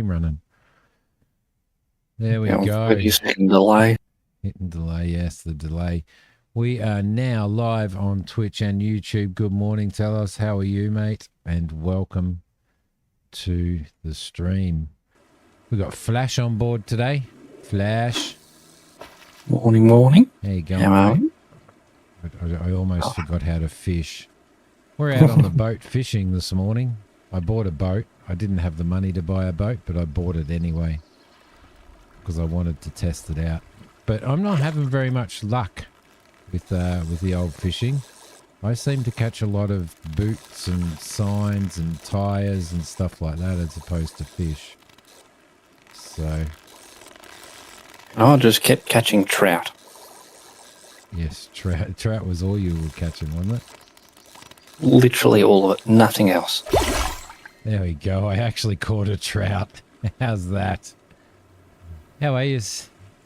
stream running. There we Yeah, go. 30-second delay. Hitting delay, yes, the delay. We are now live on Twitch and YouTube. Good morning, tell us. How are you, mate? And welcome to the stream. We got Flash on board today. Flash. Morning. How you going, How are mate? you? I almost forgot how to fish. We're out on the boat fishing this morning. I bought a boat. I didn't have the money to buy a boat, but I bought it anyway because I wanted to test it out. But I'm not having very much luck with the old fishing. I seem to catch a lot of boots and signs and tires and stuff like that as opposed to fish. So I just kept catching trout. yes, trout was all you were catching, wasn't it? Literally all of it, nothing else. There we go. I actually caught a trout. How's that? How are you?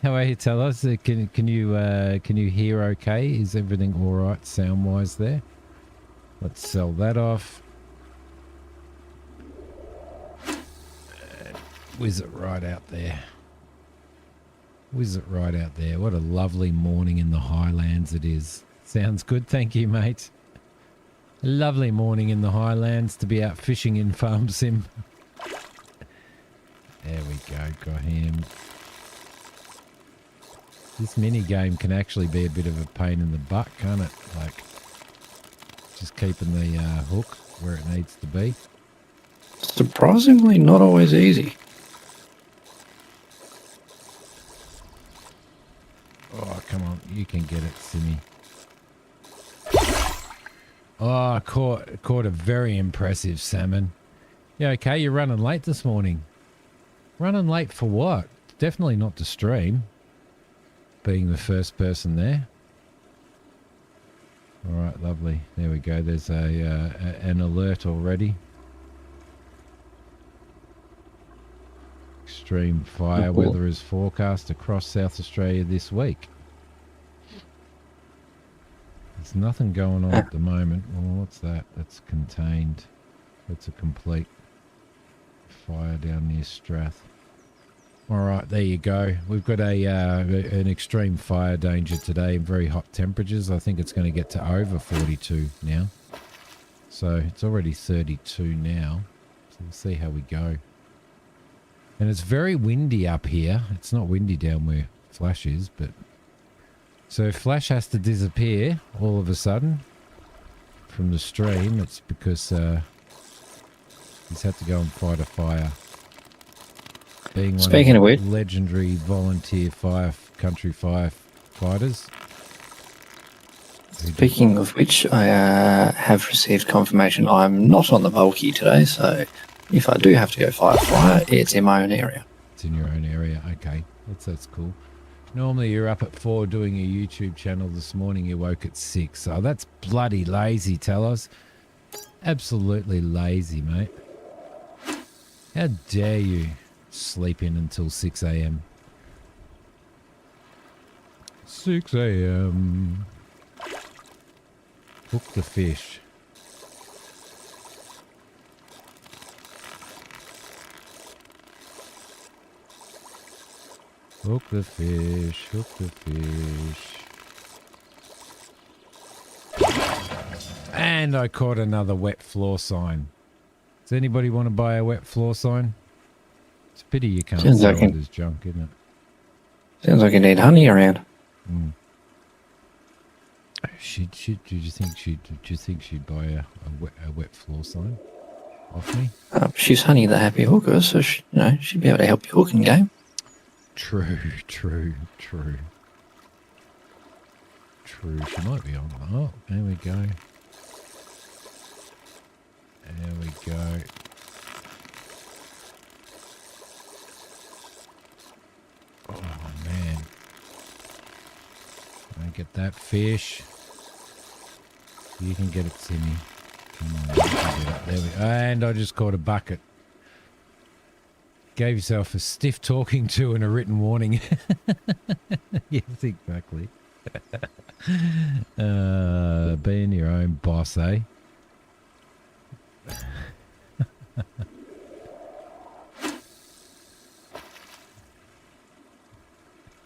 How are you? Tell us. Can you hear okay? Is everything all right sound wise there? Let's sell that off. Whiz it right out there. Whiz it right out there. What a lovely morning in the Highlands it is. Sounds good. Thank you, mate. A lovely morning in the Highlands to be out fishing in Farm Sim. There we go. Got him. This mini game can actually be a bit of a pain in the butt, can't it? Like, just keeping the hook where it needs to be. Surprisingly not always easy. Oh, come on. You can get it, Simmy. Oh, caught a very impressive salmon. Yeah, okay, you're running late this morning. Running late for what? Definitely not to stream. Being the first person there. All right, lovely. There we go. There's an alert already. Extreme fire weather is forecast across South Australia this week. There's nothing going on at the moment. Well, what's that? That's contained. That's a complete fire down near Strath. All right, there you go. We've got an extreme fire danger today, very hot temperatures. I think it's going to get to over 42 now. So it's already 32 now. So we'll see how we go. And it's very windy up here. It's not windy down where Flash is, but... So if Flash has to disappear all of a sudden from the stream, it's because he's had to go and fight a fire. Being one Speaking of which, legendary volunteer country firefighters. Speaking of which, I have received confirmation I'm not on the bulky today, so if I do have to go fight a fire, it's in my own area. It's in your own area, okay. That's cool. Normally you're up at 4 doing a YouTube channel. This morning you woke at 6. Oh, that's bloody lazy, tell us. Absolutely lazy, mate. How dare you sleep in until 6 a.m. 6 a.m. Hook the fish. Hook the fish, hook the fish. And I caught another wet floor sign. Does anybody want to buy a wet floor sign? It's a pity you can't sell it as junk, isn't it? Sounds like you need honey around. Mm. Do you think she'd buy a wet floor sign off me? She's Honey the Happy Hooker, so she'd be able to help you hooking game. True. She might be on. Oh, there we go. There we go. Oh, man. Can I get that fish? You can get it, Simmy. Come on, you can get it. There we go. And I just caught a bucket. Gave yourself a stiff talking to and a written warning. Yes, exactly. Being your own boss, eh?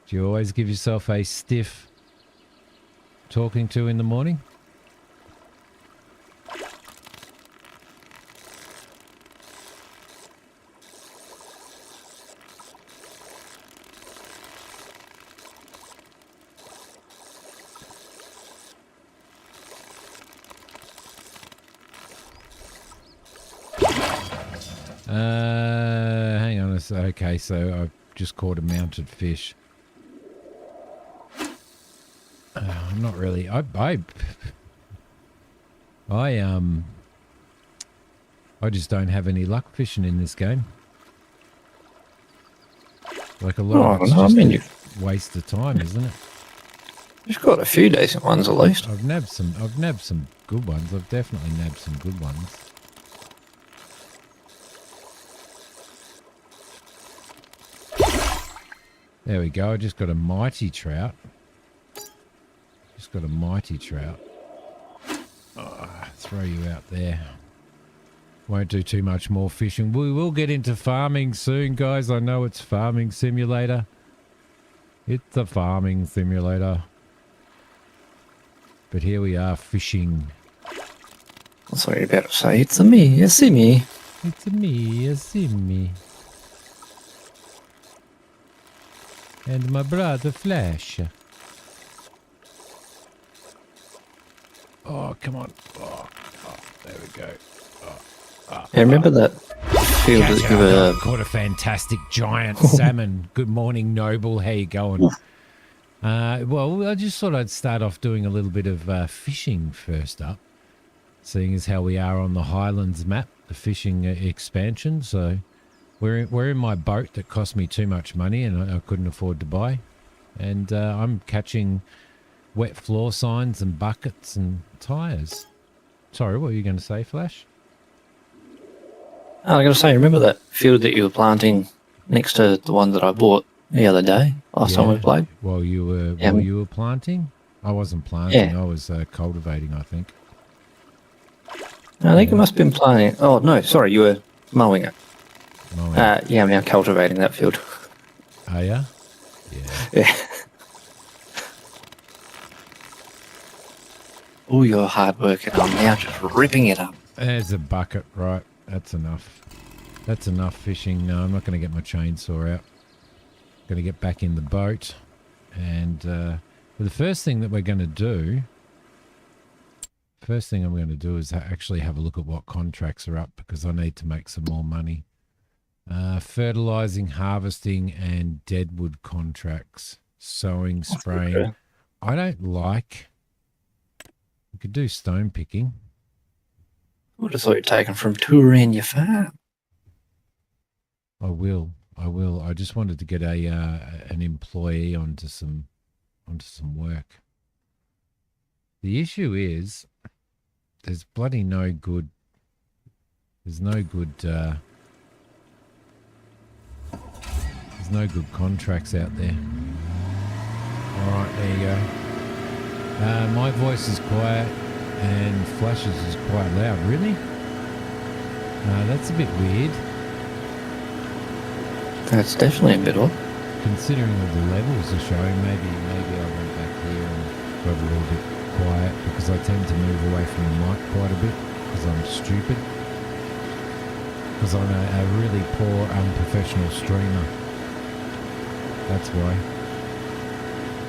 Do you always give yourself a stiff talking to in the morning? Hang on. Okay, so I've just caught a mounted fish. I'm not really. I just don't have any luck fishing in this game. Like a lot of it's just a waste of time, isn't it? You've got a few decent ones at least. I've nabbed some good ones. I've definitely nabbed some good ones. There we go. I just got a mighty trout. Throw you out there. Won't do too much more fishing. We will get into farming soon, guys. I know it's farming simulator. It's a farming simulator. But here we are fishing. That's what you're about to say. It's a me, a simmy. It's a me, a simmy. And my brother Flash. Oh, come on. Oh, there we go. Yeah, remember that field that you were... Caught a fantastic giant salmon. Good morning, Noble. How you going? Well, I just thought I'd start off doing a little bit of fishing first up, seeing as how we are on the Highlands map, the fishing expansion. So we're in my boat that cost me too much money and I couldn't afford to buy. And I'm catching wet floor signs and buckets and tyres. Sorry, what were you going to say, Flash? I got to say, remember that field that you were planting next to the one that I bought the other day, last time we played? While you were planting? I wasn't planting, I was cultivating, I think. I think it must have been planting. Oh, no, sorry, you were mowing it. Yeah, I'm now cultivating that field. Are ya? Yeah. Oh, you're hard working. I'm now just ripping it up. There's a bucket, right. That's enough. That's enough fishing. No, I'm not going to get my chainsaw out. Going to get back in the boat. And the first thing that we're going to do... First thing I'm going to do is actually have a look at what contracts are up because I need to make some more money. Fertilizing, harvesting, and deadwood contracts. Sowing, spraying. Okay. I don't like... We could do stone picking. I would have thought you'd taken from touring your farm. I will. I just wanted to get an employee onto some work. The issue is there's bloody no good. There's no good contracts out there. All right, there you go. My voice is quiet. And Flash's is quite loud. Really? That's a bit weird. That's definitely a bit odd. Considering what the levels are showing, maybe I went back here and got a little bit quiet because I tend to move away from the mic quite a bit because I'm stupid. Because I'm a really poor, unprofessional streamer. That's why.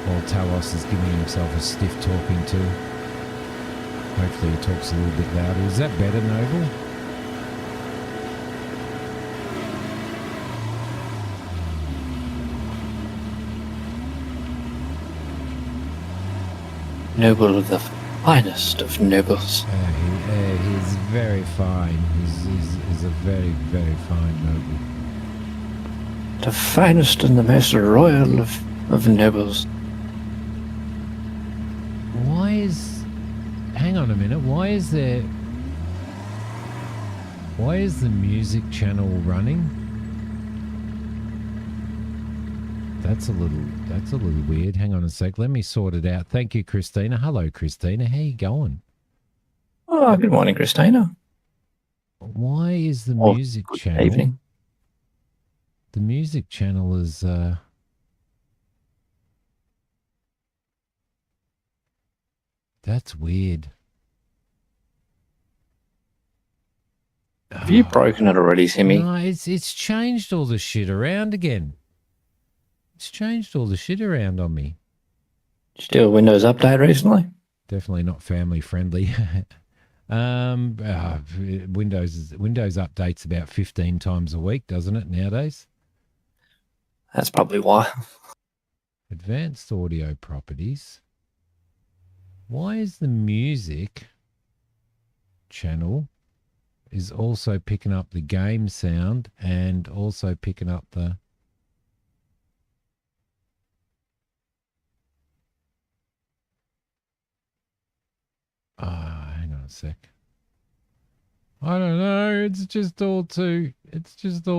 While Talos is giving himself a stiff talking to. Hopefully he talks a little bit louder. Is that better, Noble? Noble of the finest of nobles. He's very fine. He's a very, very fine noble. The finest and the most royal of nobles. Why is... Hang on a minute. Why is the music channel running? That's a little weird. Hang on a sec. Let me sort it out. Thank you, Christina. Hello, Christina. How you going? Oh, good morning, Christina. Why is the music channel? Evening. The music channel is That's weird. Have you broken it already, Simmy? No, it's changed all the shit around again. It's changed all the shit around on me. Did you do a Windows update recently? Definitely not family friendly. Windows updates about 15 times a week, doesn't it, nowadays? That's probably why. Advanced audio properties. Why is the music channel is also picking up the game sound and also picking up the... hang on a sec. I don't know. It's just all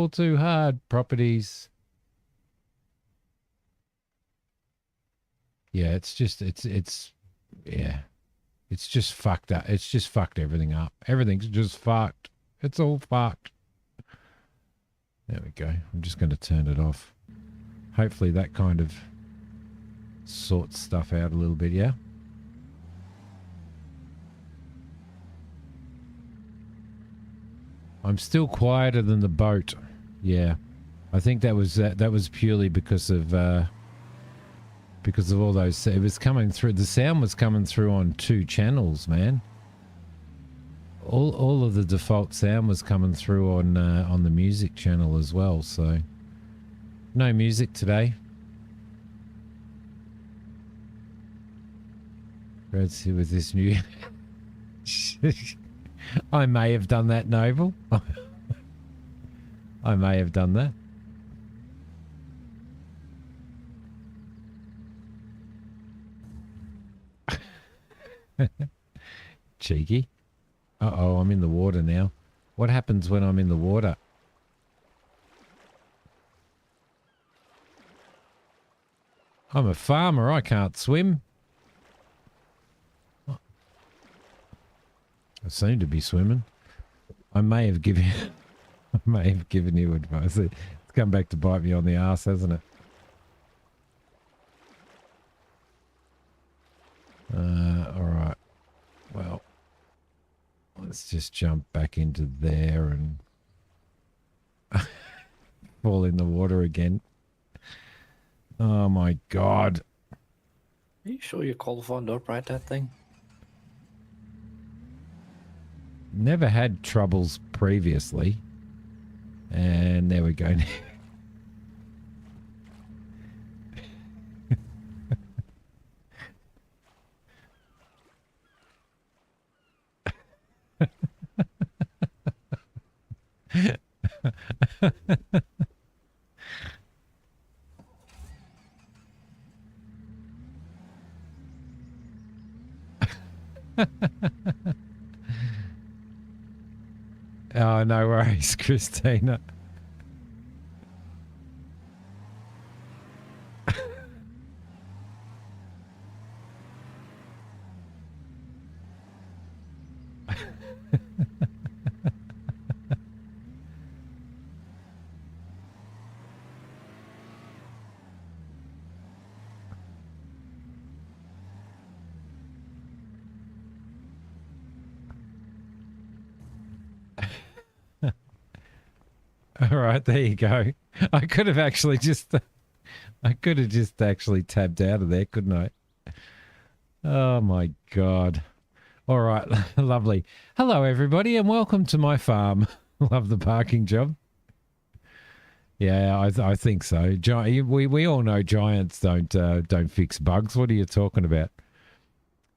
too hard. Properties. Yeah, it's just fucked up. It's just fucked everything up. Everything's just fucked. It's all fucked. There we go. I'm just going to turn it off. Hopefully that kind of sorts stuff out a little bit, yeah? I'm still quieter than the boat. Yeah. I think that was purely because of all those. It was coming through. The sound was coming through on 2 channels, man. All of the default sound was coming through on the music channel as well. So no music today. Let's see with this new. I may have done that, Noble. I may have done that. Cheeky. Uh-oh, I'm in the water now. What happens when I'm in the water? I'm a farmer. I can't swim. I seem to be swimming. I may have given you advice. It's come back to bite me on the arse, hasn't it? All right. Well, let's just jump back into there and fall in the water again. Oh my God. Are you sure you're qualified to operate that thing? Never had troubles previously. And there we go. Oh, no worries, Christina. All right, there you go. I could have just actually tabbed out of there, couldn't I? Oh my God. All right, lovely. Hello everybody and welcome to my farm. Love the parking job. Yeah, I think so. We all know giants don't fix bugs. What are you talking about?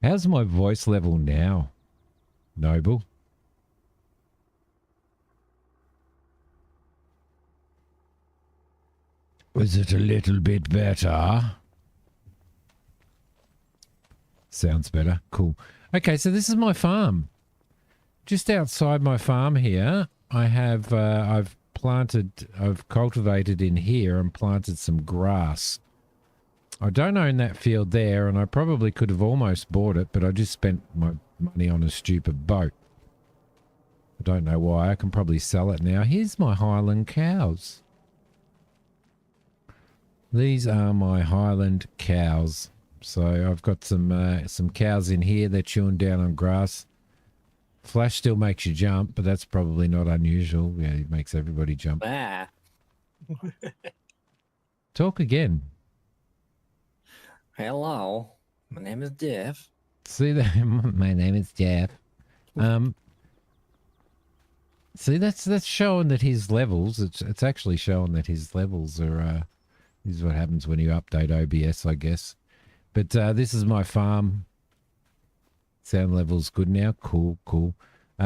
How's my voice level now, Noble? Was it a little bit better? Sounds better. Cool. Okay, so this is my farm. Just outside my farm here, I have I've cultivated in here and planted some grass. I don't own that field there, and I probably could have almost bought it, but I just spent my money on a stupid boat. I don't know why. I can probably sell it now. Here's my Highland cows. These are my Highland cows. So I've got some cows in here. They're chewing down on grass. Flash still makes you jump, but that's probably not unusual. Yeah, it makes everybody jump. Ah. Talk again. Hello, my name is Jeff. See that? My name is Jeff. See, that's showing that his levels. It's actually showing that his levels are. This is what happens when you update OBS, I guess. But this is my farm. Sound level's good now. Cool.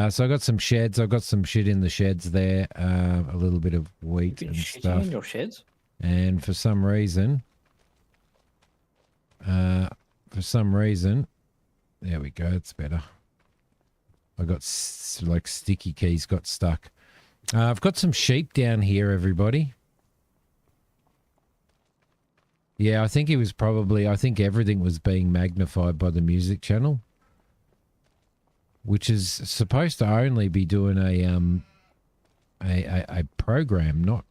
So I got some sheds. I've got some shit in the sheds there. A little bit of wheat and stuff. In your sheds? And for some reason, there we go. It's better. I got like sticky keys got stuck. I've got some sheep down here, everybody. Yeah, I think I think everything was being magnified by the music channel, which is supposed to only be doing a program, not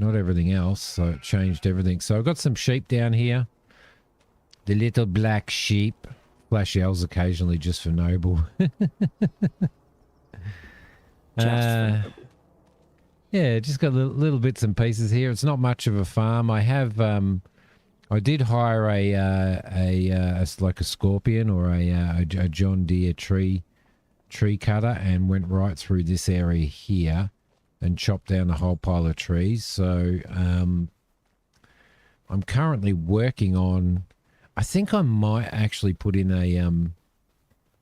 everything else. So it changed everything. So I've got some sheep down here. The little black sheep. Flash yells occasionally just for Noble. Yeah, just got little bits and pieces here. It's not much of a farm. I have, I did hire like a scorpion or a John Deere tree cutter and went right through this area here and chopped down a whole pile of trees. So I'm currently working on. I think I might actually put in a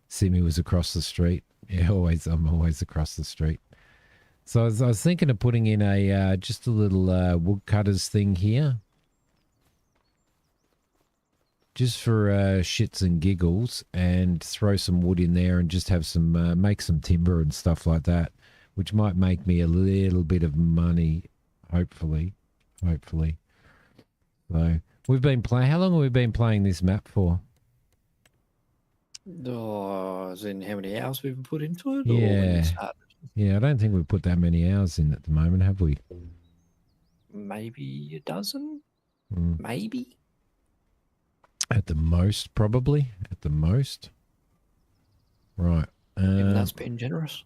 Simi was across the street. Yeah, I'm always across the street. So I was thinking of putting in a just a little woodcutters thing here, just for shits and giggles, and throw some wood in there and just have some make some timber and stuff like that, which might make me a little bit of money, hopefully. So we've been playing. How long have we been playing this map for? As in how many hours we've put into it? Yeah. Or when you started? Yeah, I don't think we've put that many hours in at the moment, have we? Maybe a dozen? Mm. Maybe. At the most, probably. At the most. Right. Maybe that's being generous.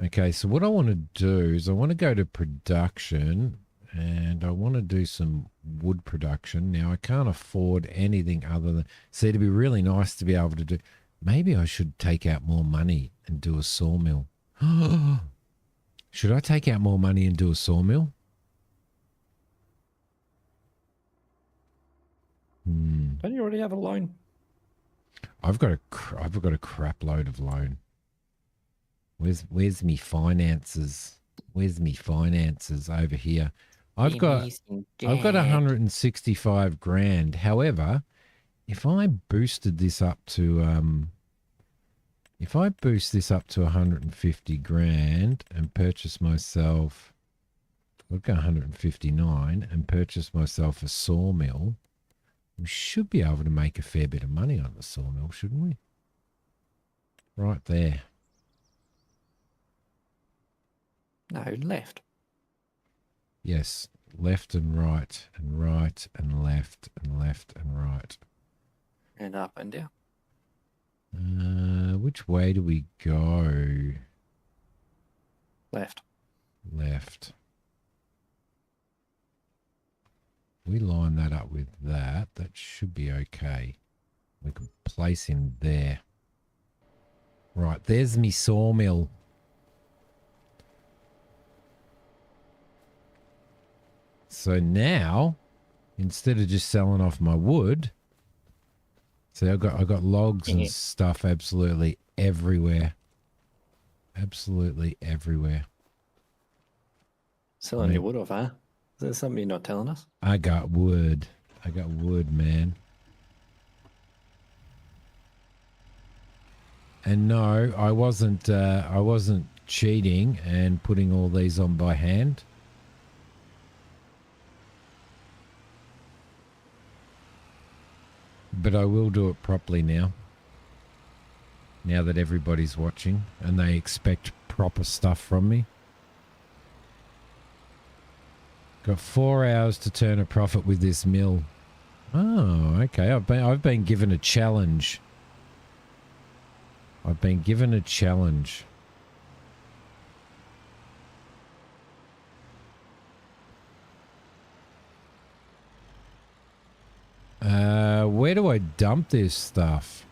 Okay, so what I want to do is I want to go to production and I want to do some wood production. Now, I can't afford anything other than... See, it'd be really nice to be able to do... Maybe I should take out more money and do a sawmill. Should I take out more money and do a sawmill? Don't you already have a loan? I've got a crap load of loan. Where's me finances? Where's me finances over here? I've got 165 grand. However, if I boosted this up to if I boost this up to 150 grand and purchase myself, I've got 159 and purchase myself a sawmill, we should be able to make a fair bit of money on the sawmill, shouldn't we? Right there. No, left. Yes, left and right and right and left and left and right. And up and down. Which way do we go? Left. Left. We line that up with that. That should be okay. We can place him there. Right, there's me sawmill. So now, instead of just selling off my wood, see, I got logs and stuff absolutely everywhere. Absolutely everywhere. Selling your wood off, huh? Is that something you're not telling us? I got wood. I got wood, man. And no, I wasn't cheating and putting all these on by hand. But I will do it properly now. Now that everybody's watching and they expect proper stuff from me. Got 4 hours to turn a profit with this mill. Oh, okay. I've been given a challenge. I've been given a challenge. Where do I dump this stuff?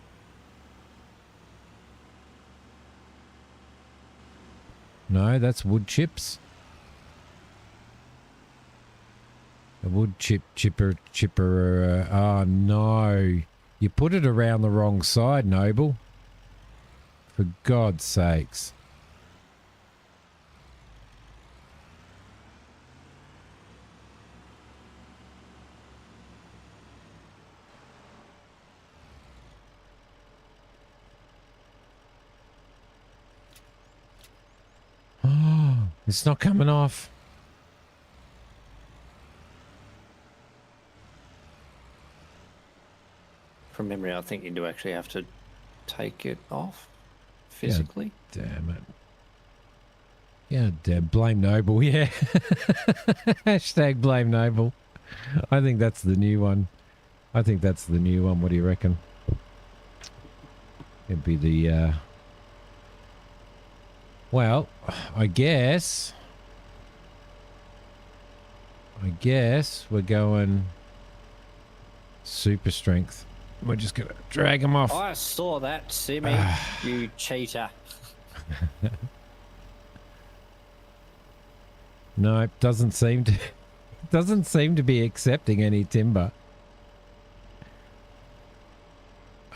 No, that's wood chips. A wood chipper. Oh no. You put it around the wrong side, Noble. For God's sakes. Oh, it's not coming off. From memory, I think you do actually have to take it off physically. God damn it. Yeah, damn. Blame Noble, yeah. Hashtag blame Noble. I think that's the new one. What do you reckon? It'd be the, well, I guess we're going super strength. We're just going to drag him off. I saw that, Simi, you cheater. No, it doesn't seem to be accepting any timber.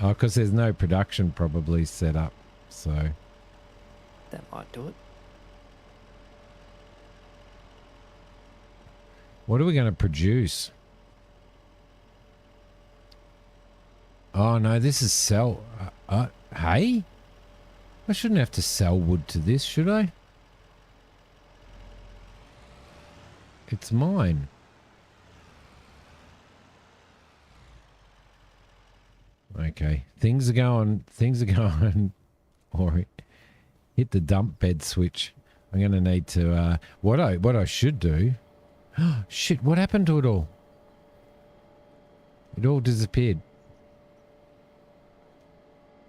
Oh, because there's no production probably set up, so That might do it. what are we going to produce? Oh no, this is sell. Hey, I shouldn't have to sell wood to this, should I? It's mine. Okay, things are going. Or hit the dump bed switch. I'm going to need to. What I should do. Shit! What happened to it all? It all disappeared.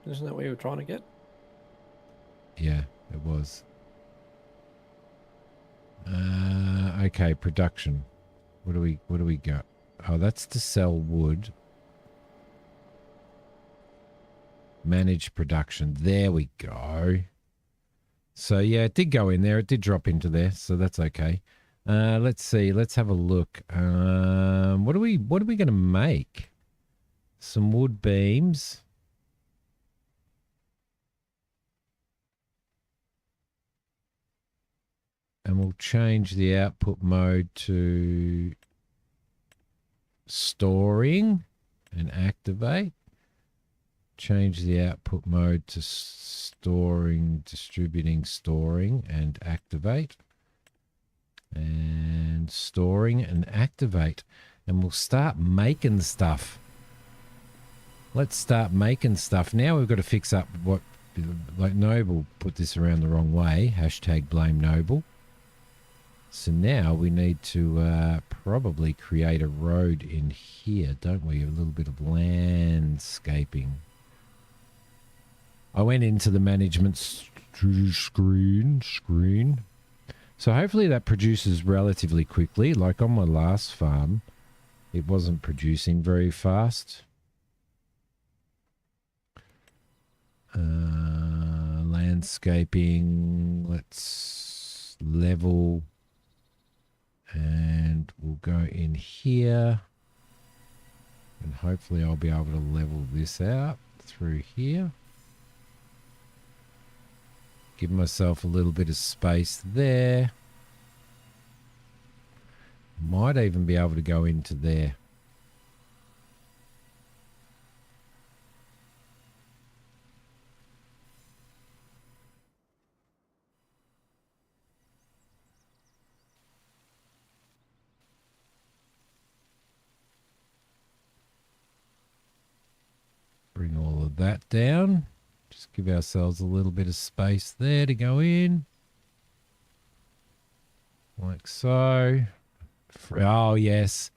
Isn't that what you were trying to get? Yeah, it was. Okay, production. What do we got? Oh, that's to sell wood. Manage production. There we go. So yeah, it did go in there. It did drop into there, so that's okay. Let's see. Let's have a look. What are we going to make? Some wood beams. And we'll change the output mode to storing and activate. Change the output mode to storing, distributing, storing, and activate. And storing and activate. And we'll start making stuff. Let's start making stuff. Now we've got to fix up what, like Noble put this around the wrong way. Hashtag blame Noble. So now we need to probably create a road in here, don't we? A little bit of landscaping. I went into the management screen. So hopefully that produces relatively quickly. Like on my last farm, it wasn't producing very fast. Landscaping, let's level. And we'll go in here. And hopefully I'll be able to level this out through here. Give myself a little bit of space there. Might even be able to go into there. Bring all of that down. Just give ourselves a little bit of space there to go in. Like so. Oh, yes.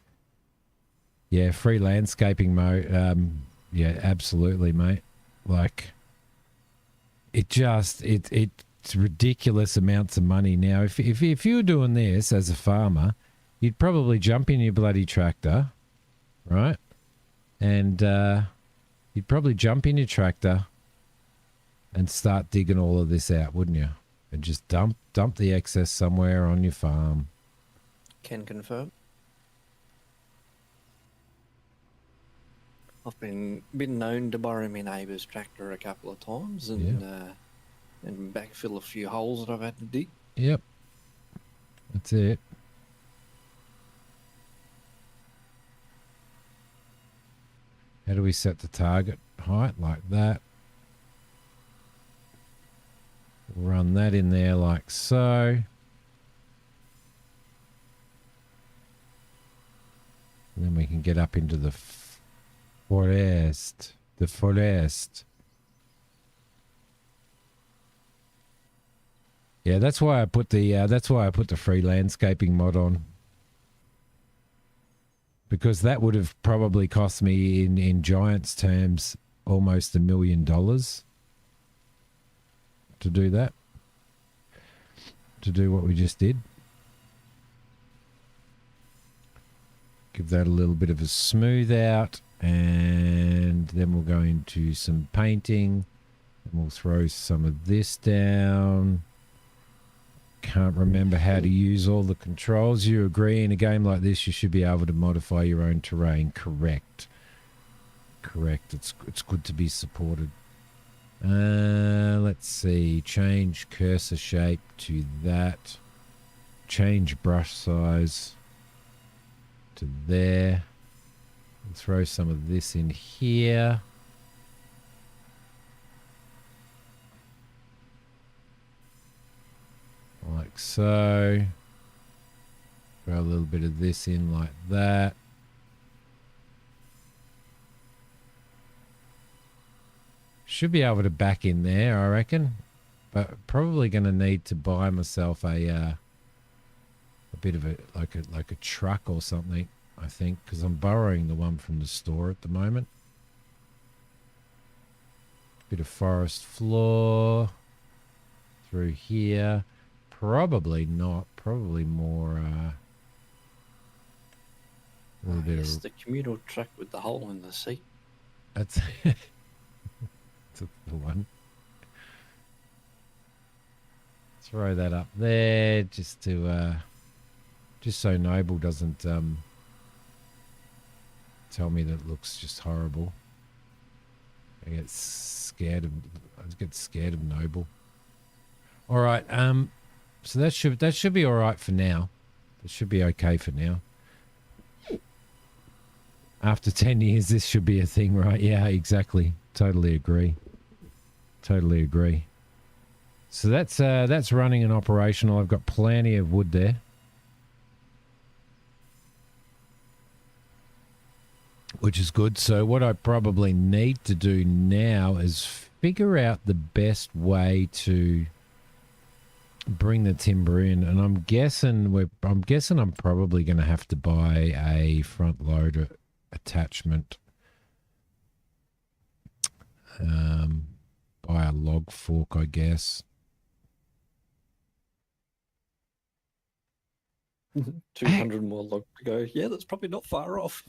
Yeah, free landscaping mode. Yeah, absolutely, mate. Like, it's ridiculous amounts of money now. If you were doing this as a farmer, you'd probably jump in your bloody tractor, right? And you'd probably jump in your tractor and start digging all of this out, wouldn't you? And just dump the excess somewhere on your farm. Can confirm. I've been known to borrow my neighbour's tractor a couple of times and backfill a few holes that I've had to dig. Yep. That's it. How do we set the target height? Like that. Run that in there like so. And then we can get up into the forest. The forest. Yeah, that's why I put the free landscaping mod on. Because that would have probably cost me in Giants terms almost $1 million to do that. To do what we just did. Give that a little bit of a smooth out, and then we'll go into some painting, and we'll throw some of this down. Can't remember how to use all the controls. You agree in a game like this you should be able to modify your own terrain. Correct. It's good to be supported. Let's see. Change cursor shape to that. Change brush size to there. We'll throw some of this in here. Like so. Throw a little bit of this in like that. Should be able to back in there, I reckon. But probably going to need to buy myself a bit of a like a truck or something, I think, because I'm borrowing the one from the store at the moment. Bit of forest floor through here. Probably not. Probably more. A little bit Yes, of the communal truck with the hole in the seat. that's that's the one. Throw that up there just to just so Noble doesn't tell me that it looks just horrible. I get scared of Noble. All right, so that should be all right for now. That should be okay for now. After 10 years, this should be a thing, right? Yeah, exactly. Totally agree. So that's running and operational. I've got plenty of wood there. Which is good. So what I probably need to do now is figure out the best way to bring the timber in, and I'm guessing I'm probably going to have to buy a front loader attachment. Buy a log fork, I guess. 200 more log to go. Yeah, that's probably not far off.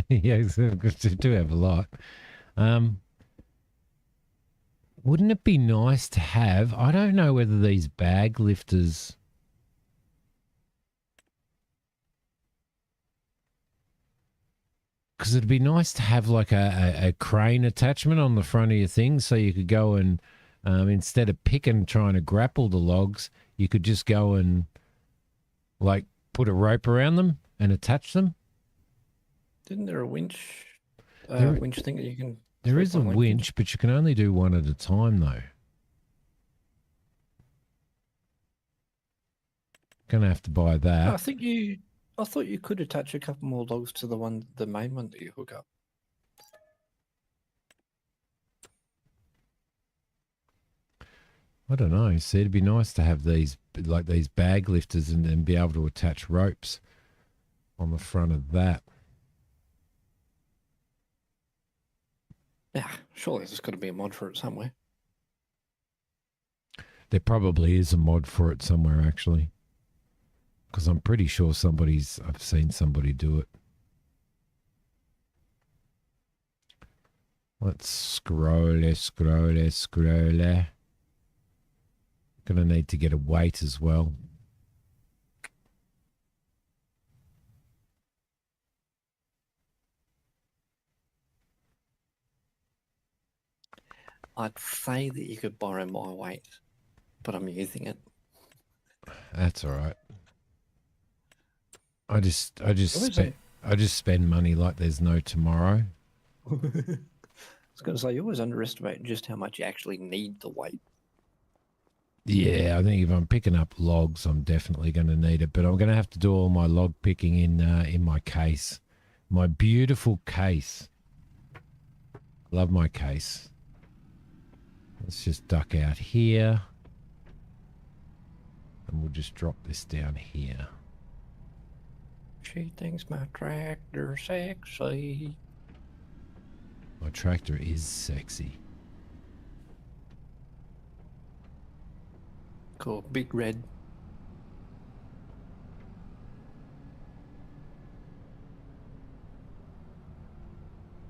Yeah, we do have a lot. Wouldn't it be nice to have, I don't know whether these bag lifters, because it'd be nice to have like a crane attachment on the front of your thing, so you could go and instead of trying to grapple the logs, you could just go and like put a rope around them and attach them. Isn't there a winch? There- winch thing that you can. There is a winch, but you can only do one at a time, though. Gonna have to buy that. I thought you could attach a couple more logs to the main one that you hook up. I don't know. See, it'd be nice to have these, like these bag lifters and be able to attach ropes on the front of that. Yeah, surely there's got to be a mod for it somewhere. There probably is a mod for it somewhere, actually. Because I'm pretty sure I've seen somebody do it. Let's scroll. Gonna need to get a weight as well. I'd say that you could borrow my weight, but I'm using it. That's all right. I just spend money like there's no tomorrow. I was going to say, you always underestimate just how much you actually need the weight. Yeah, I think if I'm picking up logs, I'm definitely going to need it. But I'm going to have to do all my log picking in my case, my beautiful case. Love my case. Let's just duck out here, and we'll just drop this down here. She thinks my tractor sexy. My tractor is sexy. Cool, big red.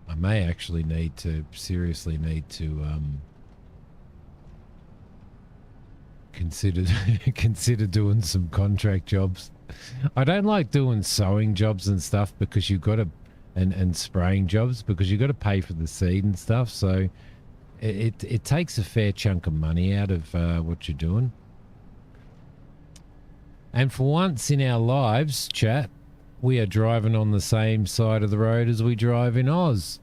I may actually seriously need to consider doing some contract jobs. I don't like doing sewing jobs and stuff because you've got to, and spraying jobs because you've got to pay for the seed and stuff. So it takes a fair chunk of money out of what you're doing. And for once in our lives, chat, we are driving on the same side of the road as we drive in Oz.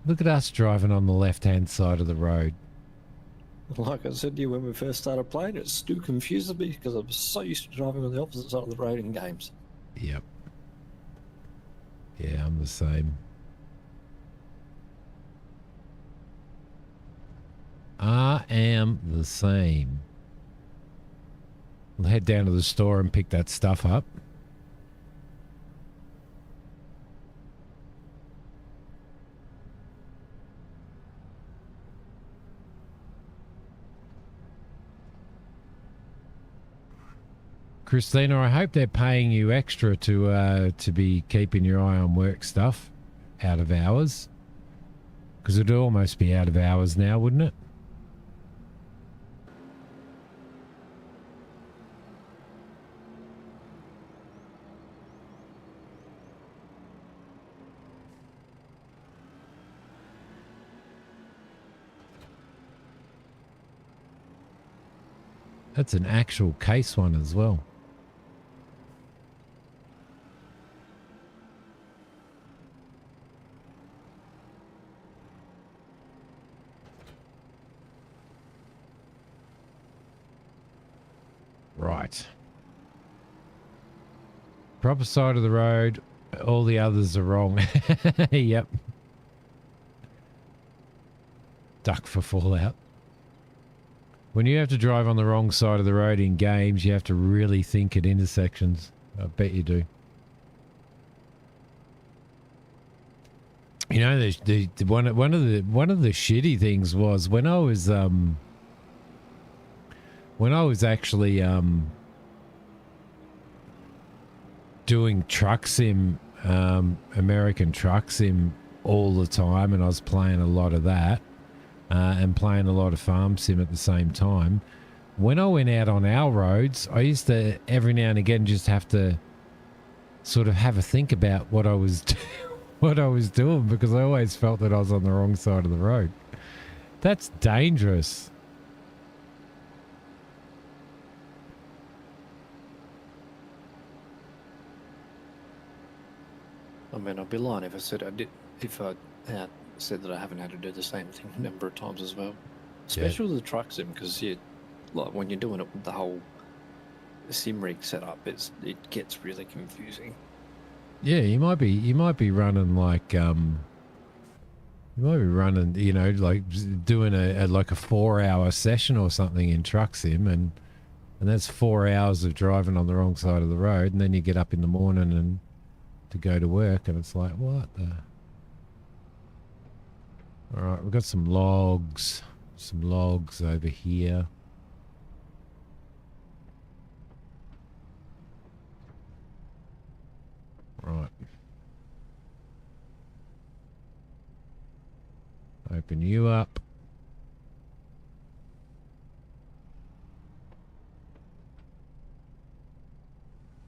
Look at us driving on the left-hand side of the road. Like I said to you when we first started playing, it still confuses me because I'm so used to driving on the opposite side of the road in games. Yep. Yeah, I'm the same. I am the same. We'll head down to the store and pick that stuff up. Christina, I hope they're paying you extra to be keeping your eye on work stuff out of hours. Because it'd almost be out of hours now, wouldn't it? That's an actual case one as well. Right. Proper side of the road. All the others are wrong. Yep. Duck for Fallout. When you have to drive on the wrong side of the road in games, you have to really think at intersections. I bet you do. You know, one of the shitty things was when I was actually doing truck sim, American truck sim all the time, and I was playing a lot of that and playing a lot of farm sim at the same time. When I went out on our roads, I used to every now and again just have to sort of have a think about what I was doing because I always felt that I was on the wrong side of the road. That's dangerous. I mean, I'd be lying if I said I did. If I had said that I haven't had to do the same thing a number of times as well, especially with the truck sim, because like when you're doing it with the whole sim rig setup, it gets really confusing. Yeah, you might be running like You might be running, you know, like doing like a 4 hour session or something in Truck Sim, and that's 4 hours of driving on the wrong side of the road, and then you get up in the morning and to go to work, and it's like, what the? All right, we've got some logs over here. Right. Open you up.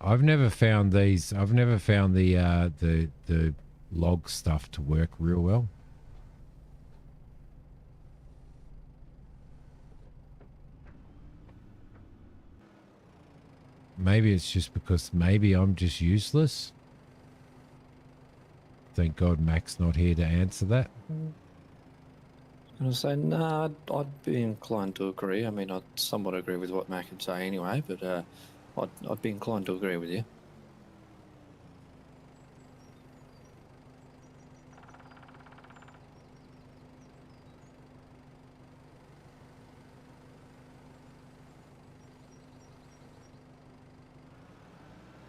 I've never found these. I've never found the log stuff to work real well. Maybe it's just because maybe I'm just useless. Thank God Mac's not here to answer that. I was going to say, nah, I'd be inclined to agree. I mean, I'd somewhat agree with what Mac would say anyway, but I'd be inclined to agree with you.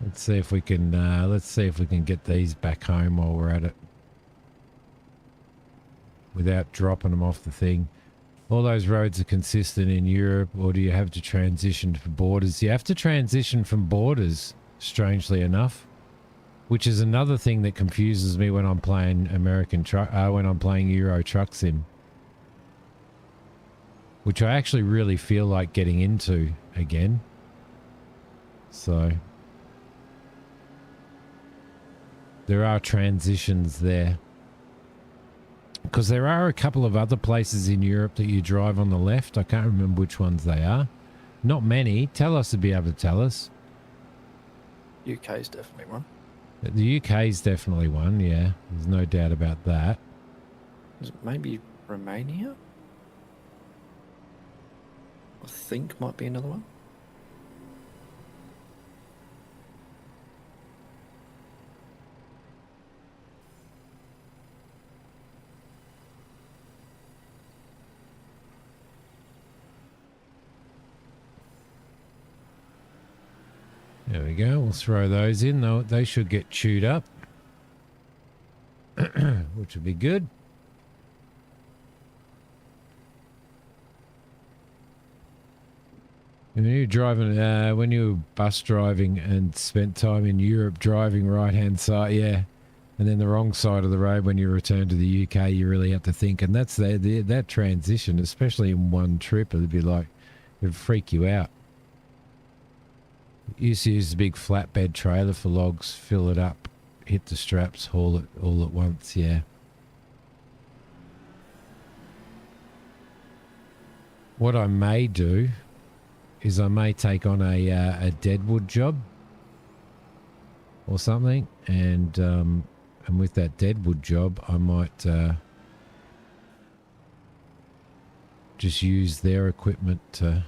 Let's see if we can. Let's see if we can get these back home while we're at it, without dropping them off the thing. All those roads are consistent in Europe, or do you have to transition from borders? You have to transition from borders, strangely enough, which is another thing that confuses me when I'm playing when I'm playing Euro Truck Sim, which I actually really feel like getting into again. So there are transitions there. Because there are a couple of other places in Europe that you drive on the left. I can't remember which ones they are. Not many. Tell us to be able to tell us. UK is definitely one. The UK is definitely one, yeah. There's no doubt about that. Is it maybe Romania? I think might be another one. There we go. We'll throw those in. They should get chewed up, which would be good. When you're driving, when you were bus driving and spent time in Europe driving right-hand side, yeah, and then the wrong side of the road when you return to the UK, you really have to think. And that's that transition, especially in one trip, it'd be like, it'd freak you out. Used to use a big flatbed trailer for logs, fill it up, hit the straps, haul it all at once, yeah. What I may do is I may take on a deadwood job or something, and with that deadwood job, I might just use their equipment to...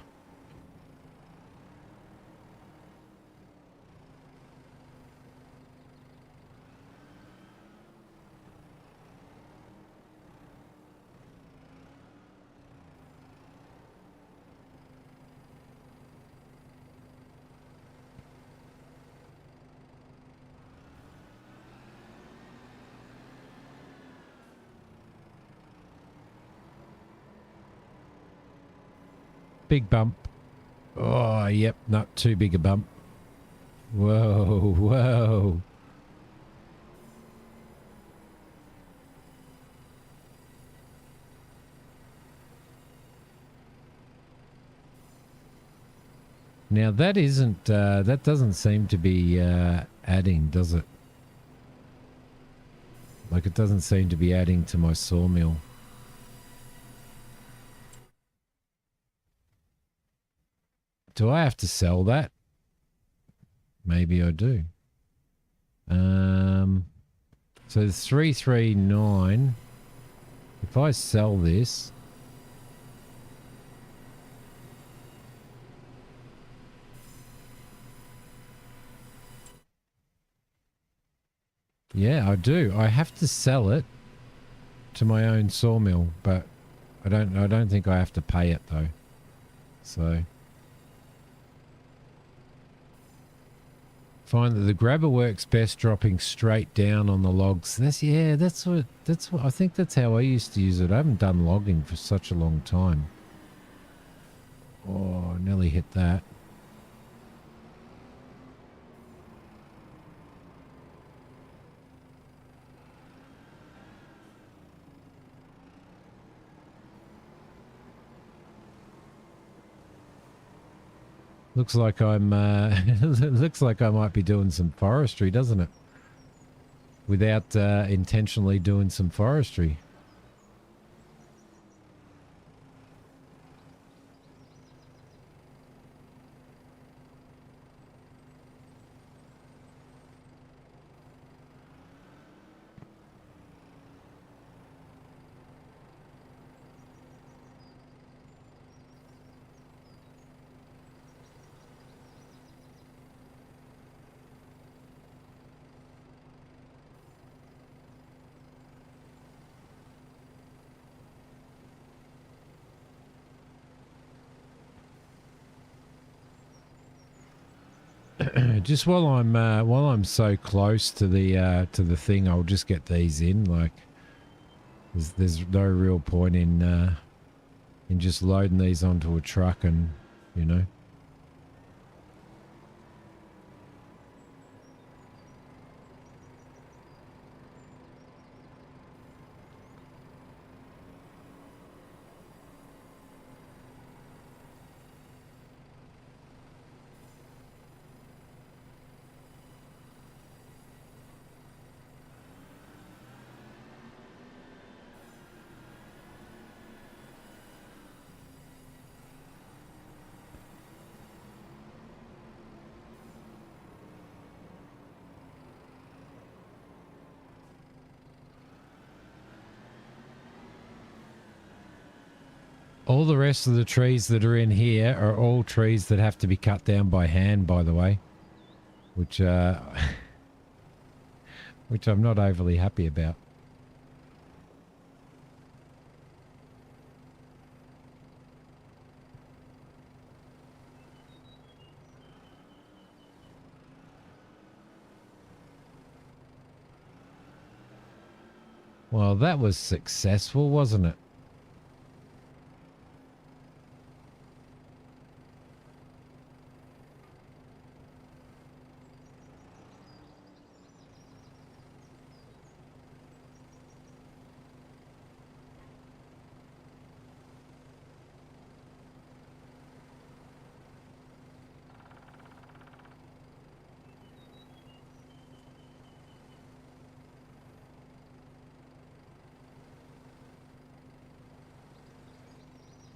Big bump. Oh, yep, not too big a bump. Whoa, whoa. Now that isn't, that doesn't seem to be adding, does it? Like it doesn't seem to be adding to my sawmill. Do I have to sell that? Maybe I do. So 339. If I sell this, yeah, I do. I have to sell it. to my own sawmill, but I don't think I have to pay it though. So find that the grabber works best dropping straight down on the logs. That's what I think that's how I used to use it. I haven't done logging for such a long time. Oh, nearly hit that. Looks like I'm looks like I might be doing some forestry, doesn't it? Without intentionally doing some forestry. Just while I'm so close to the thing, I'll just get these in. Like, there's no real point in just loading these onto a truck and, you know. All the rest of the trees that are in here are all trees that have to be cut down by hand, by the way, which which I'm not overly happy about. Well, that was successful, wasn't it?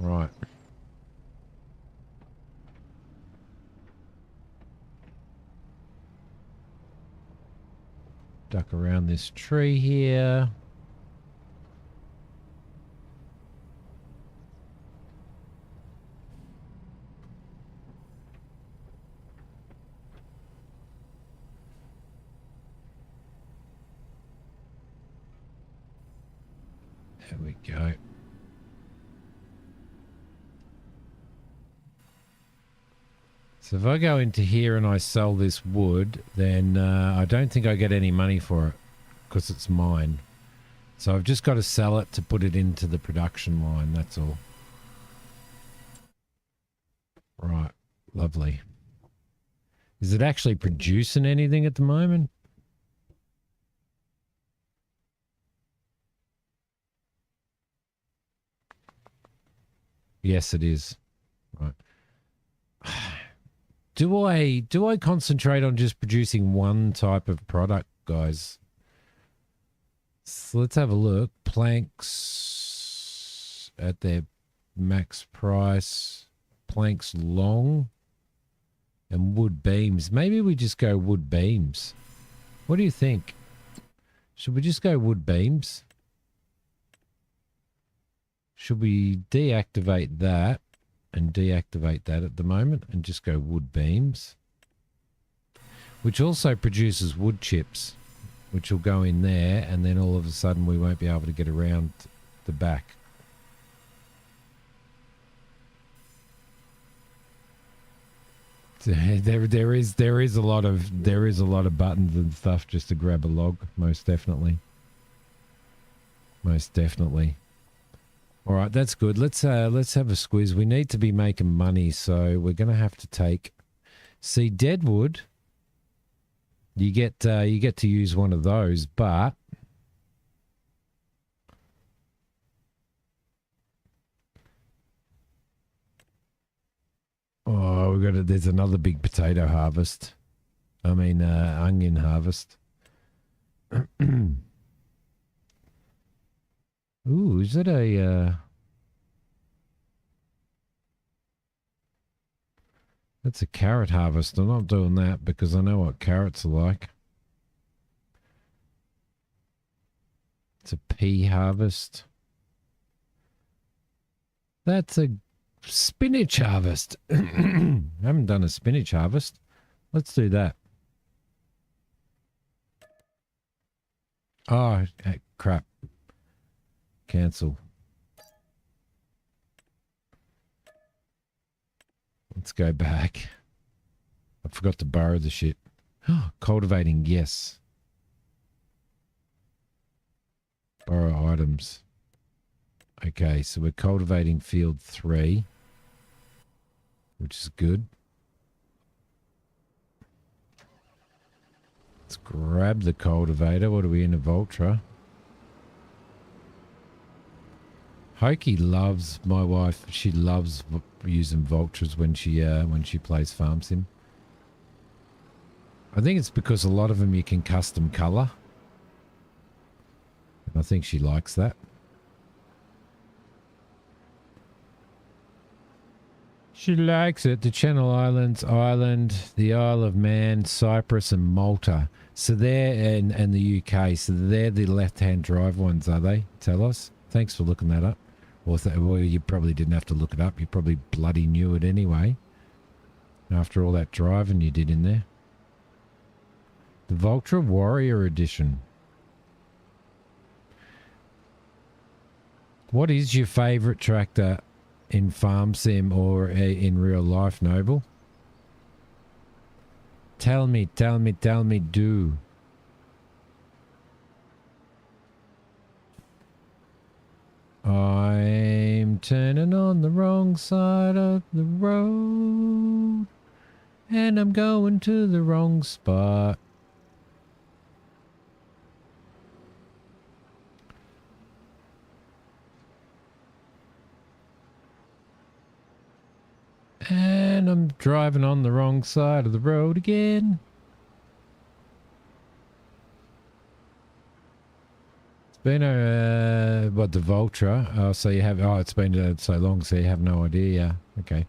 Right. Duck around this tree here. There we go. So if I go into here and I sell this wood, then I don't think I get any money for it because it's mine. So I've just got to sell it to put it into the production line, that's all. Right, lovely. Is it actually producing anything at the moment? Yes, it is. Right. Do I concentrate on just producing one type of product, guys? So let's have a look. Planks at their max price. Planks long. And wood beams. Maybe we just go wood beams. What do you think? Should we just go wood beams? Should we deactivate that and deactivate that at the moment and just go wood beams? Which also produces wood chips. which will go in there, and then all of a sudden we won't be able to get around the back. There is a lot of buttons and stuff just to grab a log, most definitely. Most definitely. All right, that's good. Let's have a squiz. We need to be making money, so we're going to have to take. See, deadwood. You get to use one of those, but oh, we got to. There's another big potato harvest. I mean, onion harvest. Ooh, is it a? That's a carrot harvest. I'm not doing that because I know what carrots are like. It's a pea harvest. That's a spinach harvest. I haven't done a spinach harvest. Let's do that. Oh, crap. Cancel. Let's go back. I forgot to borrow the shit. Cultivating, yes. Borrow items. Okay, so we're cultivating field 3, which is good. Let's grab the cultivator. What are we in, a Voltra? Hoki loves, my wife, she loves using Vultures when she plays Farm Sim. I think it's because a lot of them you can custom color. I think she likes that. She likes it. The Channel Islands, Ireland, the Isle of Man, Cyprus and Malta. So they're, and the UK, so they're the left-hand drive ones, are they? Tell us. Thanks for looking that up. Well, you probably didn't have to look it up. You probably bloody knew it anyway. After all that driving you did in there. The Vultra Warrior Edition. What is your favourite tractor in Farm Sim or in real life, Noble? Tell me, do. I'm turning on the wrong side of the road and I'm going to the wrong spot. And I'm driving on the wrong side of the road again. It's been what, the Vultra? Oh, so you have, it's been so long, so you have no idea. Yeah, okay.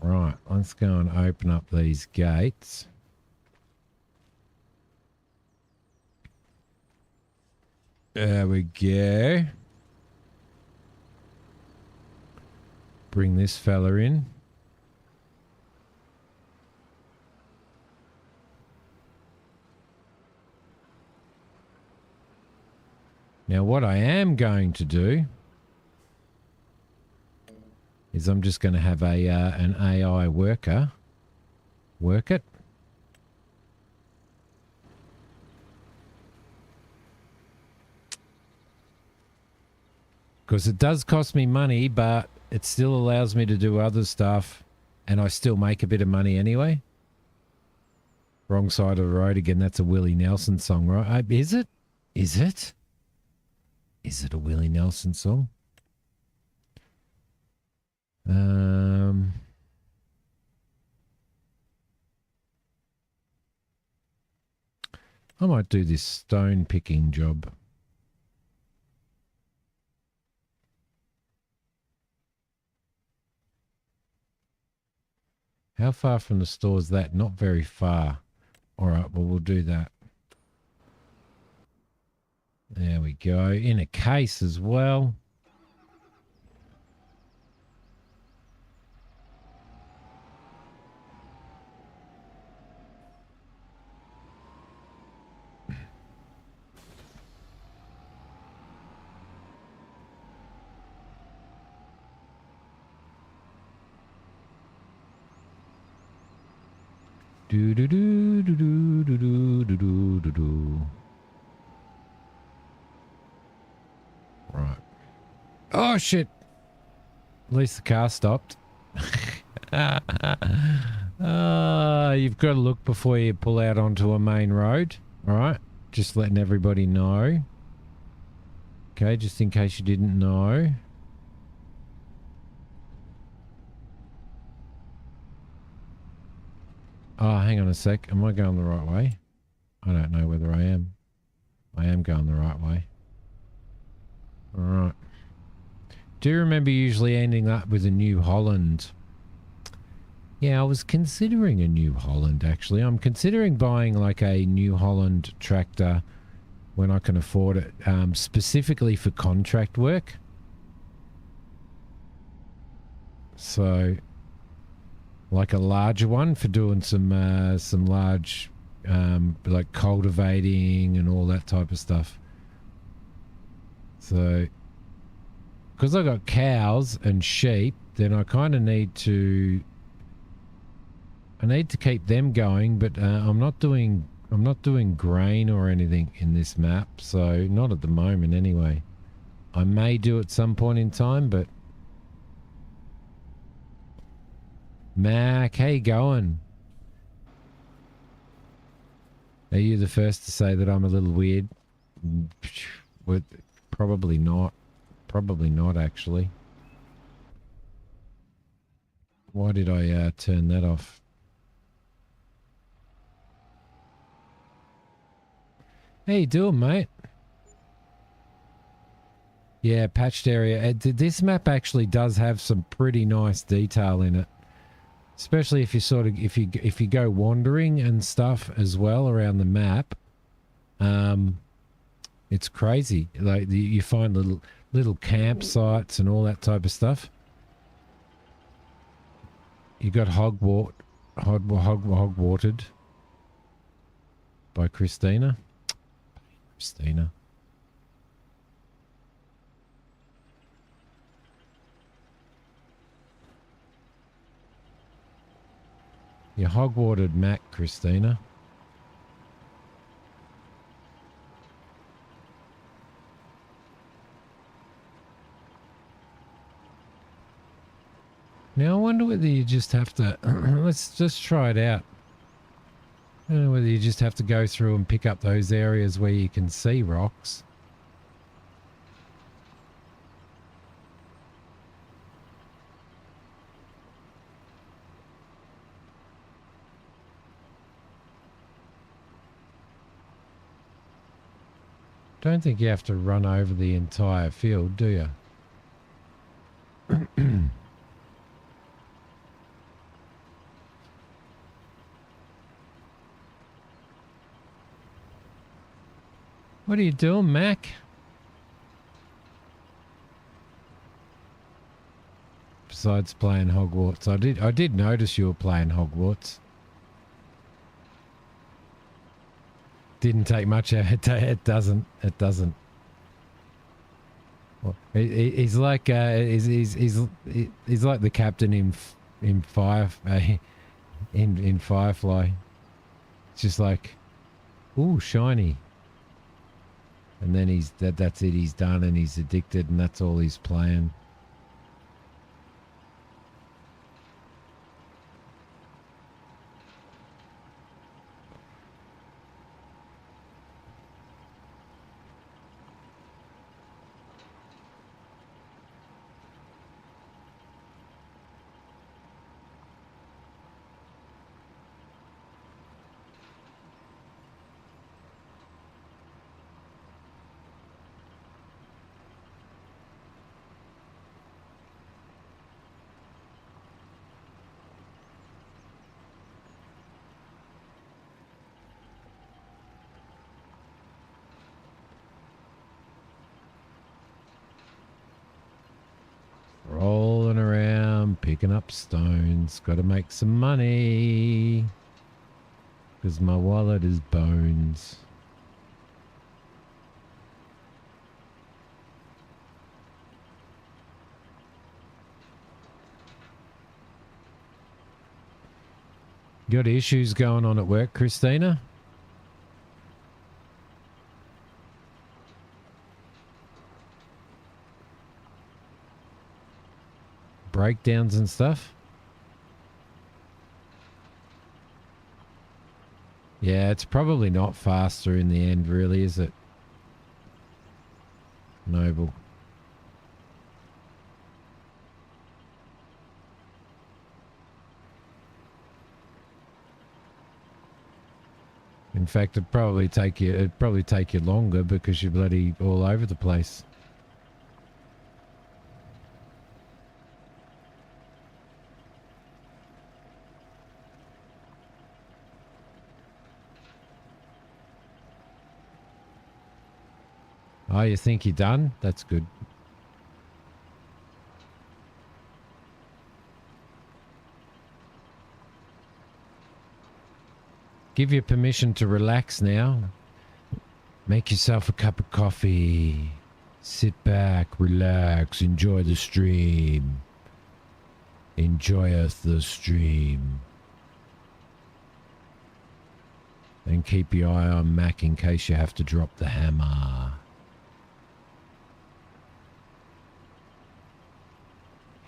Right, let's go and open up these gates. There we go. Bring this fella in. Now what I am going to do is I'm just going to have an AI worker work it. Because it does cost me money, but it still allows me to do other stuff and I still make a bit of money anyway. Wrong side of the road again. That's a Willie Nelson song, right? Is it? Is it? Is it a Willie Nelson song? I might do this stone picking job. How far from the store is that? Not very far. All right, well, we'll do that. There we go. In a case as well. Do do do do do do do do do do do. Right. Oh shit! At least the car stopped. You've got to look before you pull out onto a main road. All right, just letting everybody know. Okay, just in case you didn't know. Oh, hang on a sec. Am I going the right way? I don't know whether I am. I am going the right way. All right. Do you remember usually ending up with a New Holland? Yeah, I was considering a New Holland, actually. I'm considering buying like a New Holland tractor when I can afford it, specifically for contract work. So, like a larger one for doing some large, like cultivating and all that type of stuff. So, because I got cows and sheep, then I kind of need to. I need to keep them going, but I'm not doing grain or anything in this map, so not at the moment anyway. I may do at some point in time, but Mac, how you going? Are you the first to say that I'm a little weird? Well, probably not. Probably not, actually. Why did I turn that off? How you doing, mate? Yeah, patched area. This map actually does have some pretty nice detail in it, especially if you sort of if you go wandering and stuff as well around the map. It's crazy. Like you find little campsites and all that type of stuff. You got hogwatered by Christina. Christina. You hogwatered Mac, Christina. Now I wonder whether you just have to let's just try it out. I don't know whether you just have to go through and pick up those areas where you can see rocks. Don't think you have to run over the entire field, do you? What are you doing, Mac? Besides playing Hogwarts, I did notice you were playing Hogwarts. Didn't take much. It doesn't. It doesn't. Well, he's like he's like the captain in in Firefly. It's just like, ooh, shiny. And then that's it, he's done and he's addicted and that's all he's playing. Rolling around, picking up stones. Got to make some money. Because my wallet is bones. Got issues going on at work, Christina? Breakdowns and stuff? Yeah, it's probably not faster in the end, really, is it? Noble. In fact, it'd probably take you longer because you're bloody all over the place. Oh, you think you're done? That's good. Give you permission to relax now. Make yourself a cup of coffee. Sit back, relax, enjoy the stream. Enjoyeth the stream. And keep your eye on Mac in case you have to drop the hammer.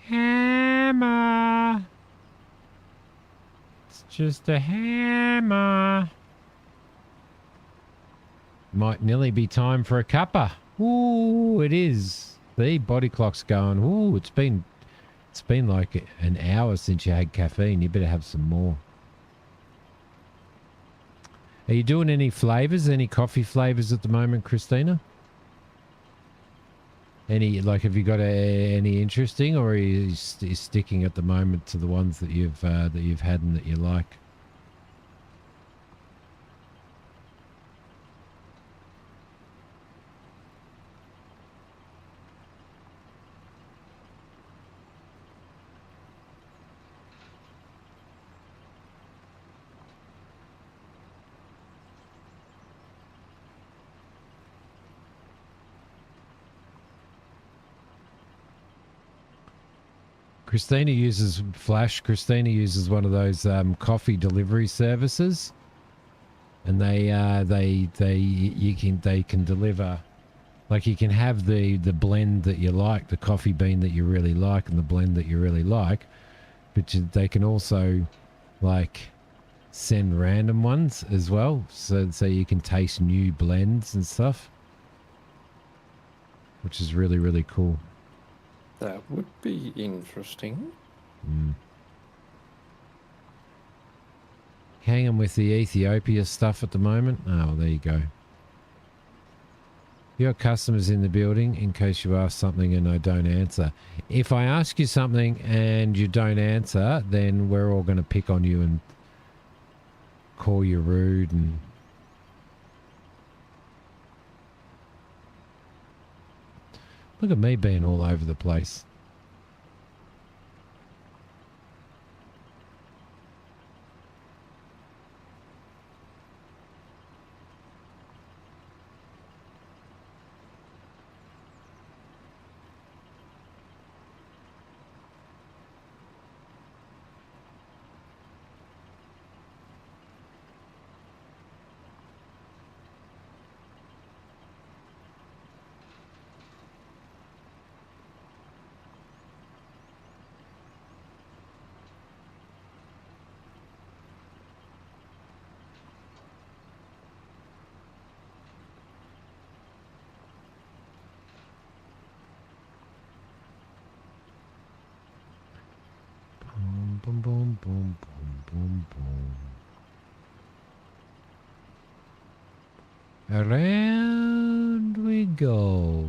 Hammer. It's just a hammer. Might nearly be time for a cuppa. Ooh, it is. The body clock's going. Ooh, it's been like an hour since you had caffeine. You better have some more. Are you doing any flavors, any coffee flavors at the moment, Christina? Any, like, have you got any interesting, or are you sticking at the moment to the ones that you've had and that you like? Christina uses Flash. Christina uses one of those coffee delivery services, and they can deliver, like, you can have the blend that you like, the coffee bean that you really like, and the blend that you really like, but they can also, like, send random ones as well, so you can taste new blends and stuff, which is really, really cool. That would be interesting. Hanging with the Ethiopia stuff at the moment. Oh, well, there you go. You got customers in the building in case you ask something and I don't answer. If I ask you something and you don't answer, then we're all going to pick on you and call you rude and... Look at me being all over the place. Boom, boom, boom, boom, boom, boom. Around we go.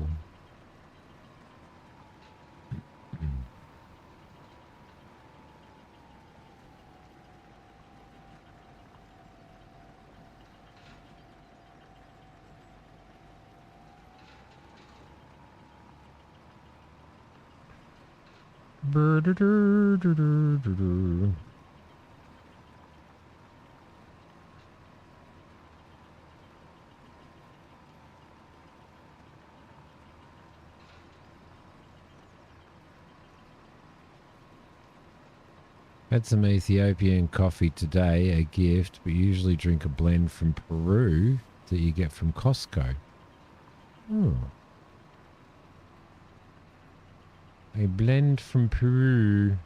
Had some Ethiopian coffee today, a gift, but usually drink a blend from Peru that you get from Costco. Oh. A blend from Peru.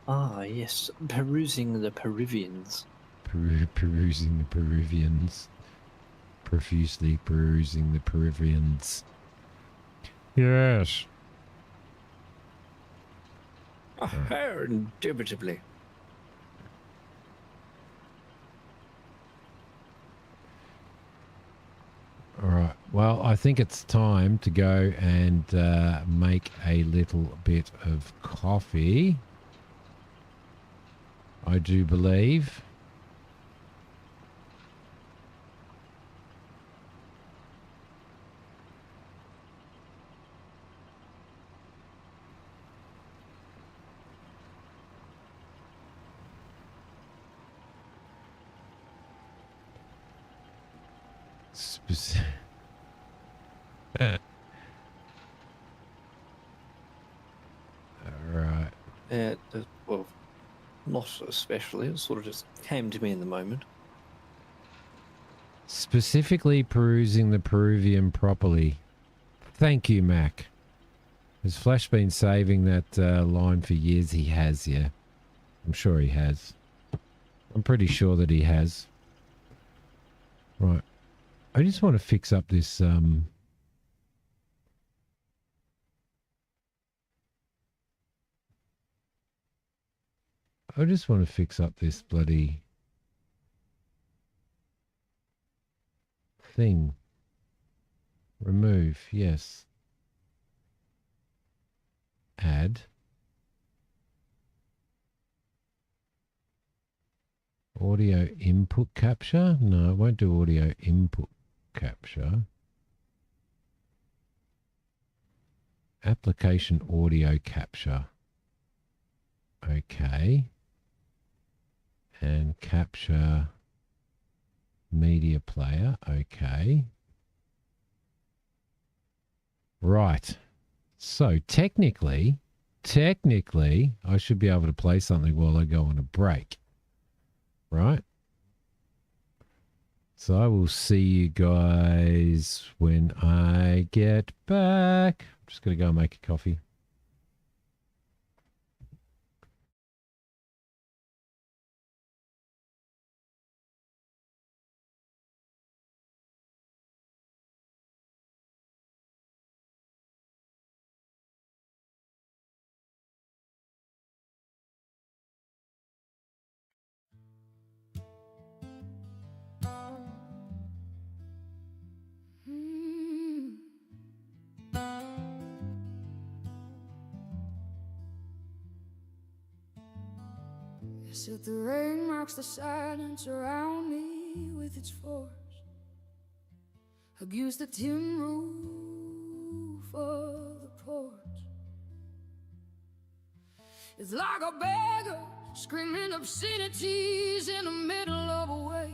Ah, yes, perusing the Peruvians. Perusing the Peruvians. Profusely perusing the Peruvians. Yes. Indubitably. All right. Well, I think it's time to go and make a little bit of coffee. I do believe. All right. Well, not especially. It sort of just came to me in the moment. Specifically perusing the Peruvian properly. Thank you, Mac. Has Flash been saving that line for years? He has, yeah. I'm sure he has. I'm pretty sure that he has. Right. I just want to fix up this... I just want to fix up this bloody thing. Remove, yes. Add. Audio input capture? No, it won't do audio input capture. Application audio capture. Okay. And capture media player. Okay. Right. So technically, I should be able to play something while I go on a break. Right? So I will see you guys when I get back. I'm just going to go and make a coffee. Yes, if the rain marks the silence around me with its force, against the tin roof of the porch. It's like a beggar screaming obscenities in the middle of a wake.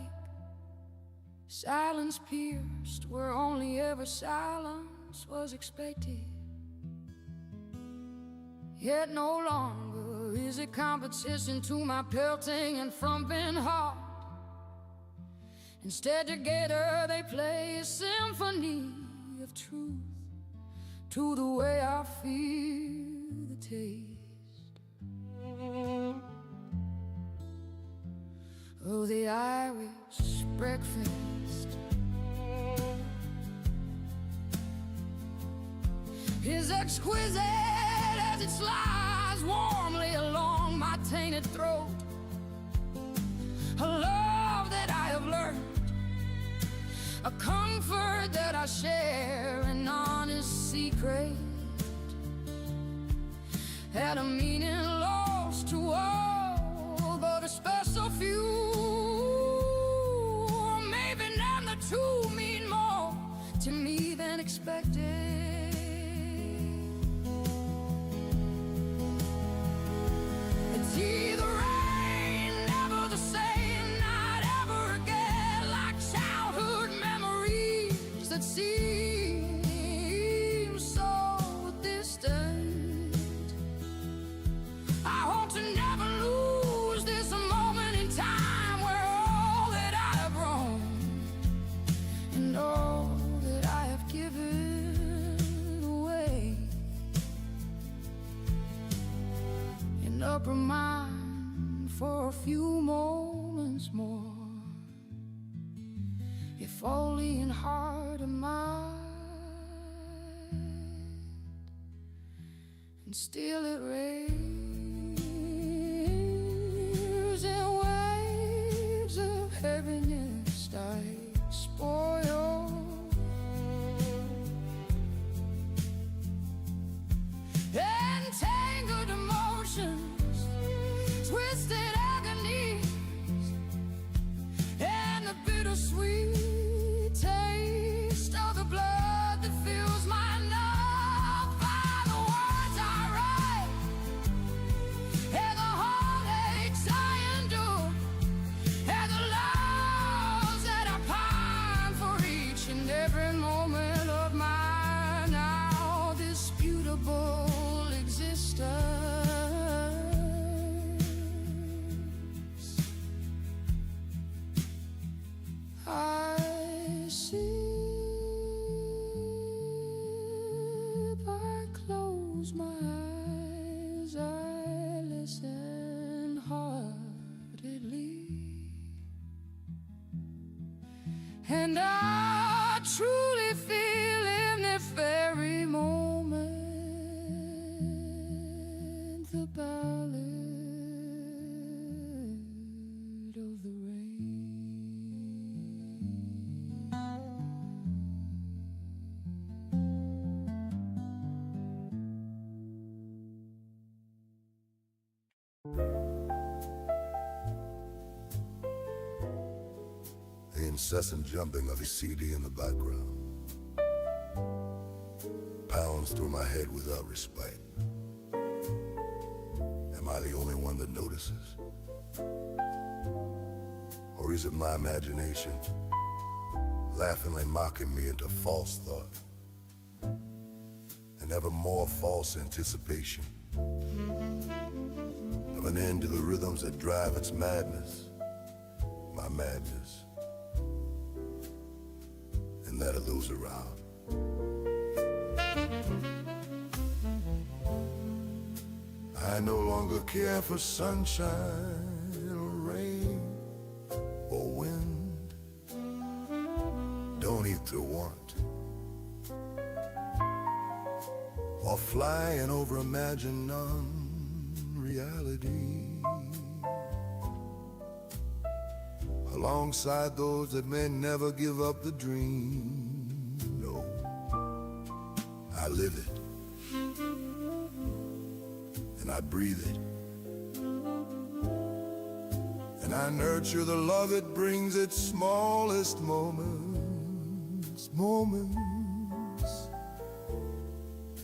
Silence pierced where only ever silence was expected. Yet no longer is it competition to my pelting and thumping heart. Instead together they play a symphony of truth to the way I feel the taste of the Irish breakfast. Is exquisite as it slides warmly along my tainted throat. A love that I have learned, a comfort that I share, an honest secret, had a meaning lost to all but a special few. Or maybe none, the two mean more to me than expected. It's either rain, never the same, not ever again, like childhood memories that seem reprimand for a few moments more. If only in heart and mind, and still it rains in waves of heaviness I spoil. Entangled emotions, twisted agonies, and the bittersweet taste of the blood that fills my lungs. By the words I write and the heartaches I endure and the loves that I pine for each and every moment of my now disputable existence. I sip, I close my eyes, I listen heartedly, and I truly feel in this very moment the ballad of the rain. The incessant jumping of a CD in the background pounds through my head without respite. Am I the only one that notices? Or is it my imagination laughingly mocking me into false thought and ever more false anticipation of an end to the rhythms that drive its madness, my madness, and that of those around? I no longer care for sunshine or rain or wind. Don't eat to want or flying over imagined non-reality alongside those that may never give up the dream. No, I live it and I breathe it, and I nurture the love it brings its smallest moments,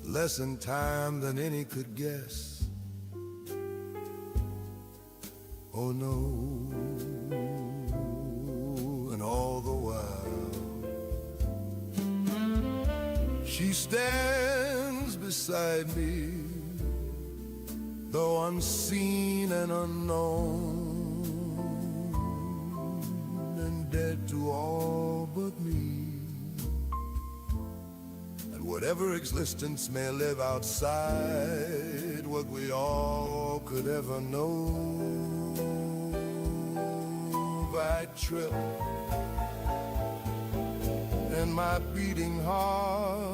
less in time than any could guess. Oh no, and all the while she stands beside me, though unseen and unknown, and dead to all but me. And whatever existence may live outside what we all could ever know, I trip, and my beating heart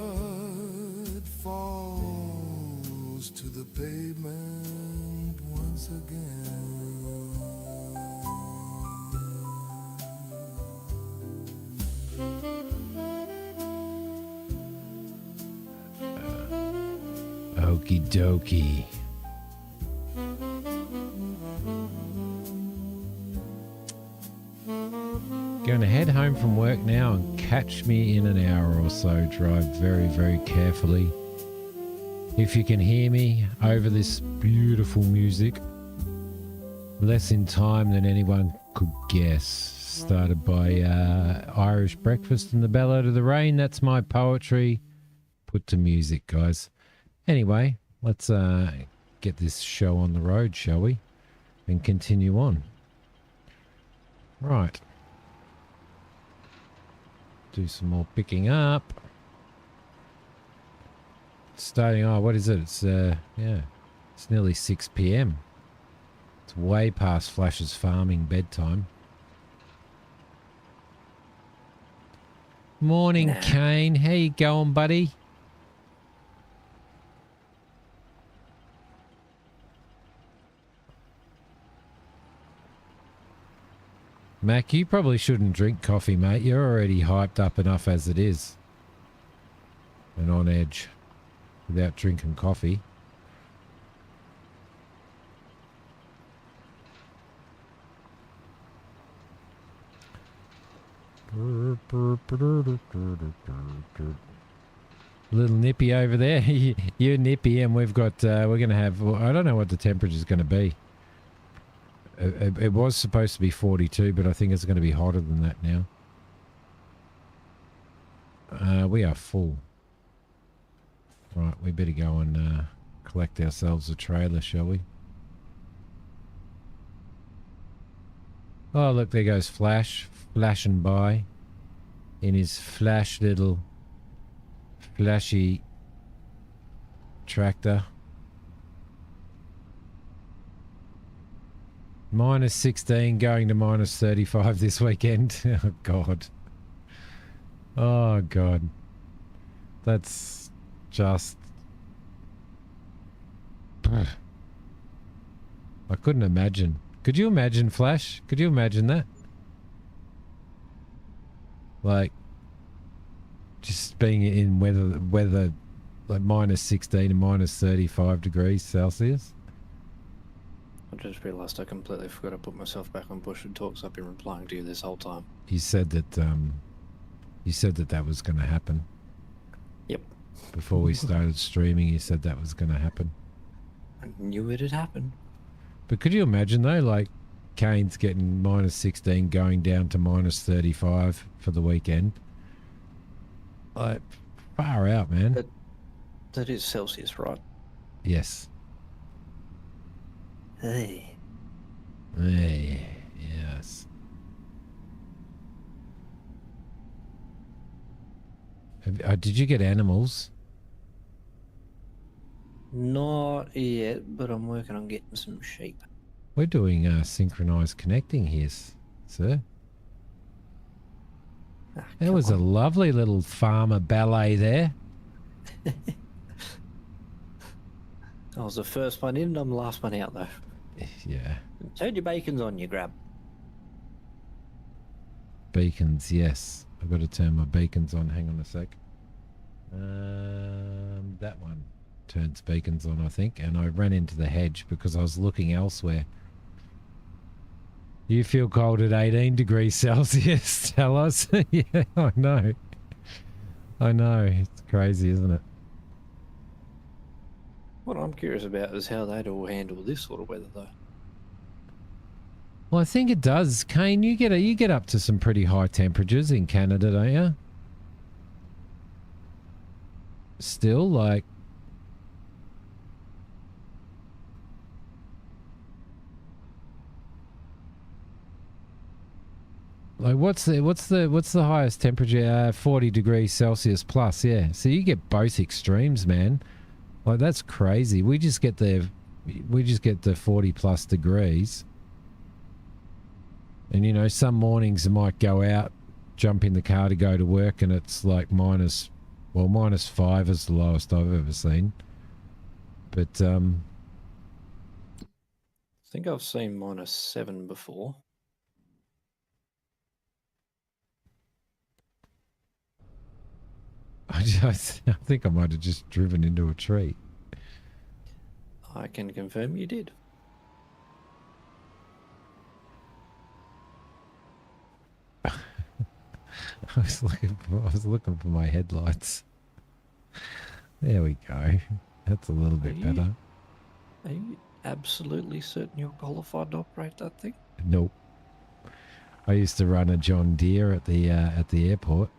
falls to the pavement once again. Okie dokie. Going to head home from work now and catch me in an hour or so. Drive very, very carefully. If you can hear me over this beautiful music, less in time than anyone could guess. Started by Irish Breakfast and the Ballad of the Rain. That's my poetry put to music, guys. Anyway, let's get this show on the road, shall we? And continue on. Right. Do some more picking up. Starting, oh, what is it? It's, yeah, it's nearly 6 p.m. It's way past Flash's farming bedtime. Morning, Nah. Kane. How you going, buddy? Mac, you probably shouldn't drink coffee, mate. You're already hyped up enough as it is. And on edge without drinking coffee. Little nippy over there. You're nippy, and we've got, we're going to have, well, I don't know what the temperature is going to be. It was supposed to be 42, but I think it's going to be hotter than that now. We are full. Right, we better go and collect ourselves a trailer, shall we? Oh, look, there goes Flash, flashing by in his flash little flashy tractor. Minus 16 going to minus 35 this weekend. Oh, God. Oh, God. That's just... I couldn't imagine. Could you imagine, Flash? Could you imagine that? Like, just being in weather like minus 16 and minus 35 degrees Celsius. I just realised I completely forgot to put myself back on Bush and Talks. I've been replying to you this whole time. You said that that was going to happen. Yep. Before we started streaming, you said that was going to happen. I knew it'd happen. But could you imagine though, like Kane's getting minus 16 going down to minus 35 for the weekend? Like, far out, man. That is Celsius, right? Yes. Hey. Hey, yes. Did you get animals? Not yet, but I'm working on getting some sheep. We're doing synchronized connecting here, sir. That was a lovely little farmer ballet there. I was the first one in, I'm the last one out though. Yeah. Turn your bacons on, you grab. Beacons, yes. I've got to turn my beacons on. Hang on a sec. That one turns beacons on, I think. And I ran into the hedge because I was looking elsewhere. You feel cold at 18 degrees Celsius, tell us. Yeah, I know. I know. It's crazy, isn't it? What I'm curious about is how they'd all handle this sort of weather though. Well, I think it does. Kane, you get up to some pretty high temperatures in Canada, don't you? Still, like... Like, what's the highest temperature? 40 degrees Celsius plus, yeah. So you get both extremes, man. Like, that's crazy. We just get the 40 plus degrees. And, you know, some mornings I might go out, jump in the car to go to work, and it's like minus 5 is the lowest I've ever seen. But, I think I've seen -7 before. I think I might have just driven into a tree. I can confirm you did. I was looking for my headlights. There we go. That's a little bit better. Are you absolutely certain you're qualified to operate that thing? Nope. I used to run a John Deere at the airport.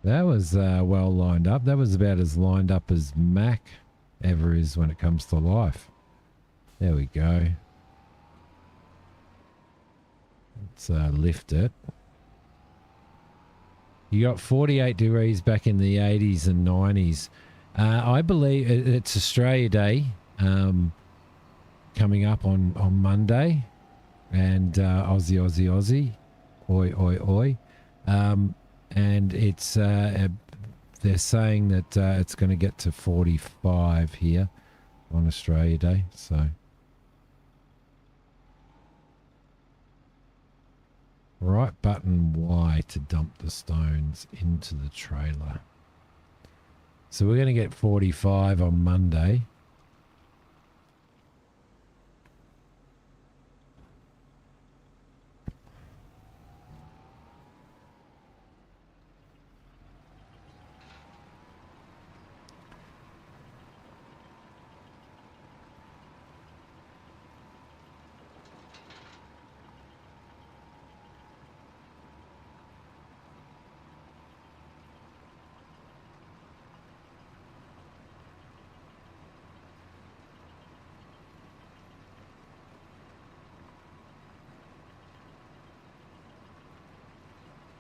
That was well lined up. That was about as lined up as Mac ever is when it comes to life. There we go. Let's lift it. You got 48 degrees back in the 80s and 90s. I believe it's Australia Day coming up on Monday. And Aussie, Aussie, Aussie. Oi, oi, oi. And it's they're saying that it's going to get to 45 here on Australia Day. So right button Y to dump the stones into the trailer. So we're going to get 45 on Monday.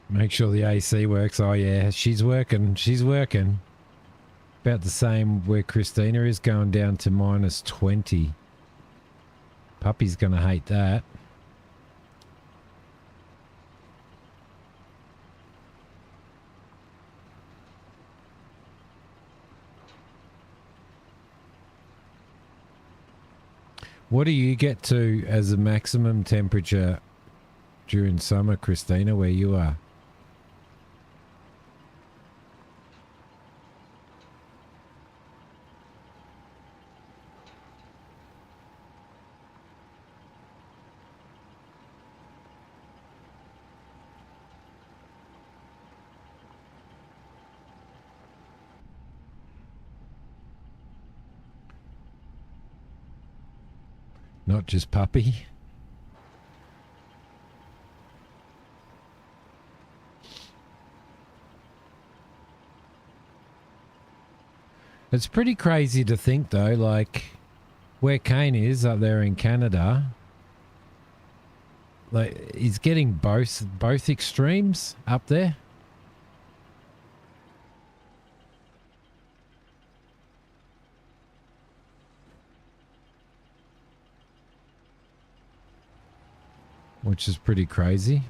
Make sure the AC works. Oh yeah, she's working. She's working. About the same where Christina is, going down to minus 20. Puppy's going to hate that. What do you get to as a maximum temperature during summer, Christina, where you are? Not just puppy. It's pretty crazy to think though, like where Kane is up there in Canada, like he's getting both extremes up there. Which is pretty crazy.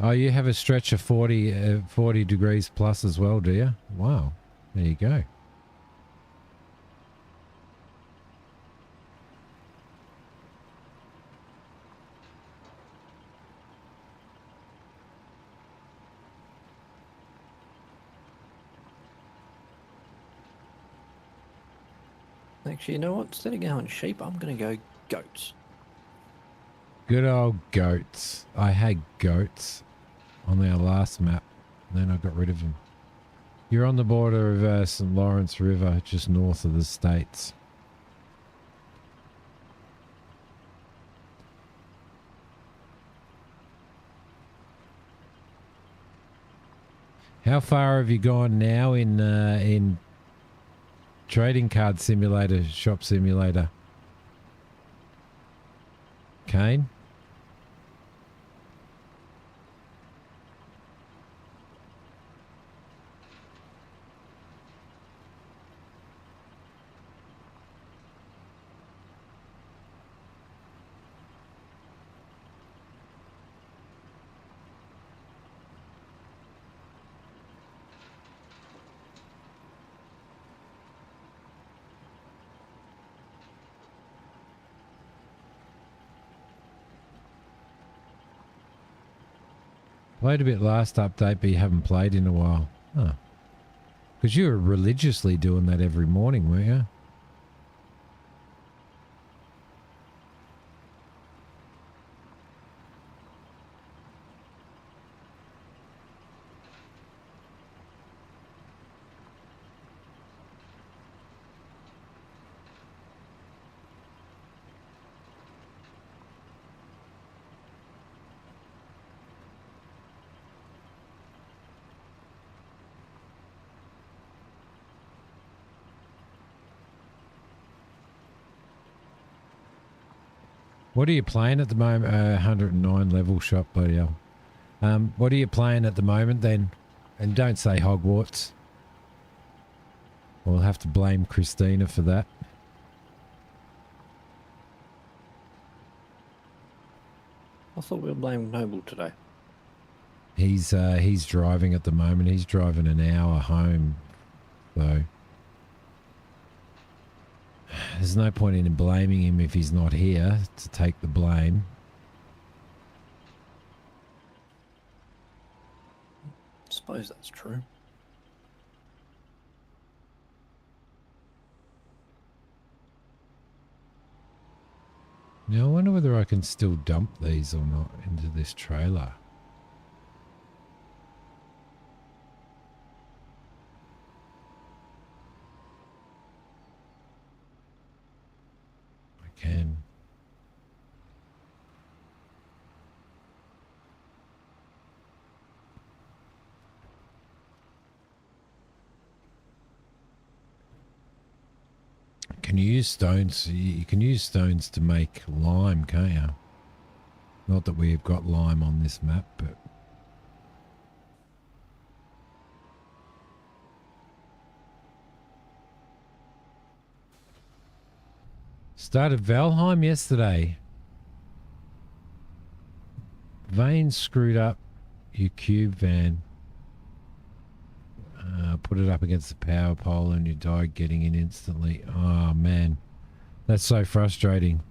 Oh, you have a stretch of 40 degrees plus as well, do you? Wow. There you go. Actually, you know what? Instead of going sheep, I'm going to go goats. Good old goats. I had goats on our last map, and then I got rid of them. You're on the border of St. Lawrence River, just north of the States. How far have you gone now in trading card simulator, shop simulator? Kane? Played a bit last update, but you haven't played in a while. Huh. Because you were religiously doing that every morning, weren't you? What are you playing at the moment? 109 level shot, bloody hell. What are you playing at the moment then? And don't say Hogwarts. We'll have to blame Christina for that. I thought we were blaming Noble today. He's driving at the moment. He's driving an hour home, so there's no point in blaming him if he's not here to take the blame. I suppose that's true. Now I wonder whether I can still dump these or not into this trailer. I can. Can you use stones? You can use stones to make lime, can't you? Not that we've got lime on this map, but started Valheim yesterday. Vane screwed up your cube van. Put it up against the power pole and you died getting in instantly. Oh man, that's so frustrating.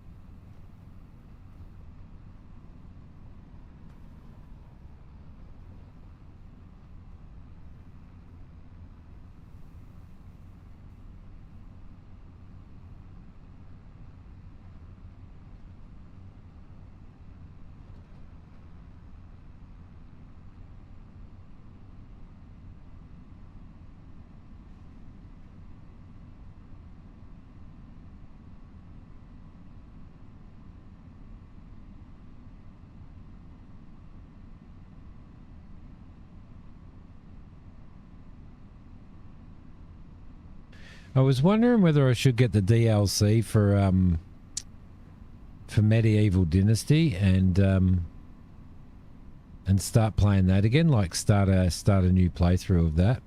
I was wondering whether I should get the DLC for Medieval Dynasty and start playing that again, like start a new playthrough of that.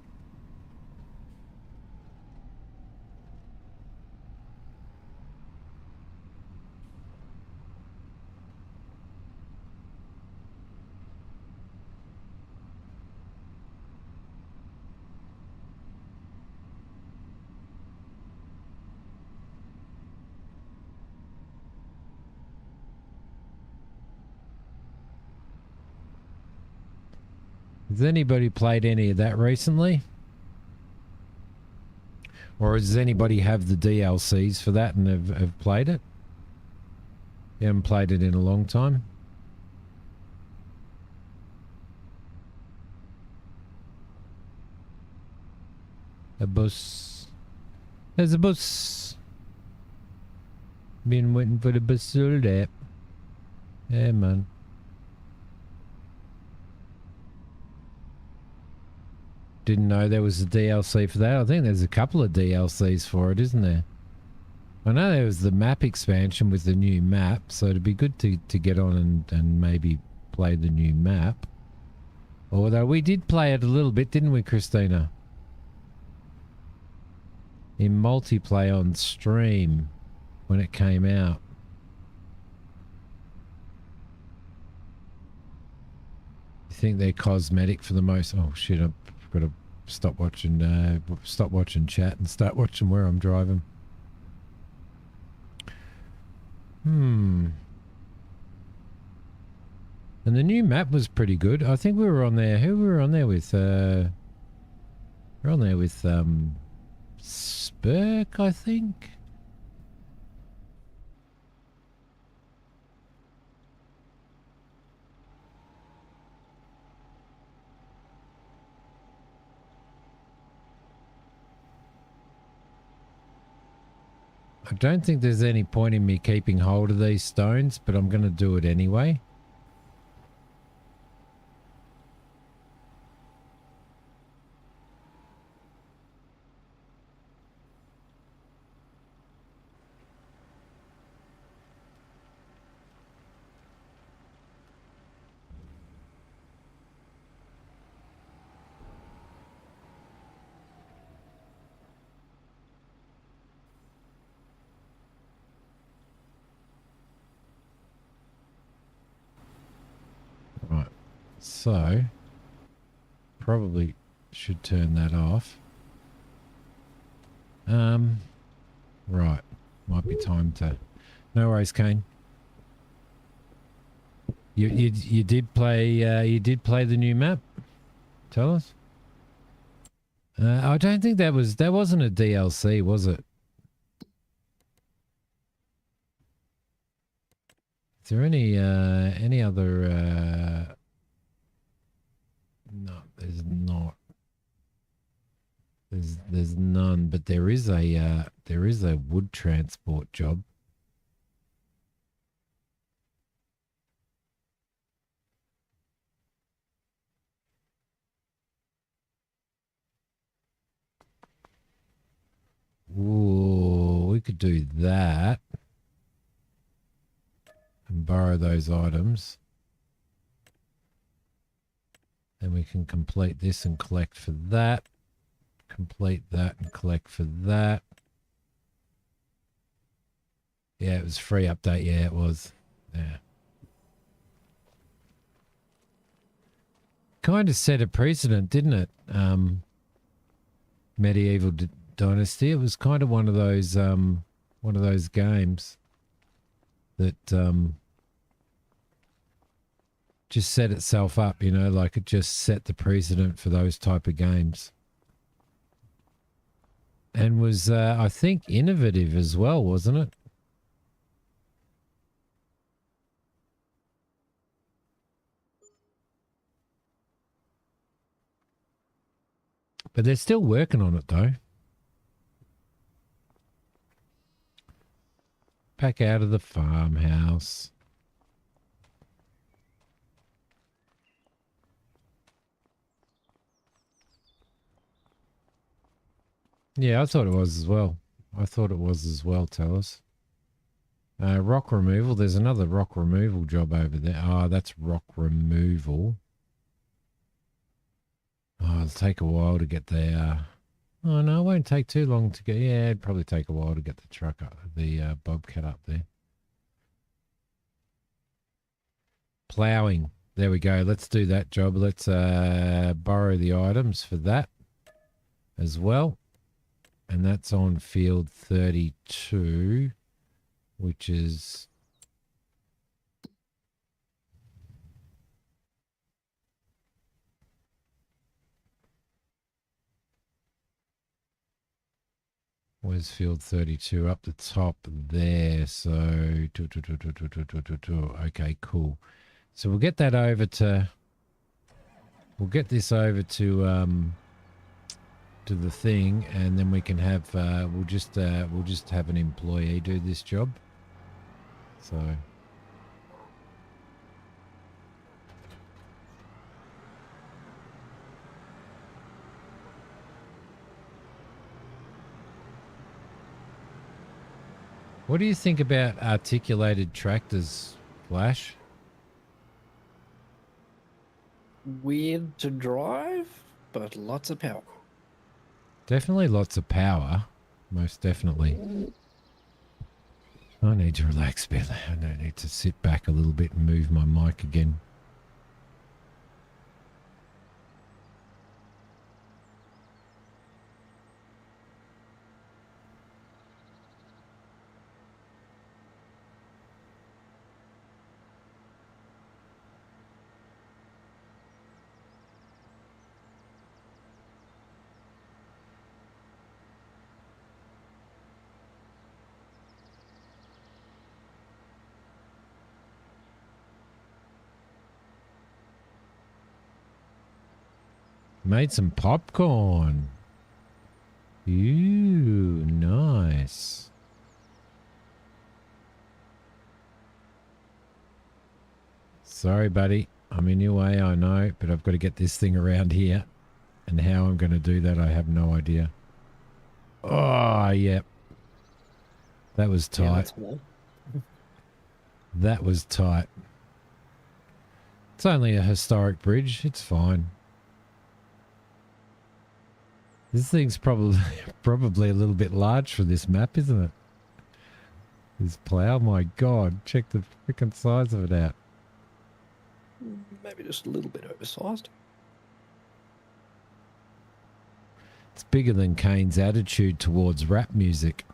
Has anybody played any of that recently? Or does anybody have the DLCs for that and have played it? You haven't played it in a long time? A bus. There's a bus. Been waiting for the bus all day. Yeah, man. Didn't know there was a DLC for that. I think there's a couple of DLCs for it, isn't there? I know there was the map expansion with the new map, so it'd be good to get on and maybe play the new map. Although we did play it a little bit, didn't we, Christina? In multiplayer on stream when it came out. You think they're cosmetic for the most... Oh shit, I've got to stop watching chat and start watching where I'm driving. And the new map was pretty good. I think we were on there. Who we were on there with? We're on there with Spurk, I think. I don't think there's any point in me keeping hold of these stones, but I'm going to do it anyway. So, probably should turn that off. Right. Might be time to... No worries, Kane. You did play the new map? Tell us. I don't think that wasn't a DLC, was it? Is there any other no, there's not. There's none, but there is a wood transport job. Ooh, we could do that and borrow those items. Then we can complete this and collect for that. Complete that and collect for that. Yeah, it was free update. Yeah, it was. Yeah. Kind of set a precedent, didn't it? Medieval Dynasty. It was kind of one of those games that just set itself up, you know, like it just set the precedent for those type of games. And was, I think, innovative as well, wasn't it? But they're still working on it, though. Back out of the farmhouse. Yeah, I thought it was as well. Tell us. Rock removal. There's another rock removal job over there. Oh, that's rock removal. Oh, it'll take a while to get there. Oh, no, it won't take too long to get... Yeah, it'd probably take a while to get the truck up, the bobcat up there. Ploughing. There we go. Let's do that job. Let's borrow the items for that as well. And that's on field 32, which is... Where's field 32? Up the top there. So, okay, cool. So we'll get that over to... We'll get this over to the thing, and then we can have... we'll just have an employee do this job. So... What do you think about articulated tractors, Flash? Weird to drive, but lots of power. Definitely lots of power. Most definitely. I need to relax a bit. I need to sit back a little bit and move my mic again. Made some popcorn. Ooh, nice. Sorry, buddy. I'm in your way, I know, but I've got to get this thing around here. And how I'm going to do that, I have no idea. Oh, yep. That was tight. That was tight. It's only a historic bridge. It's fine. This thing's probably a little bit large for this map, isn't it? This plow, my God, check the freaking size of it out. maybe just a little bit oversized. It's bigger than Kane's attitude towards rap music.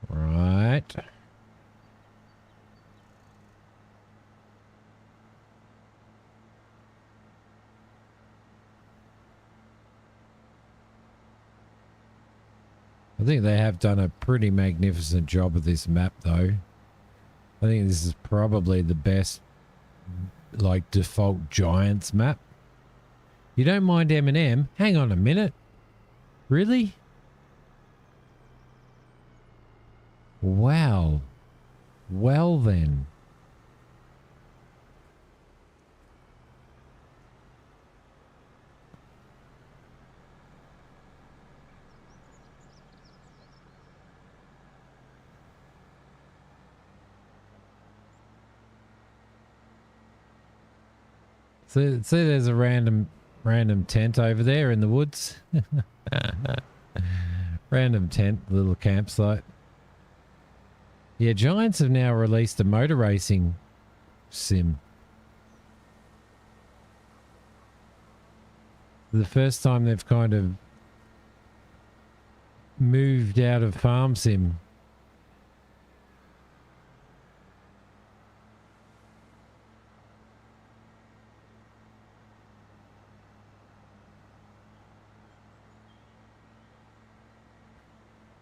Right. I think they have done a pretty magnificent job of this map, though. I think this is probably the best, like, default Giants map. You don't mind M&M? Hang on a minute. Really? Wow. Well then. So there's a random tent over there in the woods. Random tent, little campsite. Yeah, Giants have now released a motor racing sim. The first time they've kind of moved out of farm sim.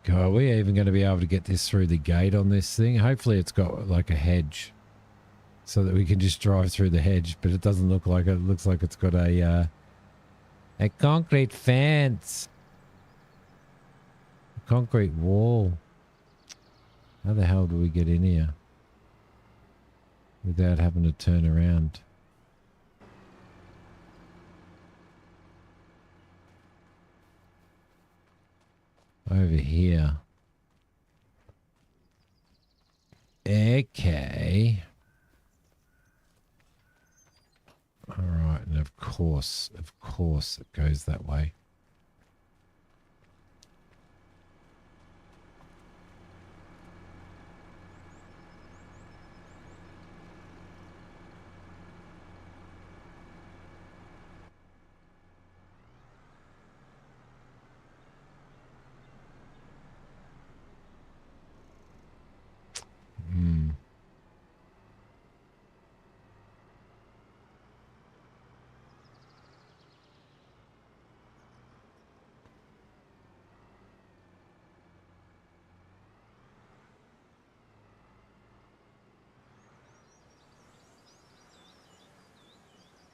God, are we even going to be able to get this through the gate on this thing? Hopefully it's got like a hedge so that we can just drive through the hedge, but it doesn't look like it. It looks like it's got a concrete fence. A concrete wall. How the hell do we get in here without having to turn around? Over here. Okay. All right, and of course it goes that way.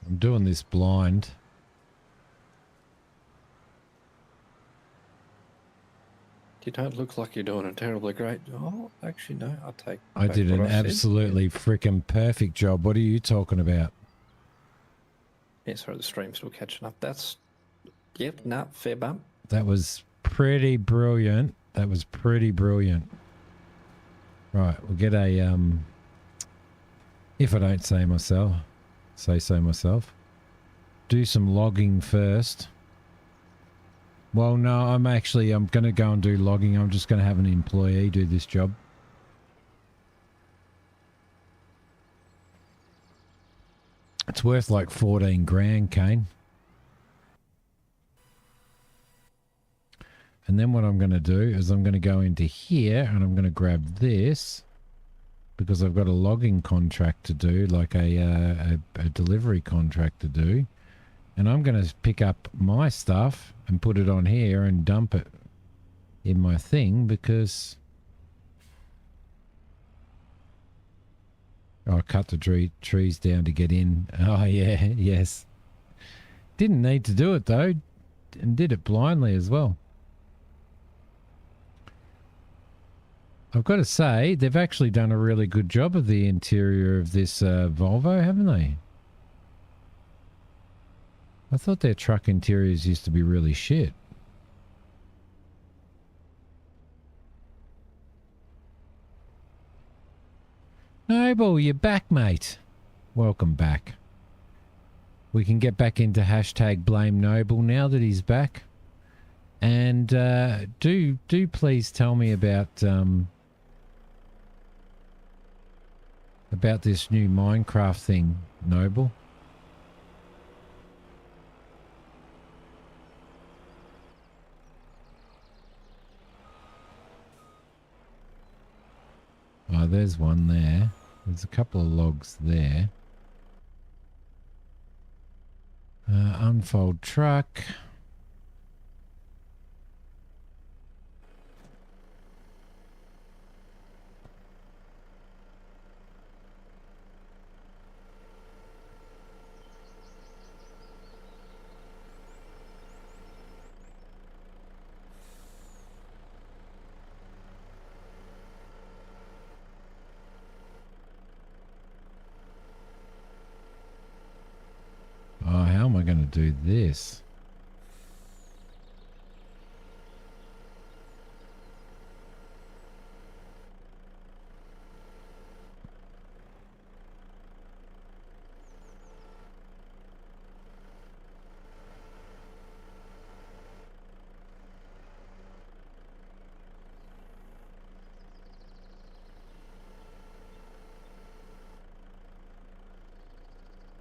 I'm doing this blind. You don't look like you're doing a terribly great job. Oh, actually, no, I did an absolutely freaking perfect job. What are you talking about? Yeah, sorry, the stream's still catching up. That's, yep, nah, fair bump. That was pretty brilliant. That was pretty brilliant. Right, we'll get a, if I don't say so myself, do some logging first. Well, no, I'm going to go and do logging. I'm just going to have an employee do this job. It's worth like 14 grand, Kane. And then what I'm going to do is I'm going to go into here and I'm going to grab this because I've got a logging contract to do, like a delivery contract to do. And I'm going to pick up my stuff and put it on here and dump it in my thing because I cut the trees down to get in. Oh, yeah, yes. Didn't need to do it, though, and did it blindly as well. I've got to say, they've actually done a really good job of the interior of this Volvo, haven't they? I thought their truck interiors used to be really shit. Noble, you're back, mate. Welcome back. we can get back into hashtag Blame Noble now that he's back. And do please tell me about this new Minecraft thing, Noble. Oh, there's one there. There's a couple of logs there. Unfold truck. Oh, how am I going to do this?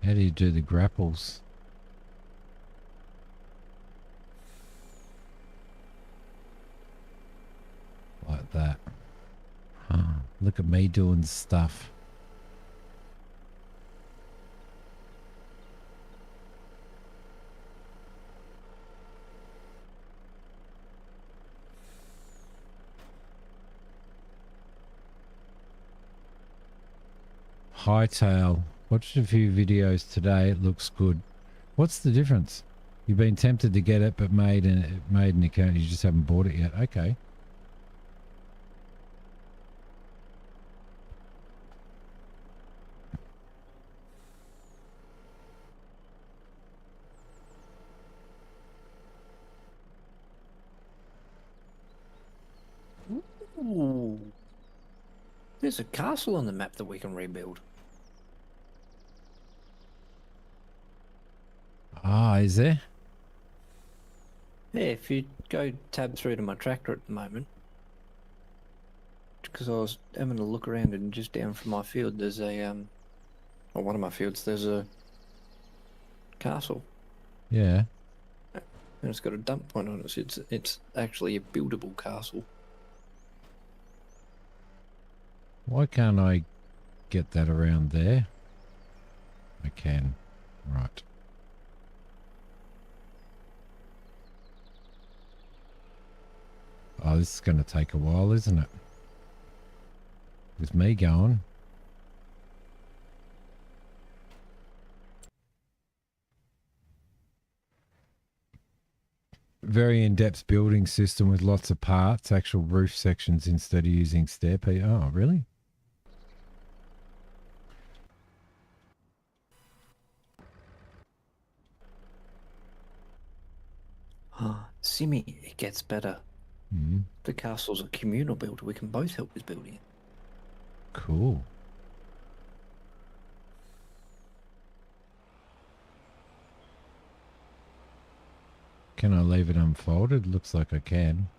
How do you do the grapples? Like that. Huh. Look at me doing stuff. Hightail. Watched a few videos today. It looks good. What's the difference? You've been tempted to get it, but made an account. You just haven't bought it yet. Okay. Ooh. There's a castle on the map that we can rebuild. Ah, is there? Yeah, if you go tab through to my tractor at the moment, because I was having a look around and just down from my field, there's a or one of my fields, there's a castle, Yeah. and it's got a dump point on it. So it's actually a buildable castle. Why can't I get that around there? I can. Right. Oh, this is going to take a while, isn't it? With me going. Very in-depth building system with lots of parts, actual roof sections instead of using stair piece. Oh, really? Ah, Simi, it gets better. Mm, The castle's a communal build. We can both help with building it. cool. Can I leave it unfolded? Looks like I can.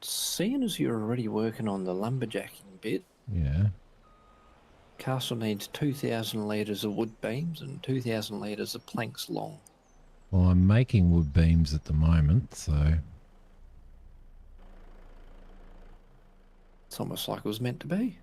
Seeing as you're already working on the lumberjacking bit, Yeah. castle needs 2,000 litres of wood beams and 2,000 litres of planks long. Well, I'm making wood beams at the moment, so... It's almost like it was meant to be.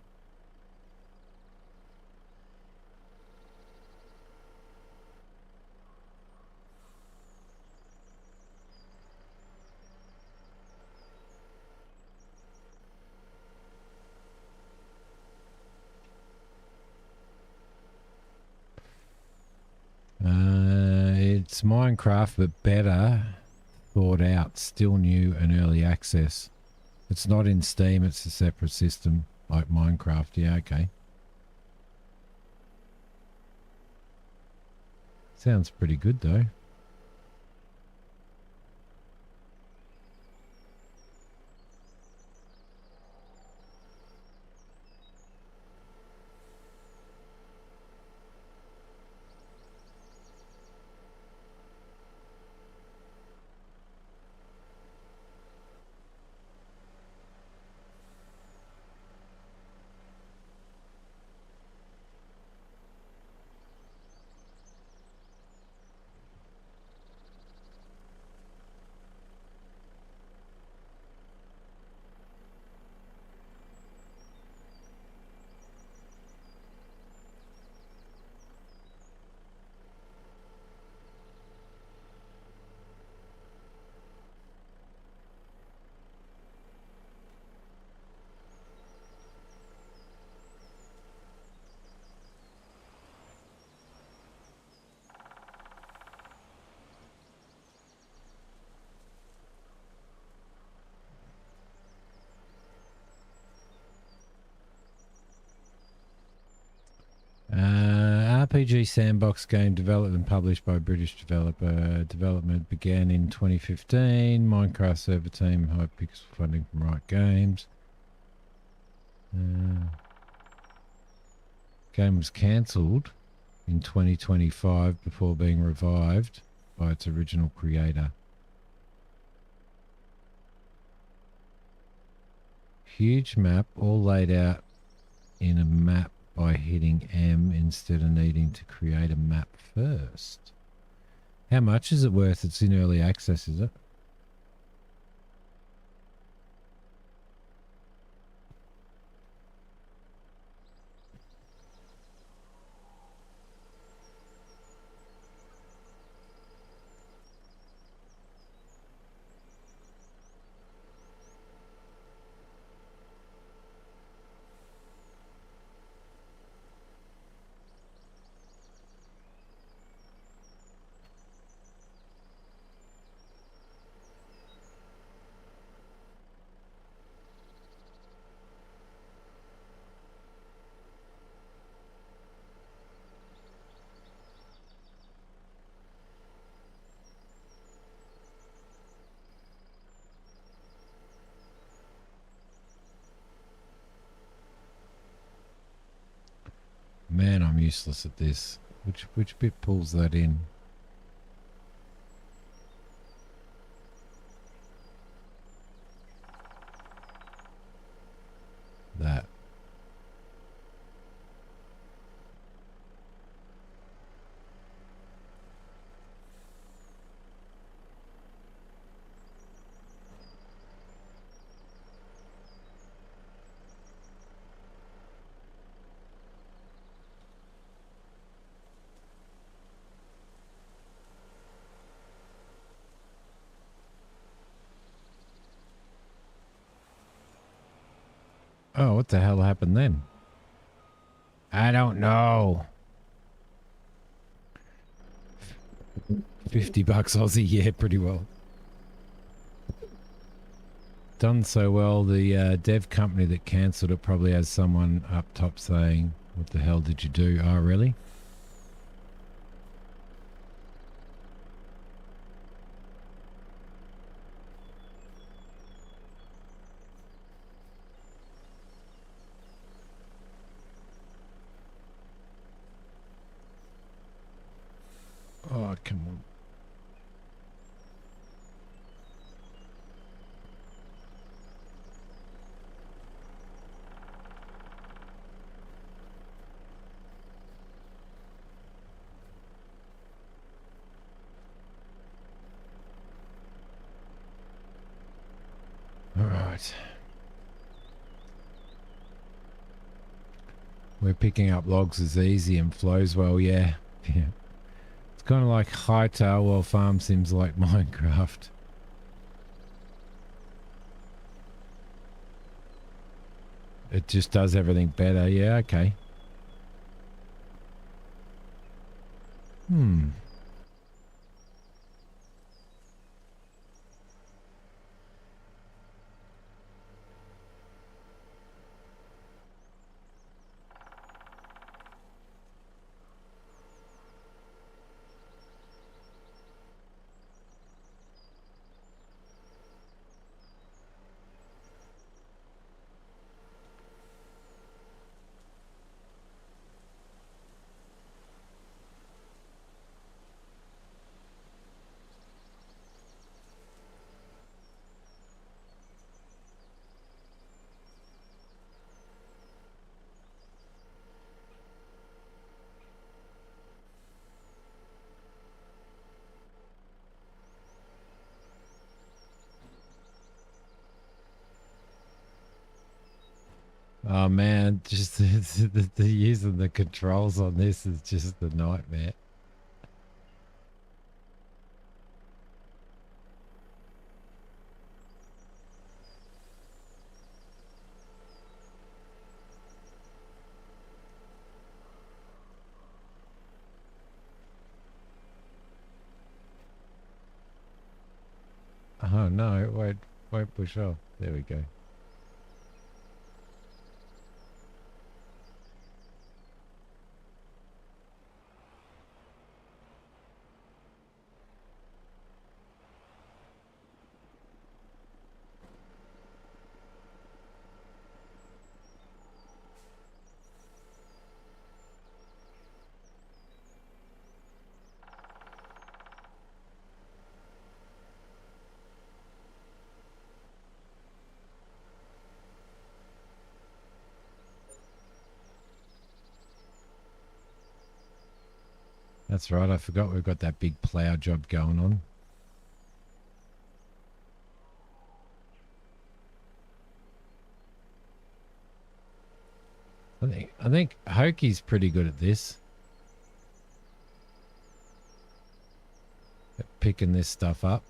It's Minecraft, but better thought out, still new and early access. It's not in Steam, it's a separate system like Minecraft. Yeah, okay. Sounds pretty good though. RPG sandbox game developed and published by a British developer. Development began in 2015. Minecraft server team, Hypixel funding from Riot Games. Game was cancelled in 2025 before being revived by its original creator. Huge map, all laid out in a map by hitting M instead of needing to create a map first. How much is it worth? It's in early access, is it? Man, I'm useless at this. Which bit pulls that in? That. Oh, what the hell happened then? I don't know. $50 Aussie, yeah, pretty well. Done so well, the dev company that cancelled it probably has someone up top saying, what the hell did you do? Oh, really? Oh, come on. All right. We're picking up logs is easy and flows well, yeah. Yeah. It's kind of like Hightail, while Farm Sim's like Minecraft. It just does everything better. Yeah, okay. Oh man, just the using the controls on this is just a nightmare. Oh no, it won't push off. There we go. That's right, I forgot we've got that big plough job going on. I think Hokey's pretty good at this. At picking this stuff up.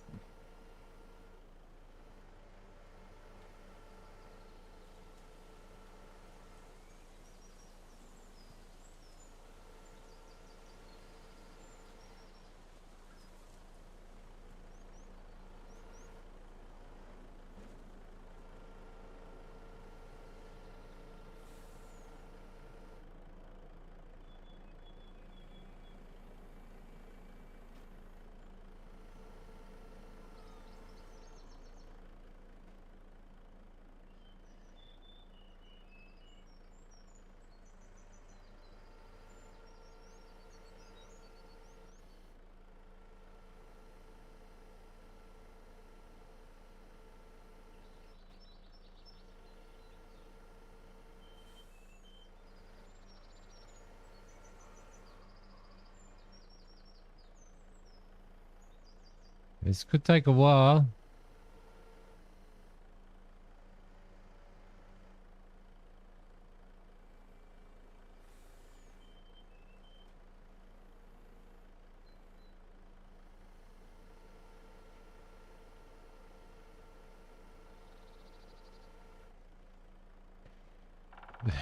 This could take a while.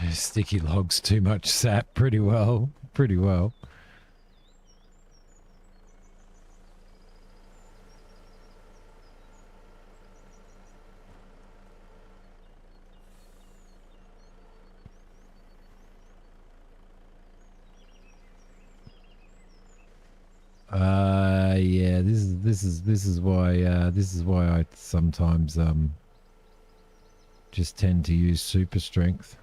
Sticky logs too much sap pretty well. Pretty well. Yeah, this is why I sometimes just tend to use super strength.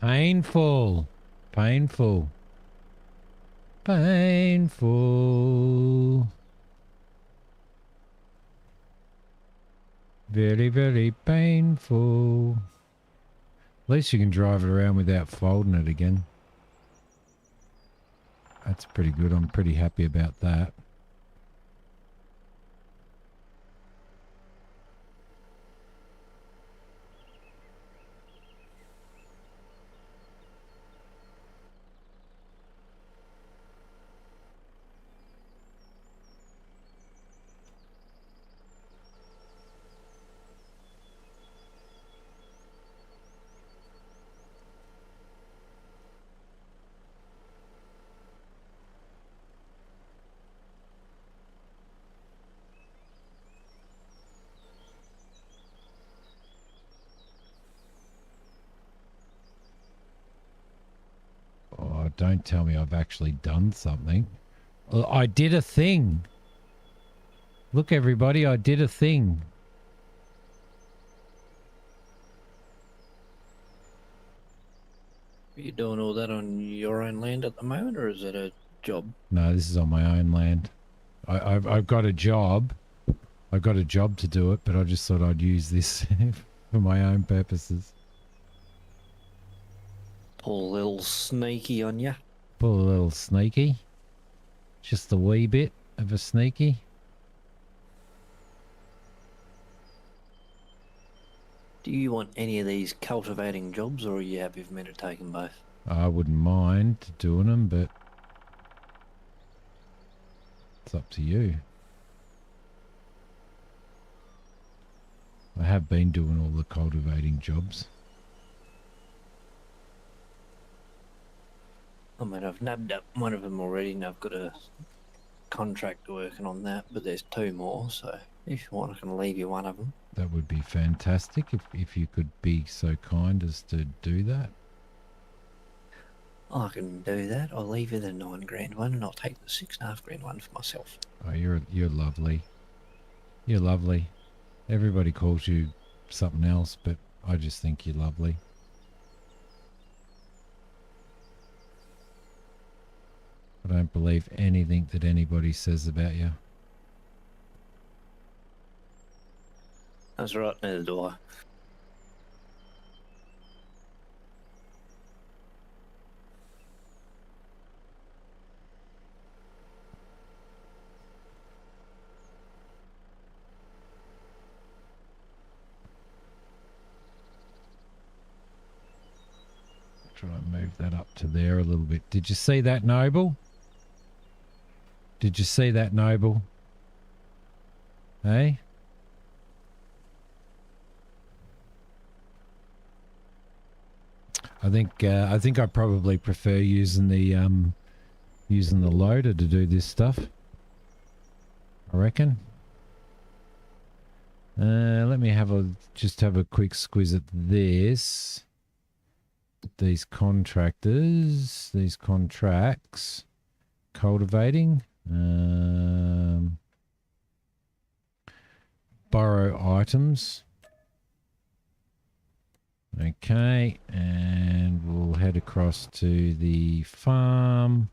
Painful. Painful. Painful. Very, very painful. At least you can drive it around without folding it again. That's pretty good. I'm pretty happy about that. Oh, don't tell me I've actually done something. I did a thing. Look, everybody, I did a thing. Are you doing all that on your own land at the moment, or is it a job? No, this is on my own land. I've got a job. I've got a job to do it, but I just thought I'd use this for my own purposes. Pull a little sneaky on ya. Pull a little sneaky. Just a wee bit of a sneaky. Do you want any of these cultivating jobs, or are you happy for me to take them both? I wouldn't mind doing them, but it's up to you. I have been doing all the cultivating jobs. I mean, I've nabbed up one of them already, and I've got a contractor working on that, but there's 2 more, so if you want, I can leave you one of them. That would be fantastic if you could be so kind as to do that. I can do that. I'll leave you the 9 grand one, and I'll take the 6.5 grand one for myself. Oh, you're lovely. You're lovely. Everybody calls you something else, but I just think you're lovely. I don't believe anything that anybody says about you. That's right, neither do I. Try and move that up to there a little bit. Did you see that, Noble? Did you see that, Noble? Hey? I think I probably prefer using the loader to do this stuff. I reckon. Let me just have a quick squiz at this. These contractors, these contracts, cultivating, borrow items. Okay, and we'll head across to the farm.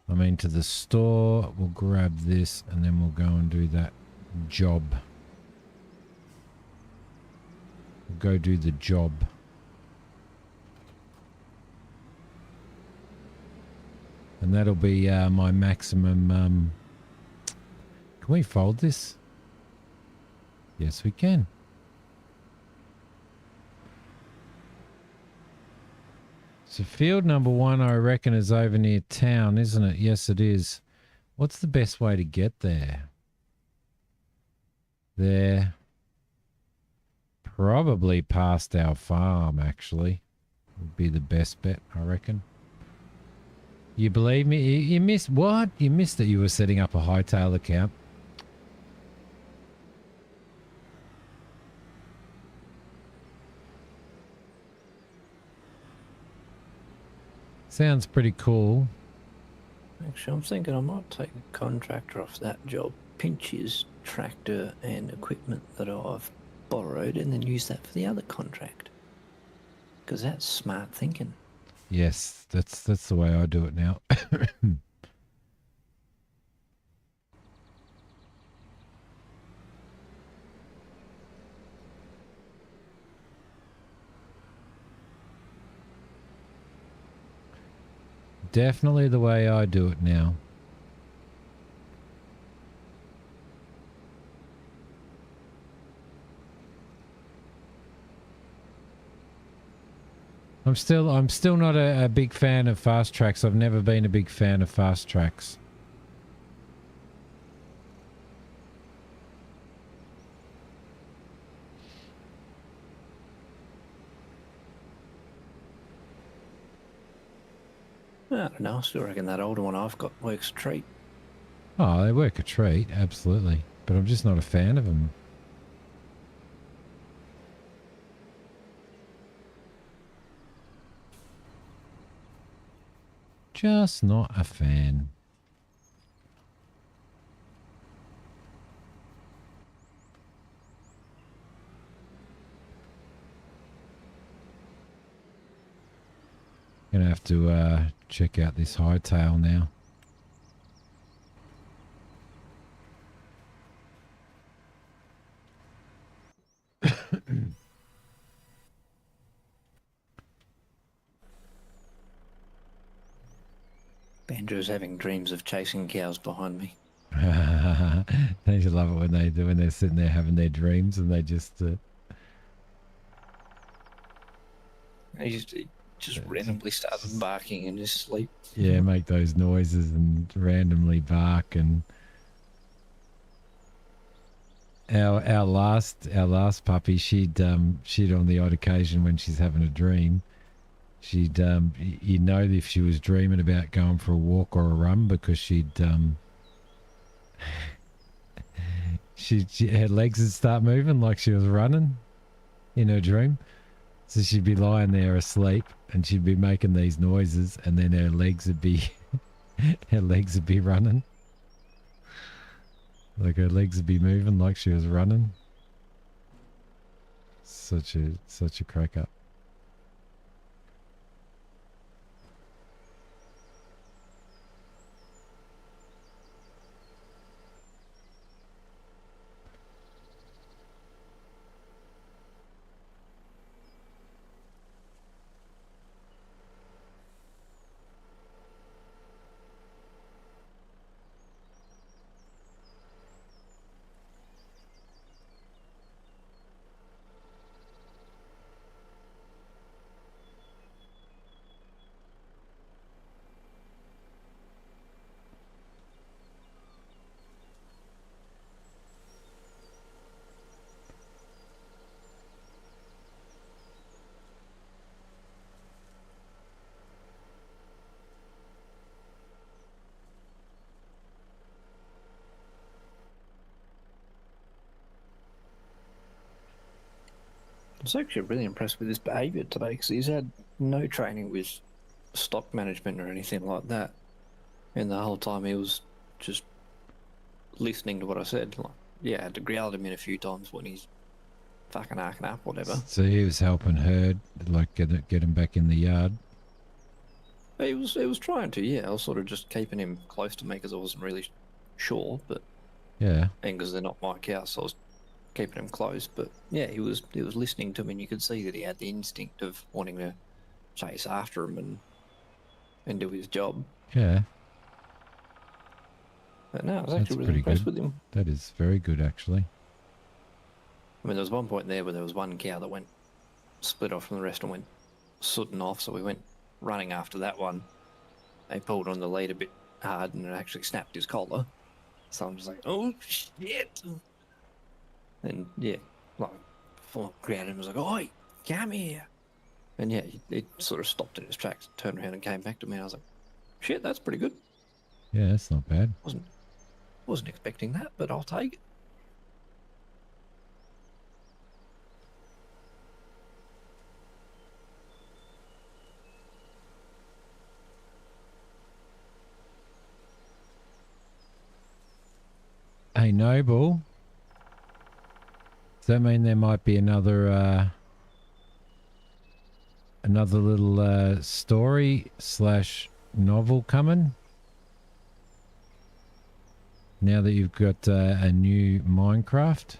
I mean to the store. We'll grab this and then we'll go and do that job. We'll go do the job. And that'll be my maximum. Can we fold this? Yes, we can. So field number 1, I reckon, is over near town, isn't it? Yes, it is. What's the best way to get there? There. Probably past our farm, actually. Would be the best bet, I reckon. You believe me? You missed what? You missed that you were setting up a Hightail account. Sounds pretty cool. Actually, I'm thinking I might take a contractor off that job, pinch his tractor and equipment that I've borrowed, and then use that for the other contract. Because that's smart thinking. Yes, that's the way I do it now. Definitely the way I do it now. I'm still not a big fan of fast tracks. I've never been a big fan of fast tracks. I don't know, I still reckon that older one I've got works a treat. Oh, they work a treat, absolutely. But I'm just not a fan of them. Just not a fan. Gonna have to check out this Hightail now. Banjo's having dreams of chasing cows behind me. Don't you love it when they're sitting there having their dreams and they just He just randomly started barking in his sleep. Yeah, make those noises and randomly bark. And our last puppy, she'd on the odd occasion when she's having a dream, she'd you know if she was dreaming about going for a walk or a run, because she'd her legs would start moving like she was running in her dream. So she'd be lying there asleep and she'd be making these noises, and then her legs would be running. Like her legs would be moving like she was running. Such a crack up. I was actually really impressed with his behaviour today, because he's had no training with stock management or anything like that. And the whole time he was just listening to what I said. Like, yeah, I had to growl at him in a few times when he's fucking arcing up, whatever. So he was helping her, like, get him back in the yard. He was trying to, yeah. I was sort of just keeping him close to me because I wasn't really sure, but Yeah. and because they're not my cows, so I was keeping him close. But yeah, he was listening to me, and you could see that he had the instinct of wanting to chase after him and do his job. Yeah. But no, I was That's actually really pretty impressed good. with him. That is very good, actually. I mean, there was one point there where there was one cow that went split off from the rest and went sooting off, so we went running after that one. They pulled on the lead a bit hard, and it actually snapped his collar. So I'm just like, oh shit! And yeah, like, full ground and was like, oi, come here! And yeah, it sort of stopped in its tracks, turned around and came back to me. And I was like, shit, that's pretty good. Yeah, that's not bad. Wasn't expecting that, but I'll take it. Hey, Noble. Does that mean there might be another little story / novel coming? Now that you've got a new Minecraft?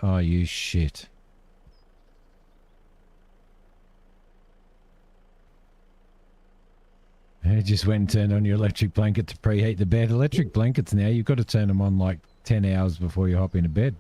Oh, you shit. You just went and turned on your electric blanket to preheat the bed. Electric blankets now, you've got to turn them on like 10 hours before you hop into bed.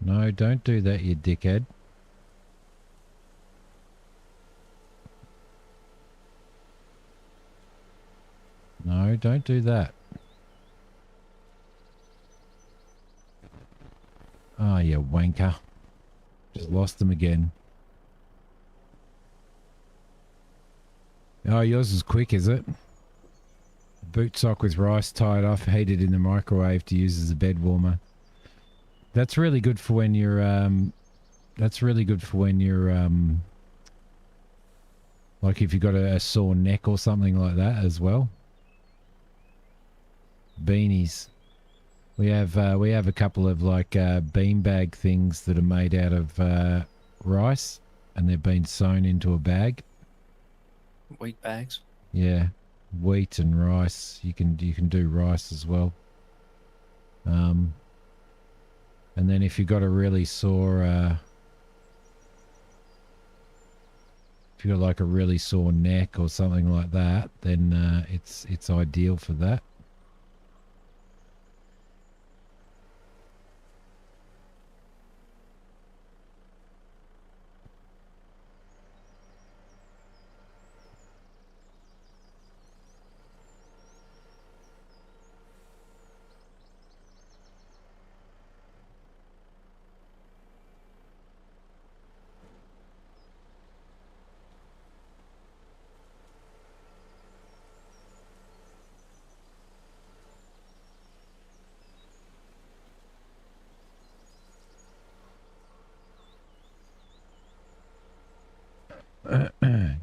No, don't do that, you dickhead. No, don't do that. Oh, you wanker. Just lost them again. Oh, yours is quick, is it? Boot sock with rice tied off, heated in the microwave to use as a bed warmer. That's really good for when you're like if you've got a sore neck or something like that as well. Beanies. We have a couple of like beanbag things that are made out of rice, and they've been sewn into a bag. Wheat bags. Yeah, wheat and rice. You can do rice as well. And then if you've got a really sore, if you've got like a really sore neck or something like that, then it's ideal for that.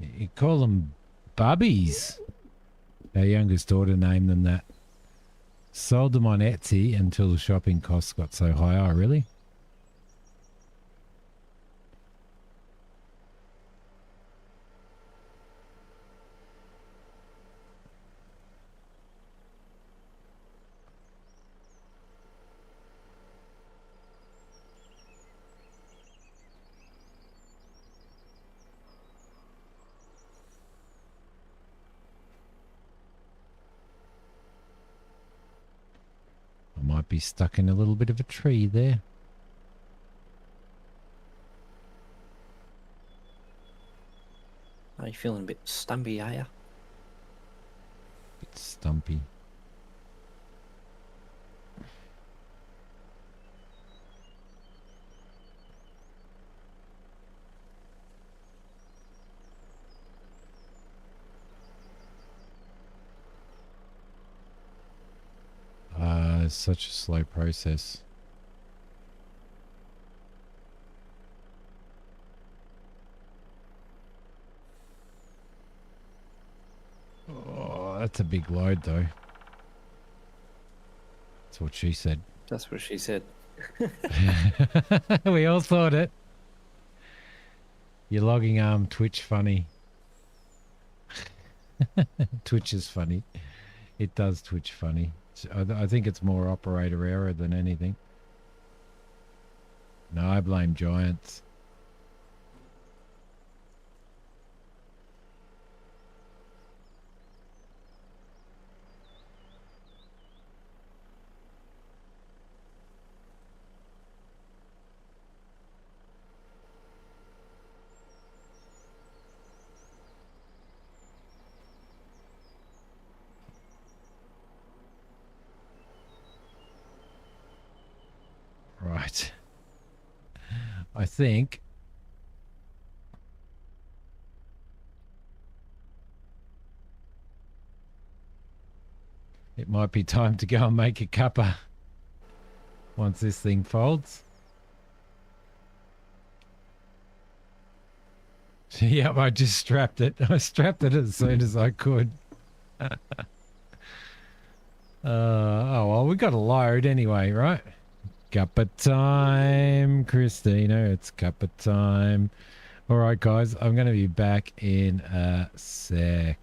You call them bubbies. Our youngest daughter named them that. Sold them on Etsy until the shopping costs got so high. Oh, really? I might be stuck in a little bit of a tree there. Are you feeling a bit stumpy, are you? Bit stumpy. It's such a slow process. Oh, that's a big load though. That's what she said. That's what she said. We all thought it. Your logging arm twitch funny. Twitch is funny. It does twitch funny. I think it's more operator error than anything. No, I blame Giants. Right. I think it might be time to go and make a cuppa once this thing folds. Yep, I just strapped it. I strapped it as soon as I could. Oh, well, we got a load anyway, right? Cuppa time, Christina. It's cuppa time. All right, guys, I'm going to be back in a sec.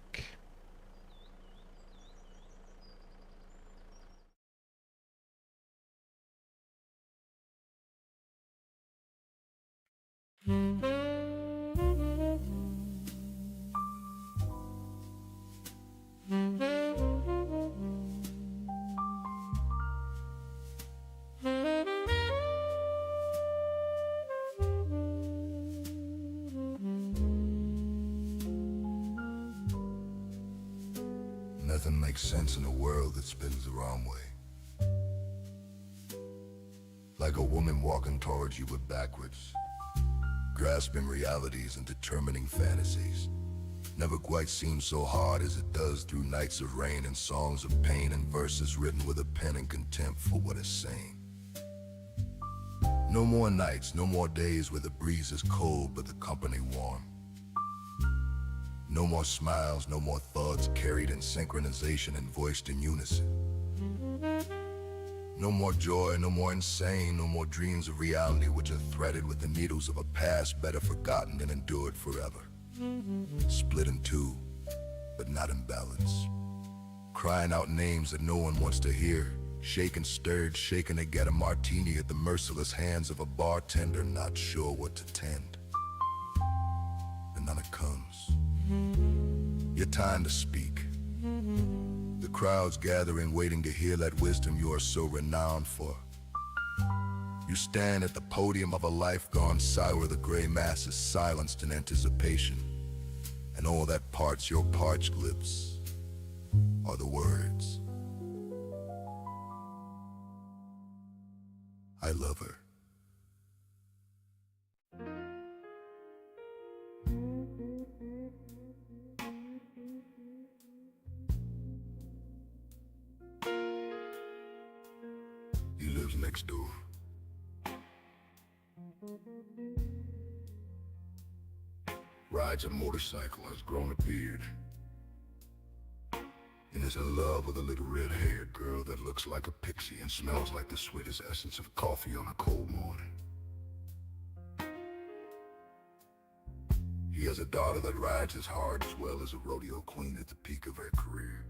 Nothing makes sense in a world that spins the wrong way. Like a woman walking towards you but backwards, grasping realities and determining fantasies. never quite seemed so hard as it does through nights of rain and songs of pain and verses written with a pen in contempt for what is sane. No more nights, no more days where the breeze is cold but the company warm. No more smiles, no more thoughts carried in synchronization and voiced in unison. No more joy, no more insane, no more dreams of reality which are threaded with the needles of a past better forgotten and endured forever. Split in two, but not in balance. Crying out names that no one wants to hear. Shaken, stirred, shaken to get a martini at the merciless hands of a bartender not sure what to tend. And none it comes. Your time to speak. The crowd's gathering, waiting to hear that wisdom you are so renowned for. You stand at the podium of a life gone sour, the gray mass is silenced in anticipation. And all that parts your parched lips are the words. I love her. He lives next door. Rides a motorcycle, has grown a beard, and is in love with a little red-haired girl that looks like a pixie and smells like the sweetest essence of coffee on a cold morning. He has a daughter that rides as hard as well as a rodeo queen at the peak of her career.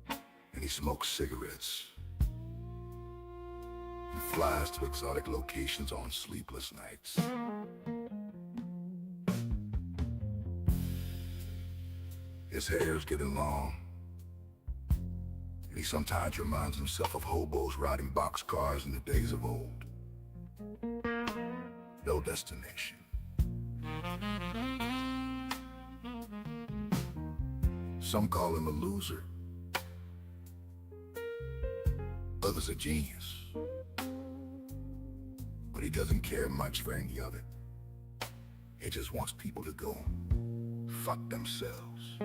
And he smokes cigarettes and flies to exotic locations on sleepless nights. His hair's getting long, and he sometimes reminds himself of hobos riding boxcars in the days of old. No destination. Some call him a loser, others a genius, but he doesn't care much for any of it. He just wants people to go fuck themselves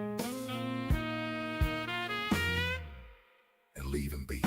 and leave him be.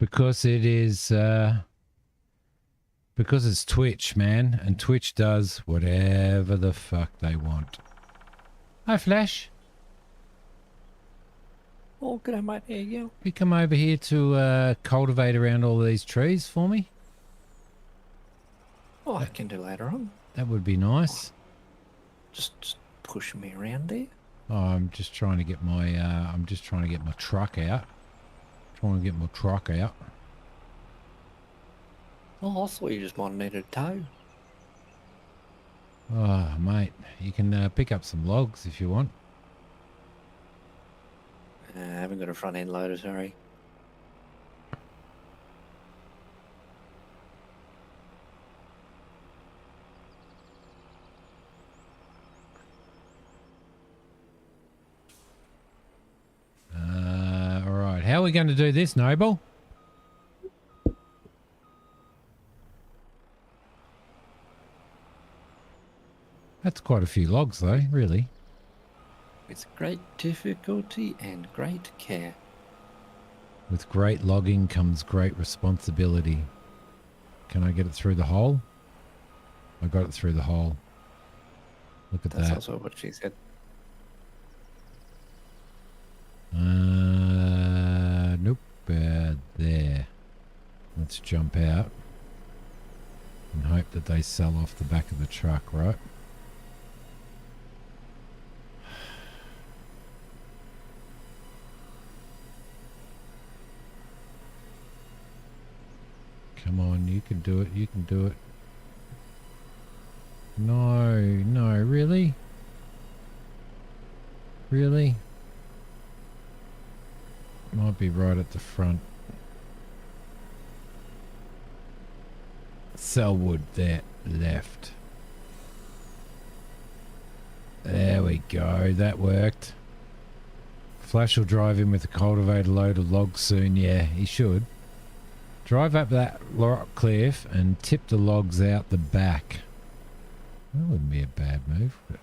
Because it is, because it's Twitch, man, and Twitch does whatever the fuck they want. Hi, Flash. Oh, g'day, mate. There you go. You come over here to cultivate around all these trees for me? Oh, I can do later on. That would be nice. Just push me around there. Oh, I'm just trying to get my truck out. Trying to get my truck out. Oh, I thought you just might have needed a tow. Oh, mate, you can pick up some logs if you want. I haven't got a front end loader, sorry. All right, how are we going to do this, Noble? That's quite a few logs, though, really. With great difficulty and great care. With great logging comes great responsibility. Can I get it through the hole? I got it through the hole. Look at That's that. also what she said. Nope. There. Let's jump out and hope that they sell off the back of the truck, right? Come on, you can do it, you can do it. No, really? Really? Might be right at the front. Selwood there, left. There we go, that worked. Flash will drive in with a cultivator load of logs soon. Yeah, he should. Drive up that rock cliff and tip the logs out the back. That wouldn't be a bad move, would it?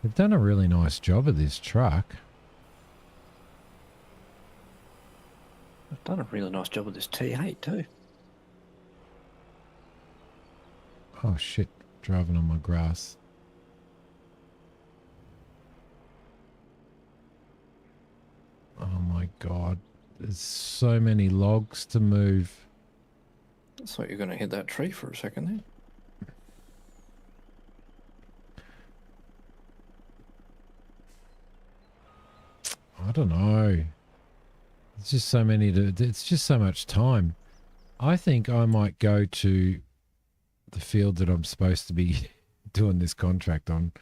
They've done a really nice job of this truck. I've done a really nice job with this T8 too. Oh shit, driving on my grass. Oh my god, there's so many logs to move. I thought you were going to hit that tree for a second there. I don't know. It's just so many it's just so much time. I think I might go to the field that I'm supposed to be doing this contract on.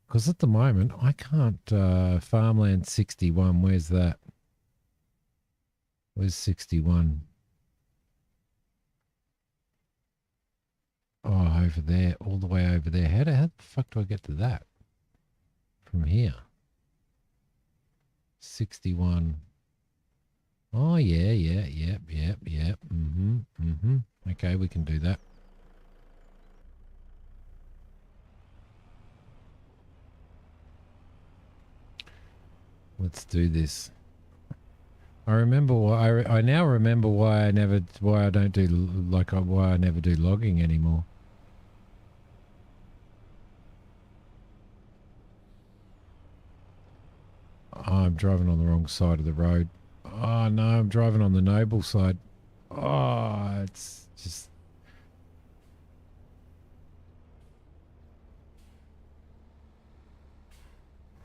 Because at the moment, I can't, farmland 61, where's that? Where's 61? Oh, over there, all the way over there. How the fuck do I get to that? From here. 61. Oh, yeah. Okay, we can do that. Let's do this. I remember why I now remember why I never do logging anymore. Oh, I'm driving on the wrong side of the road. Oh no, I'm driving on the Noble side. Oh, it's just.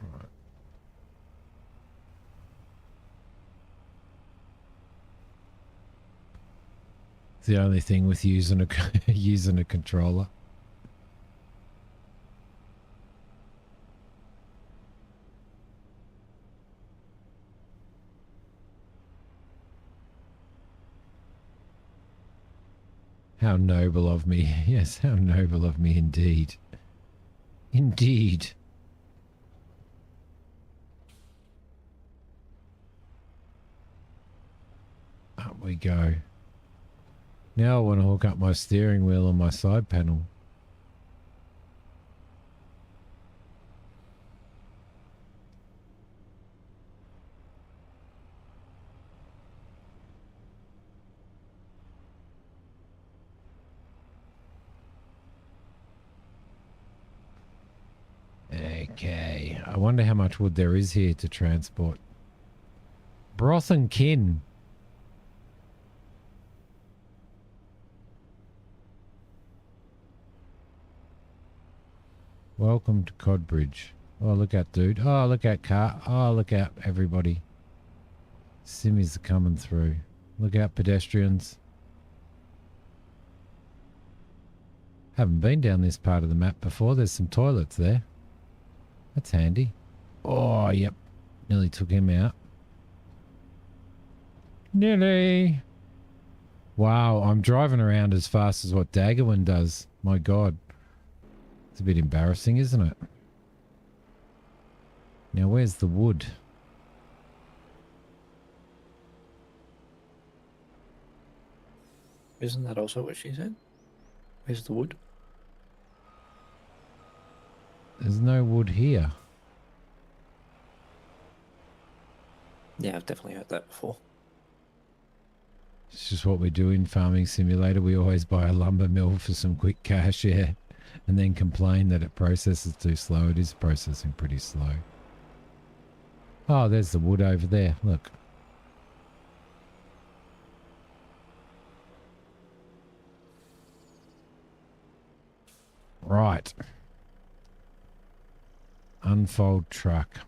Right. It's the only thing with using a using a controller. How noble of me. Yes, how noble of me indeed. Indeed. Up we go. Now I want to hook up my steering wheel on my side panel. Okay. I wonder how much wood there is here to transport. Broth and kin. Welcome to Codbridge. Oh, look out, dude. Oh, look out, car. Oh, look out, everybody. Simmies are coming through. Look out, pedestrians. Haven't been down this part of the map before. There's some toilets there. That's handy. Oh, yep. Nearly took him out. Nearly. Wow, I'm driving around as fast as what Daggerwin does. My God. It's a bit embarrassing, isn't it? Now, where's the wood? Isn't that also what she said? Where's the wood? There's no wood here. Yeah, I've definitely heard that before. It's just what we do in Farming Simulator. We always buy a lumber mill for some quick cash, yeah, and then complain that it processes too slow. It is processing pretty slow. Oh, there's the wood over there. Look. Right. Unfold truck.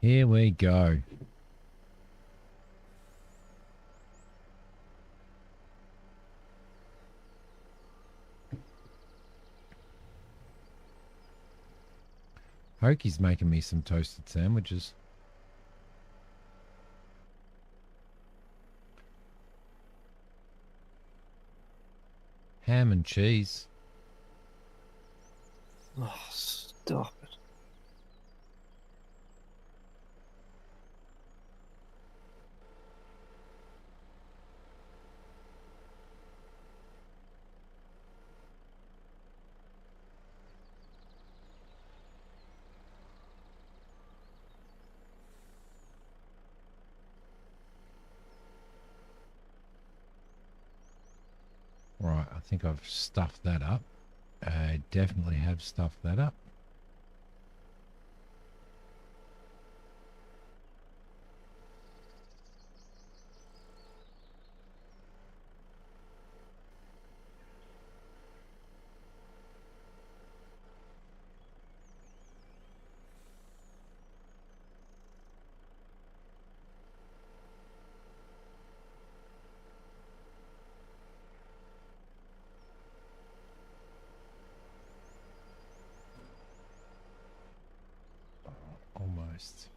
Here we go. Hokey's making me some toasted sandwiches. Ham and cheese. Oh, stop it. Right, I think I've stuffed that up. I definitely have stuffed that up. Almost.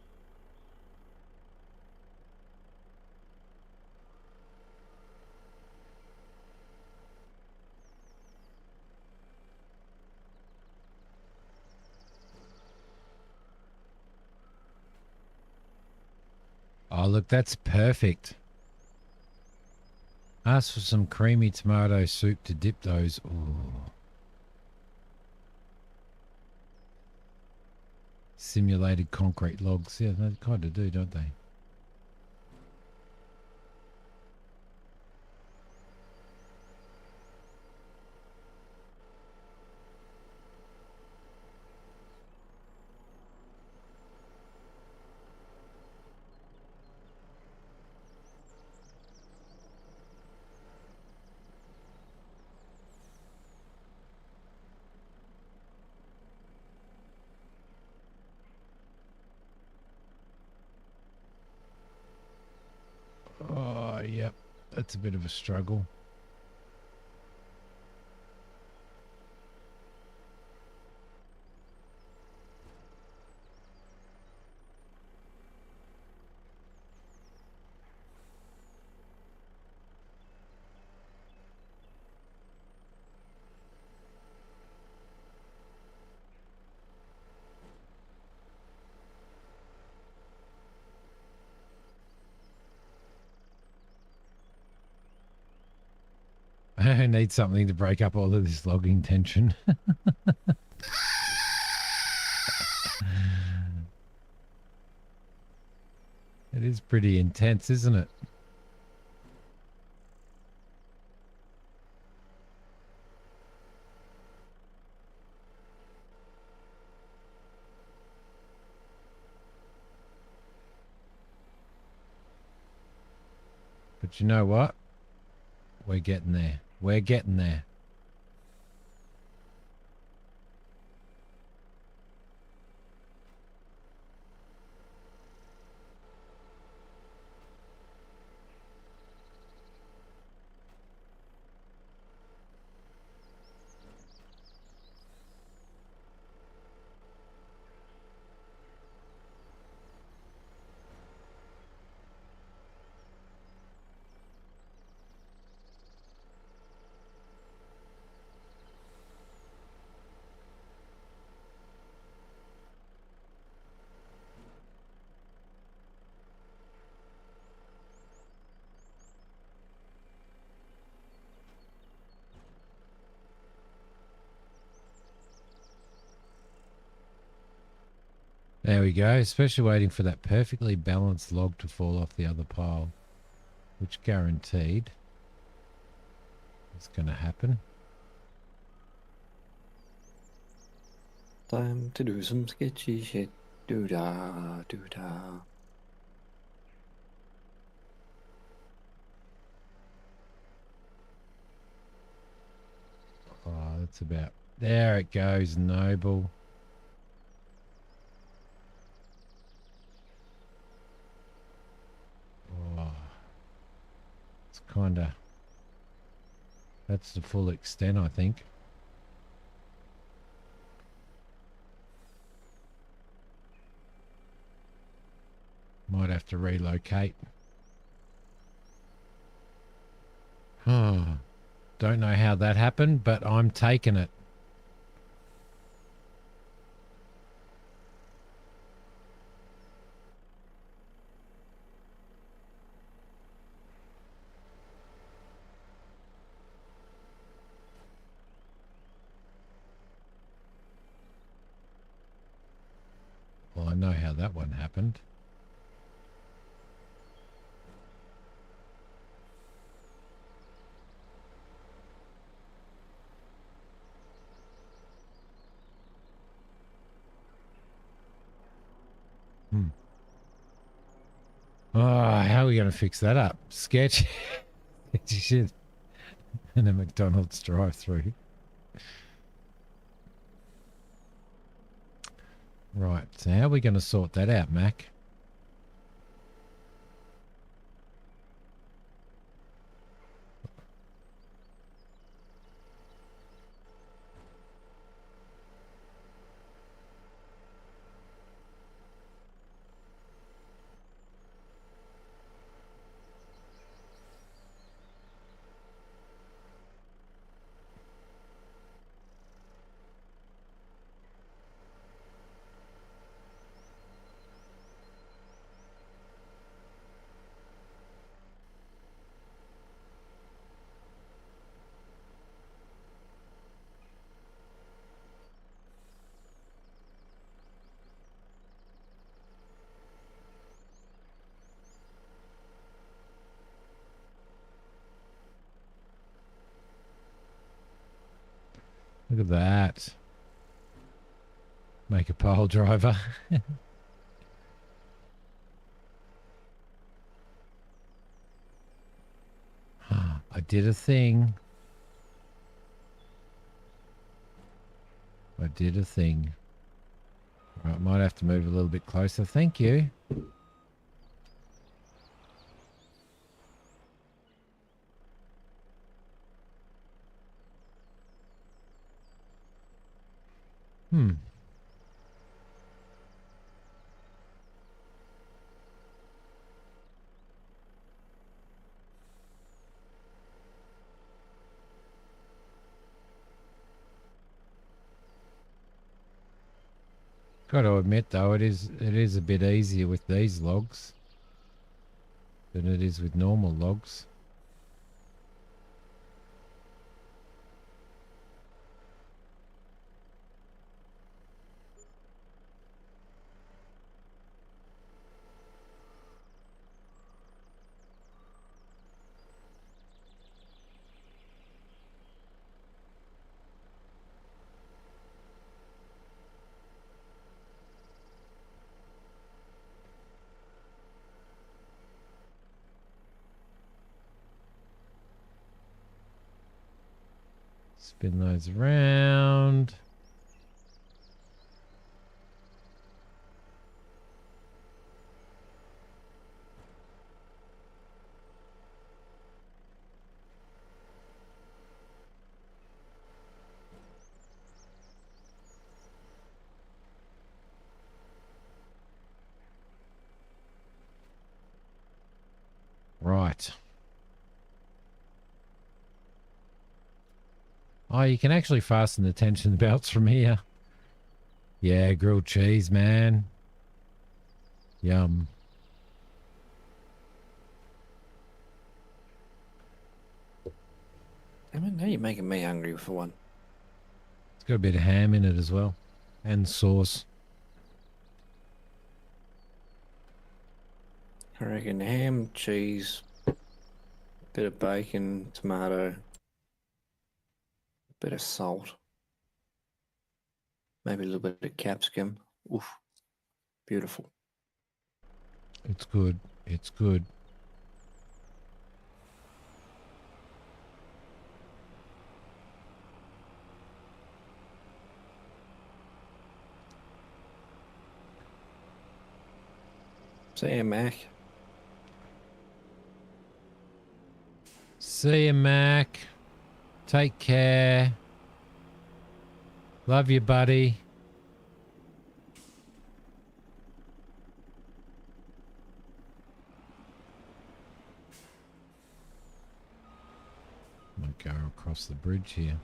Oh, look, that's perfect. Ask for some creamy tomato soup to dip those. Ooh. Simulated concrete logs. Yeah, they kind of do, don't they? Oh, yep. That's a bit of a struggle. I need something to break up all of this logging tension. It is pretty intense, isn't it? But you know what? We're getting there. We're getting there. There we go, especially waiting for that perfectly balanced log to fall off the other pile, which guaranteed is going to happen. Time to do some sketchy shit. Do-da, do-da. Oh, that's about... There it goes, Noble. Oh, it's kind of... That's the full extent, I think. Might have to relocate. Oh, don't know how that happened, but I'm taking it. Well, I know how that one happened. Oh, how are we going to fix that up? Sketchy. Sketchy shit. And a McDonald's drive-through. Right, so how are we going to sort that out, Mac? Look at that. Make a pile driver. I did a thing. I did a thing. Right, might have to move a little bit closer. Thank you. Got to admit though, it is a bit easier with these logs than it is with normal logs. Spin those around. Right. Oh, you can actually fasten the tension belts from here. Yeah, grilled cheese, man. Yum. I mean, now you're making me hungry for one. It's got a bit of ham in it as well. And sauce. I reckon ham, cheese, bit of bacon, tomato, bit of salt, maybe a little bit of capsicum. Oof, beautiful. It's good. It's good. See you, Mac. See you, Mac. Take care. Love you, buddy. Might go across the bridge here.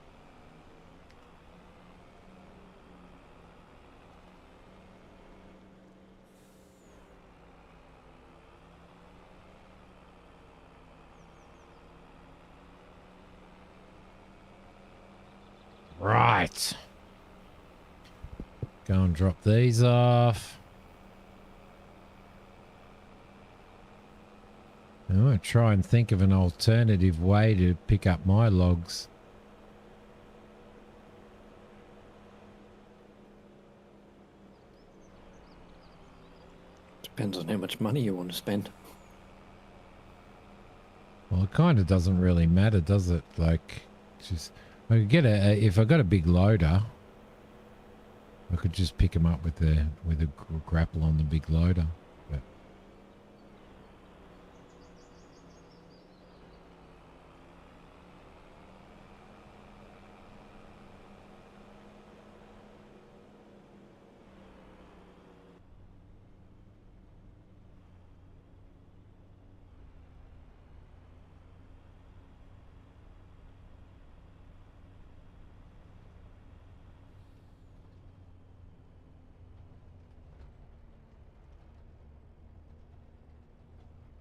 Right. Go and drop these off. I'm going to try and think of an alternative way to pick up my logs. Depends on how much money you want to spend. Well, it kind of doesn't really matter, does it? Like, just I could get if I got a big loader, I could just pick them up with a grapple on the big loader. But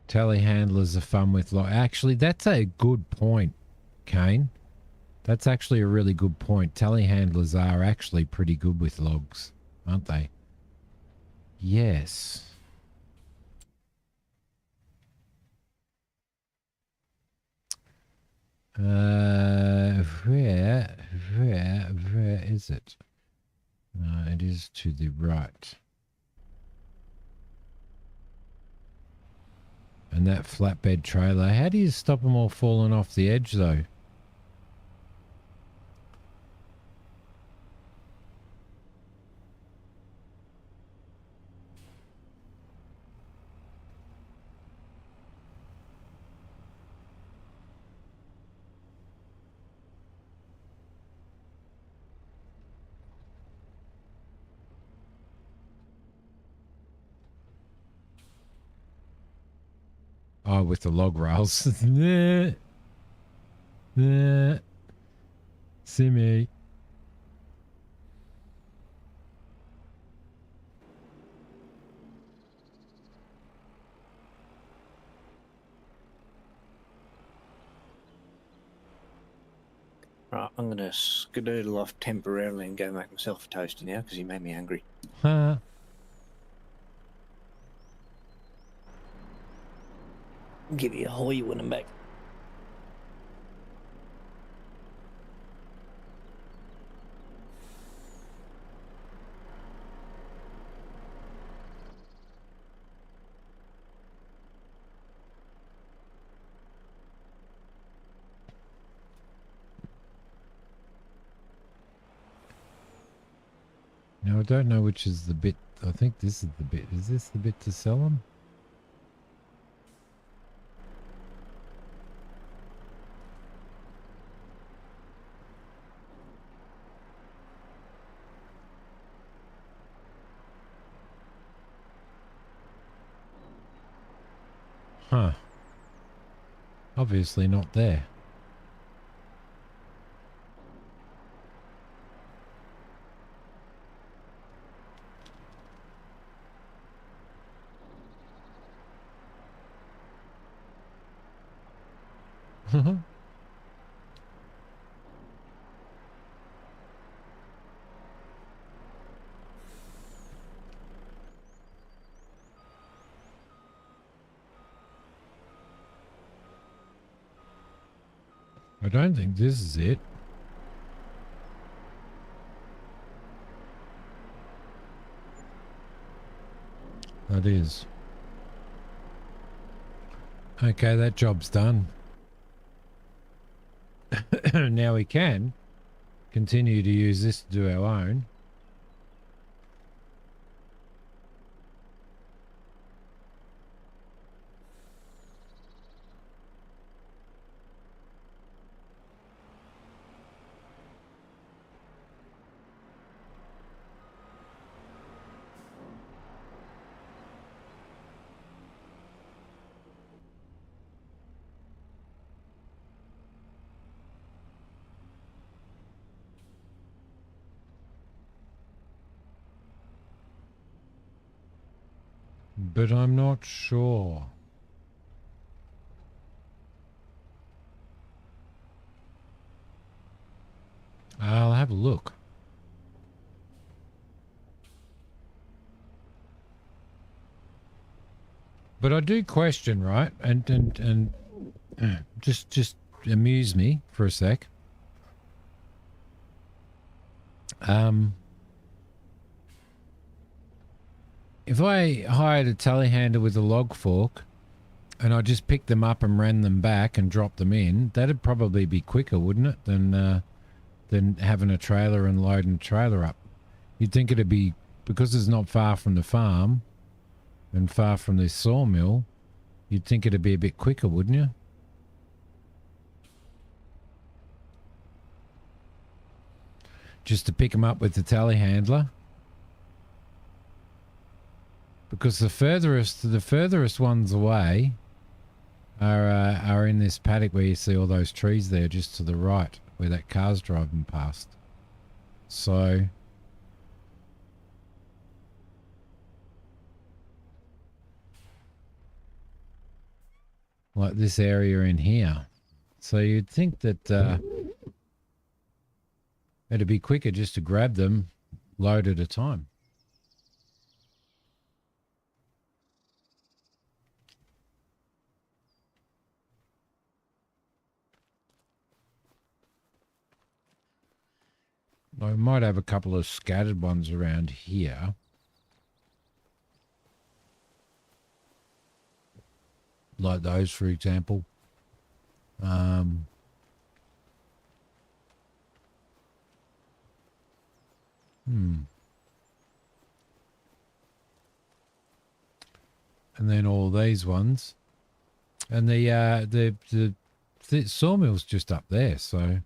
telehandlers are fun with log. Actually, that's a good point, Kane. That's actually a really good point. Telehandlers are actually pretty good with logs, aren't they? Yes. Where is it? It is to the right. And that flatbed trailer, how do you stop them all falling off the edge though? Oh, with the log rails. Simi. Right, I'm going to skedoodle off temporarily and go make myself a toasty now because you made me hungry. Huh. Give you a hoy when I'm back. Now, I don't know which is the bit. I think this is the bit. Is this the bit to sell them? Huh. Obviously not there. I don't think this is it. That is. Okay, that job's done. Now we can continue to use this to do our own. But I'm not sure. I'll have a look. But I do question, right? And just amuse me for a sec. If I hired a telehandler with a log fork and I just picked them up and ran them back and dropped them in, that'd probably be quicker, wouldn't it, than having a trailer and loading a trailer up. You'd think it'd be, because it's not far from the farm and far from this sawmill, you'd think it'd be a bit quicker, wouldn't you? Just to pick them up with the telehandler. Because the furthest ones away are in this paddock where you see all those trees there, just to the right, where that car's driving past. So like this area in here. So you'd think that it'd be quicker just to grab them, load at a time. I might have a couple of scattered ones around here. Like those, for example. And then all these ones. And the sawmill's just up there, so...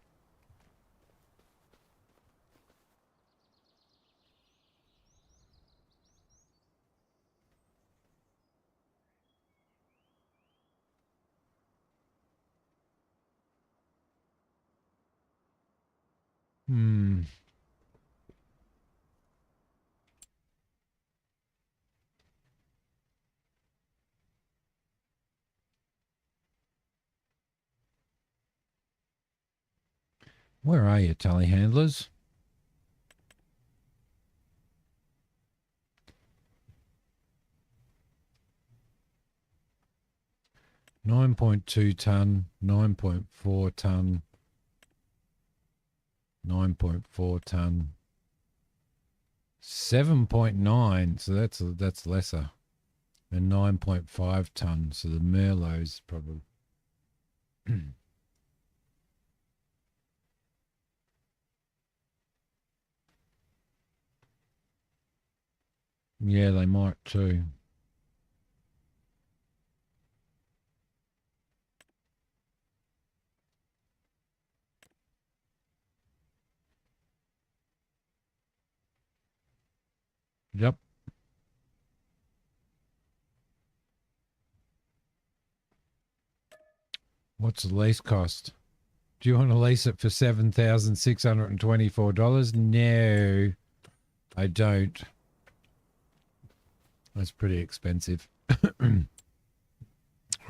Where are you, telehandlers? $9.2 ton, 9.4 ton, 9.4 ton, 7.9. So that's lesser, and 9.5 ton. So the Merlot's probably. Yeah, they might too. Yep. What's the lease cost? Do you want to lease it for $7,624? No, I don't. That's pretty expensive.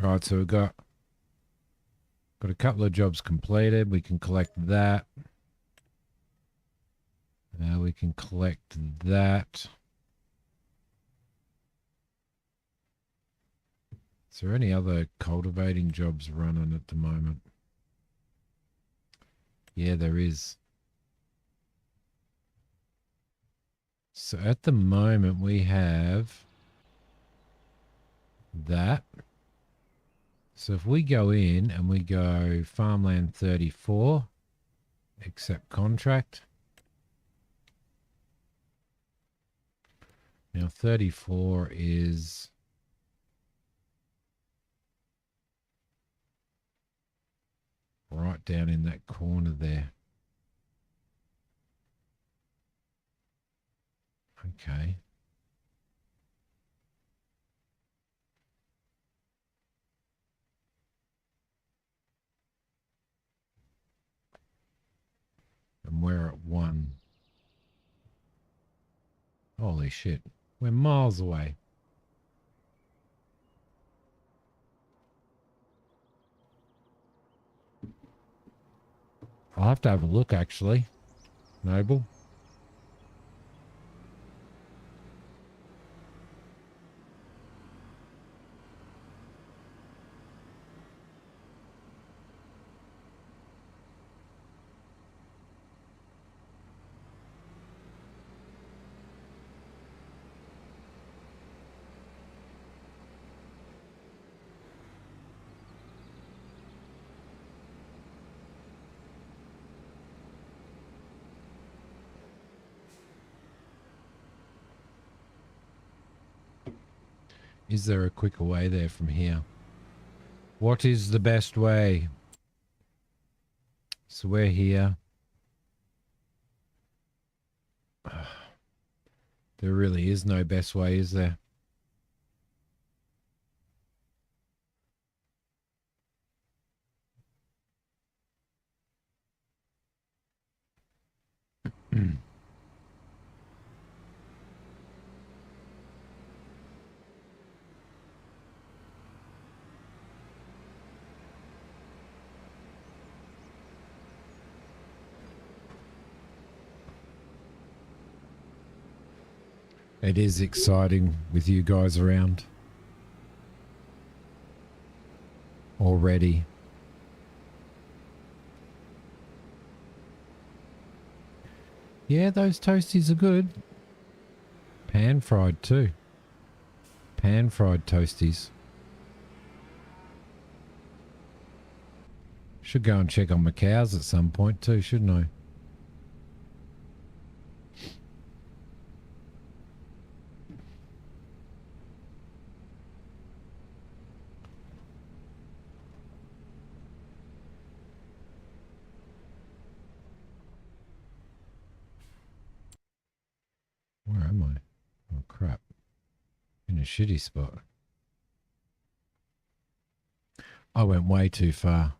Right, so we've got a couple of jobs completed. We can collect that. We can collect that. Is there any other cultivating jobs running at the moment? Yeah, there is. So at the moment we have that. So if we go in and we go farmland 34, accept contract. Now 34 is right down in that corner there. Okay. And we're at 1. Holy shit. We're miles away. I'll have to have a look actually. Noble. Is there a quicker way there from here? What is the best way? So we're here. There really is no best way, is there? It is exciting with you guys around already. Yeah, those toasties are good. Pan fried too. Pan fried toasties. Should go and check on my cows at some point too, shouldn't I? Where am I? Oh, crap. In a shitty spot. I went way too far.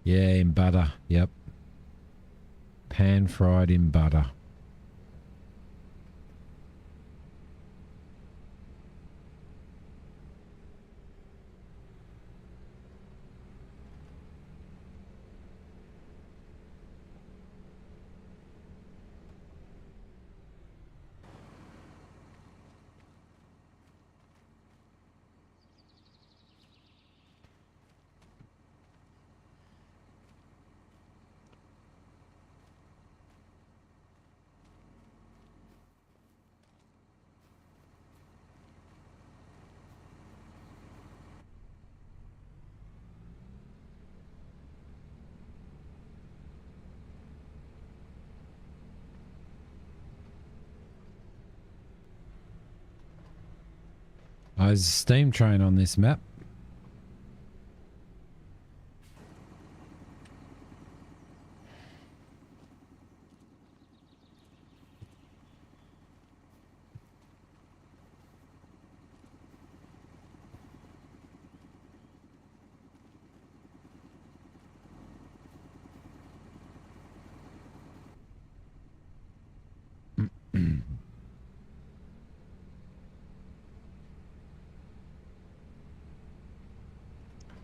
Yeah, in butter. Yep. Pan fried in butter. there's a steam train on this map.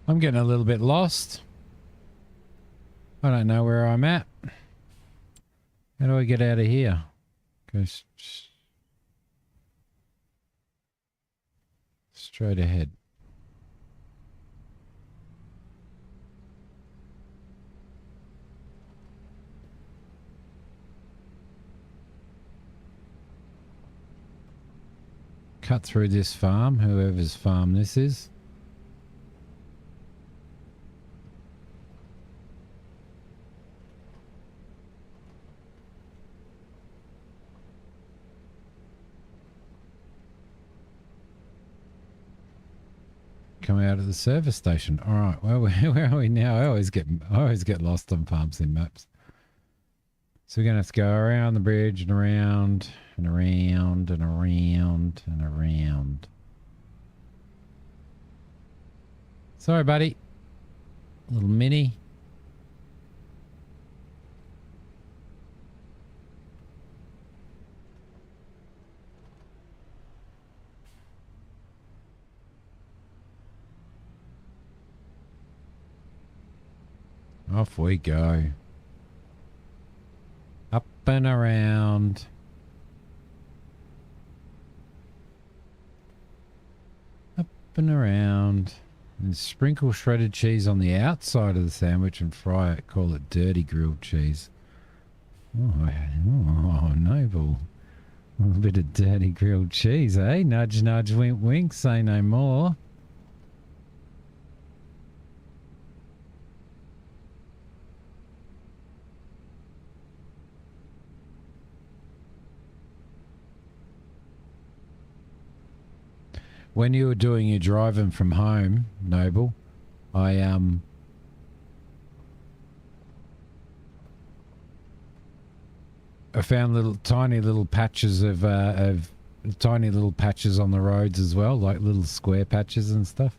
I'm getting a little bit lost. I don't know where I'm at. How do I get out of here? Go straight ahead. Cut through this farm, whoever's farm this is. Come out of the service station. All right. Well, where are we now? I always get lost on farms in maps. So we're gonna have to go around the bridge and around and around and around and around. Sorry, buddy. Little mini. Off we go. Up and around. Up and around. And sprinkle shredded cheese on the outside of the sandwich and fry it. Call it dirty grilled cheese. Oh, noble. A little bit of dirty grilled cheese, eh? Nudge, nudge, wink, wink. Say no more. When you were doing your driving from home, Noble, I found tiny little patches of tiny little patches on the roads as well, like little square patches and stuff.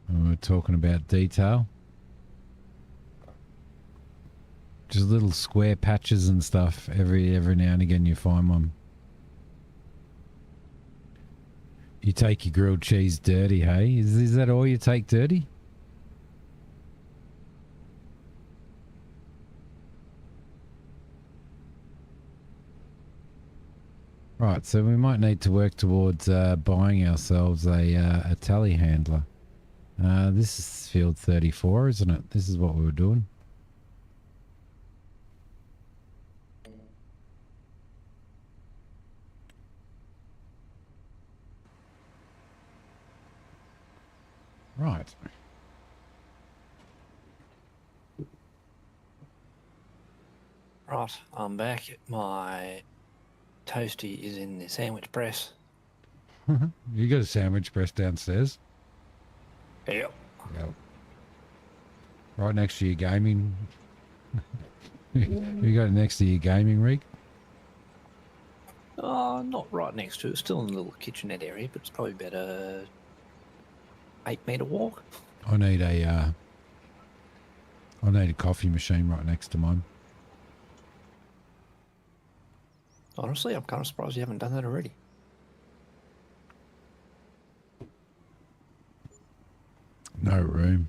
And we're talking about detail. Just little square patches and stuff. Every now and again you find one. You take your grilled cheese dirty, hey? Is that all you take dirty? Right, so we might need to work towards buying ourselves a telehandler. This is field 34, isn't it? This is what we were doing. Right. Right, I'm back. My toasty is in the sandwich press. You got a sandwich press downstairs? Yep. Yep. Right next to your gaming. You got it next to your gaming rig? Not right next to it. Still in the little kitchenette area, but it's probably about a 8-metre walk. I need a coffee machine right next to mine. Honestly, I'm kind of surprised you haven't done that already. No room.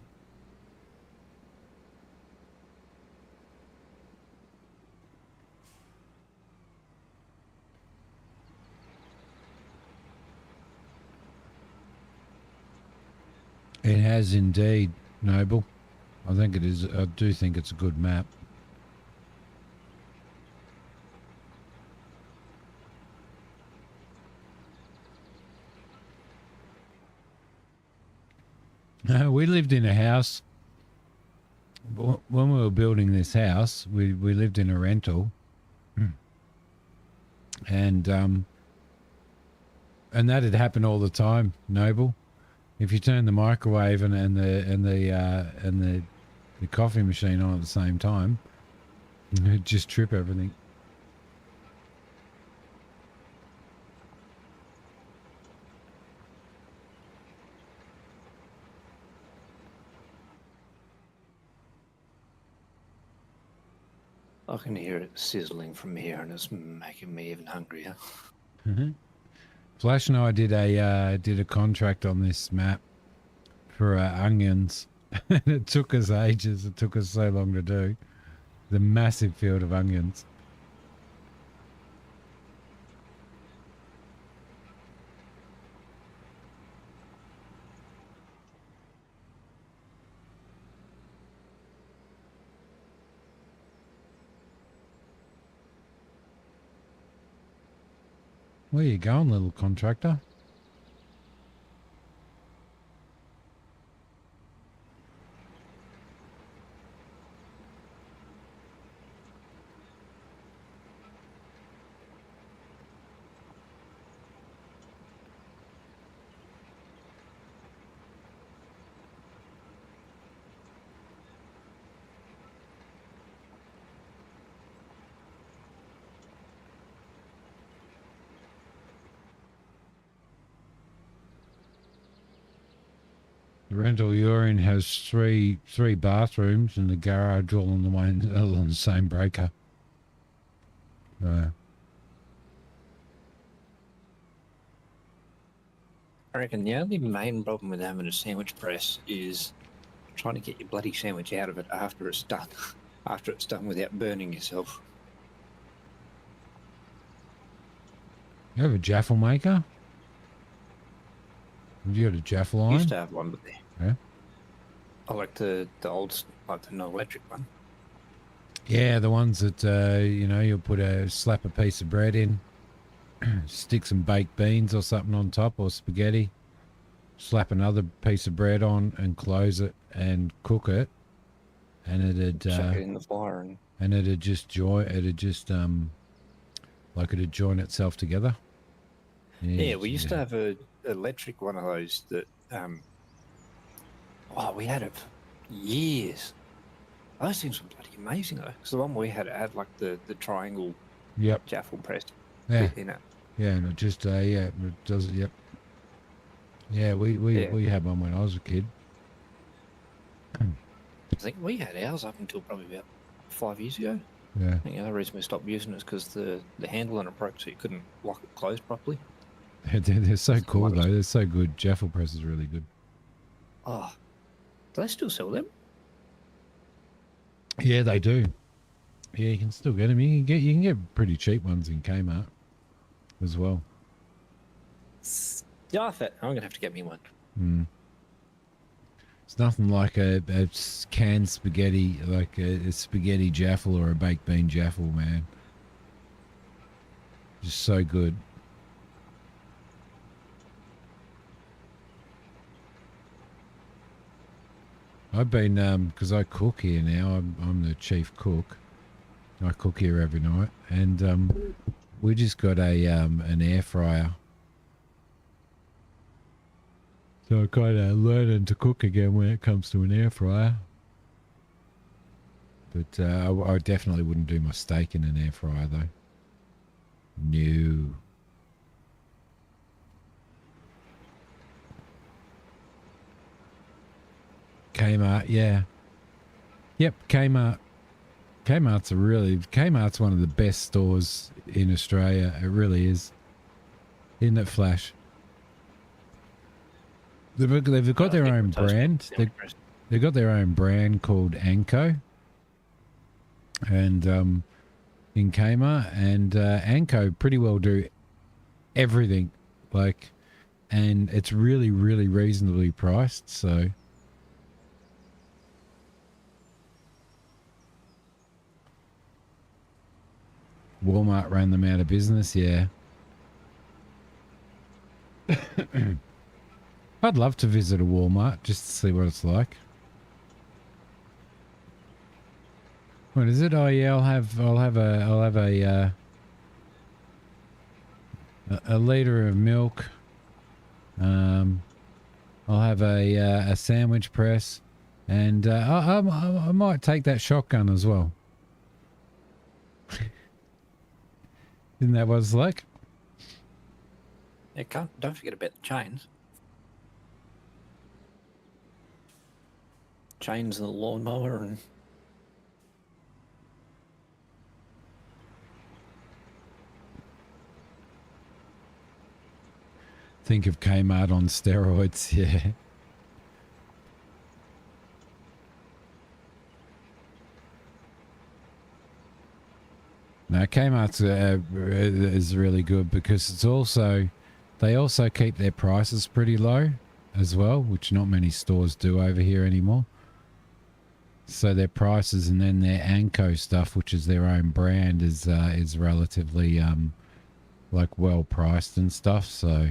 It has indeed, Noble. I think it is. I do think it's a good map. We lived in a house when we were building this house, we lived in a rental, and that had happened all the time. Noble, if you turn the microwave and the coffee machine on at the same time, it'd just trip everything. I can hear it sizzling from here, and it's making me even hungrier. Flash and I did a contract on this map for onions. It took us ages. It took us so long to do. The massive field of onions. Where you going, little contractor? The rental you're in has three bathrooms and the garage all on the same breaker. I reckon the only main problem with having a sandwich press is trying to get your bloody sandwich out of it after it's done. After it's done without burning yourself. You have a jaffle maker? Have you got a jaffle I line? used to have one, but Yeah. I like the old, like the non-electric one. Yeah, the ones that you'll slap a piece of bread in, stick some baked beans or something on top, or spaghetti, slap another piece of bread on and close it and cook it, and it'd Chuck it in the fire and it'd just join itself together. yeah, we used to have a electric one of those that we had it for years. Those things were bloody amazing though, because the one we had like the triangle Yep. jaffle press Yeah. bit in it. Yeah, and it just it does it. Yep. Yeah, we had one when I was a kid. I think we had ours up until probably about 5 years ago. Yeah. I think the other reason we stopped using it is because the handle on it broke, so you couldn't lock it closed properly. They're so cool though. They're so good. Jaffle press is really good. Oh, do they still sell them? Yeah, they do. Yeah, you can still get them. You can get pretty cheap ones in Kmart as well. Yeah, I'm gonna have to get me one. It's nothing like a canned spaghetti, like a spaghetti jaffle or a baked bean jaffle, man. Just so good. I've been, because I cook here now, I'm the chief cook. I cook here every night, and we just got an air fryer. So I'm kind of learning to cook again when it comes to an air fryer. But I definitely wouldn't do my steak in an air fryer though. No. Kmart, yeah. Yep, Kmart. Kmart's one of the best stores in Australia. It really is. Isn't it, Flash? They've got their own brand. They've got their own brand called Anko. And in Kmart, and Anko pretty well do everything. And it's really, really reasonably priced, so Walmart ran them out of business, yeah. I'd love to visit a Walmart just to see what it's like. What is it? Oh yeah, a liter of milk. I'll have a sandwich press, and I might take that shotgun as well. Isn't that what it's like? Yeah, don't forget about the chains. Chains and the lawnmower and Think of Kmart on steroids, yeah. No, Kmart's is really good because it's also, they also keep their prices pretty low as well, which not many stores do over here anymore. So their prices and then their Anko stuff, which is their own brand, is relatively like well priced and stuff. So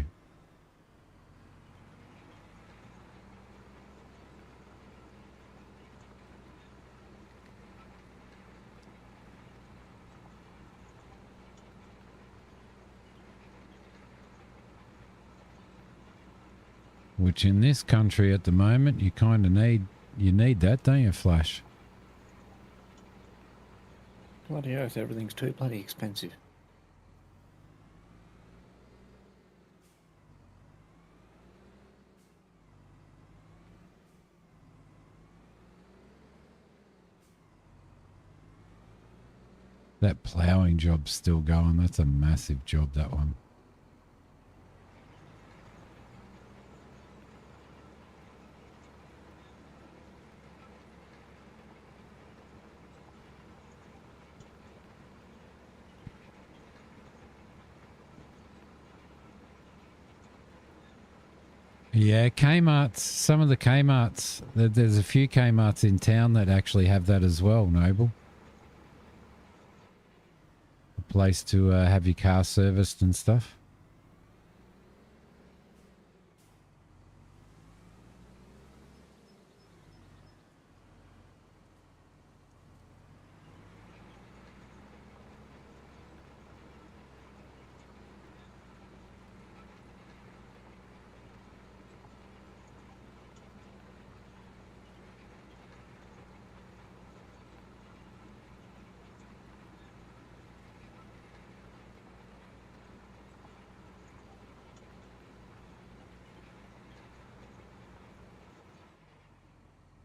which in this country at the moment, you kind of need that, don't you, Flash? bloody oath, everything's too bloody expensive. That ploughing job's still going. That's a massive job, that one. Yeah, Kmart's, some of the Kmart's, there's a few Kmart's in town that actually have that as well, Noble. A place to have your car serviced and stuff.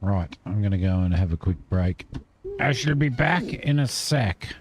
Right, I'm going to go and have a quick break. I shall be back in a sec.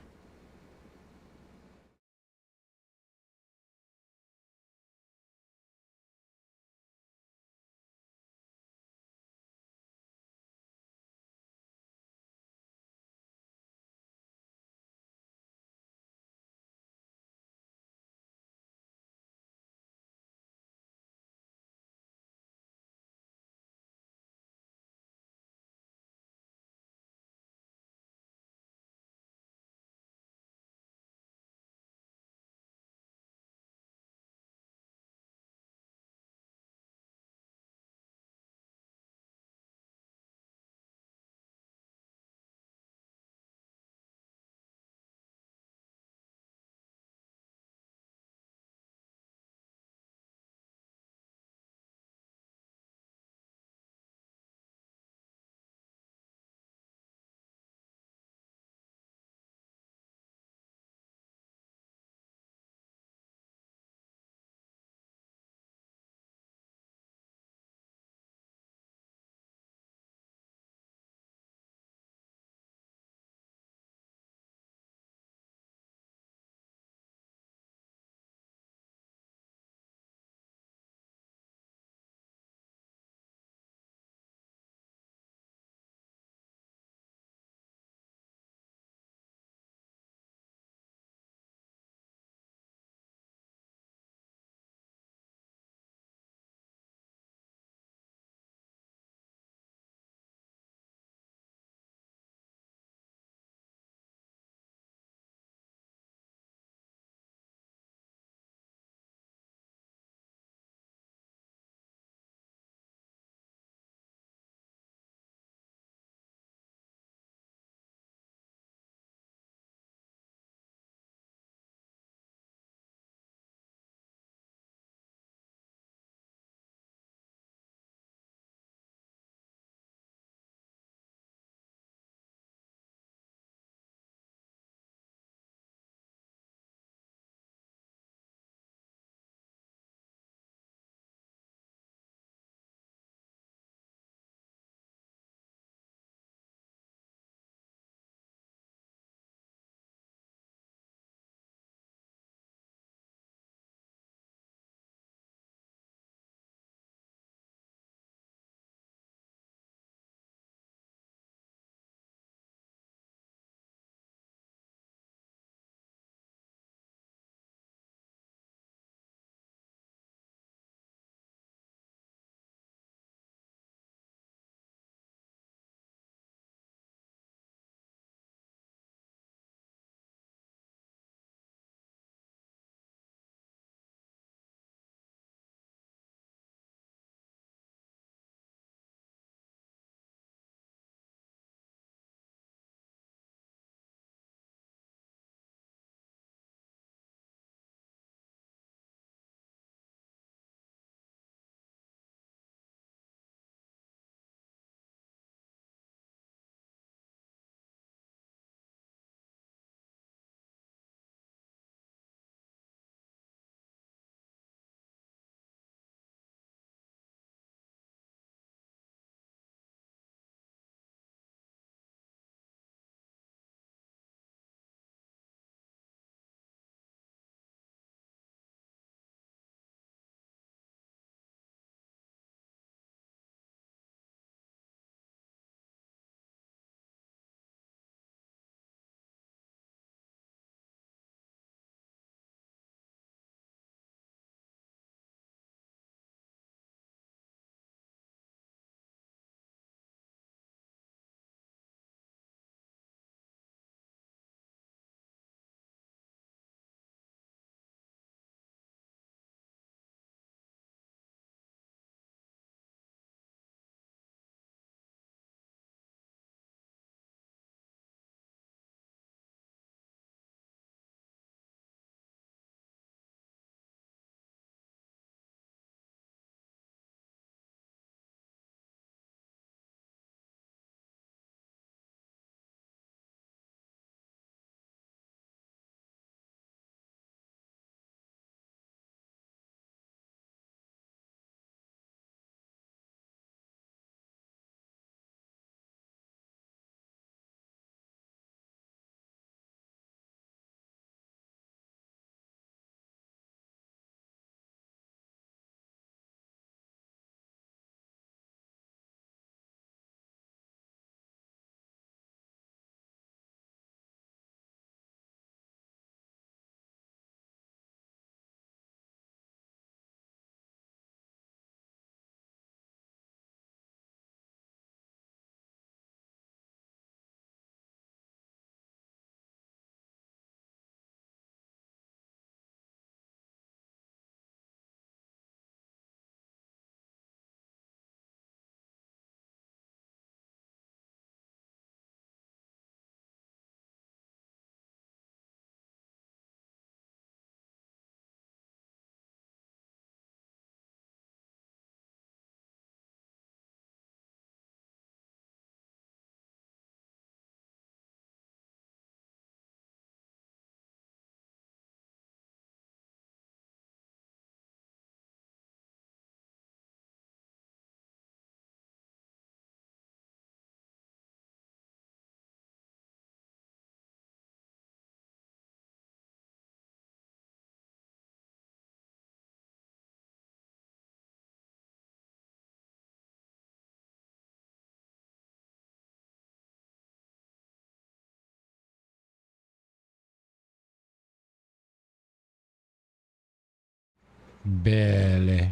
Barely.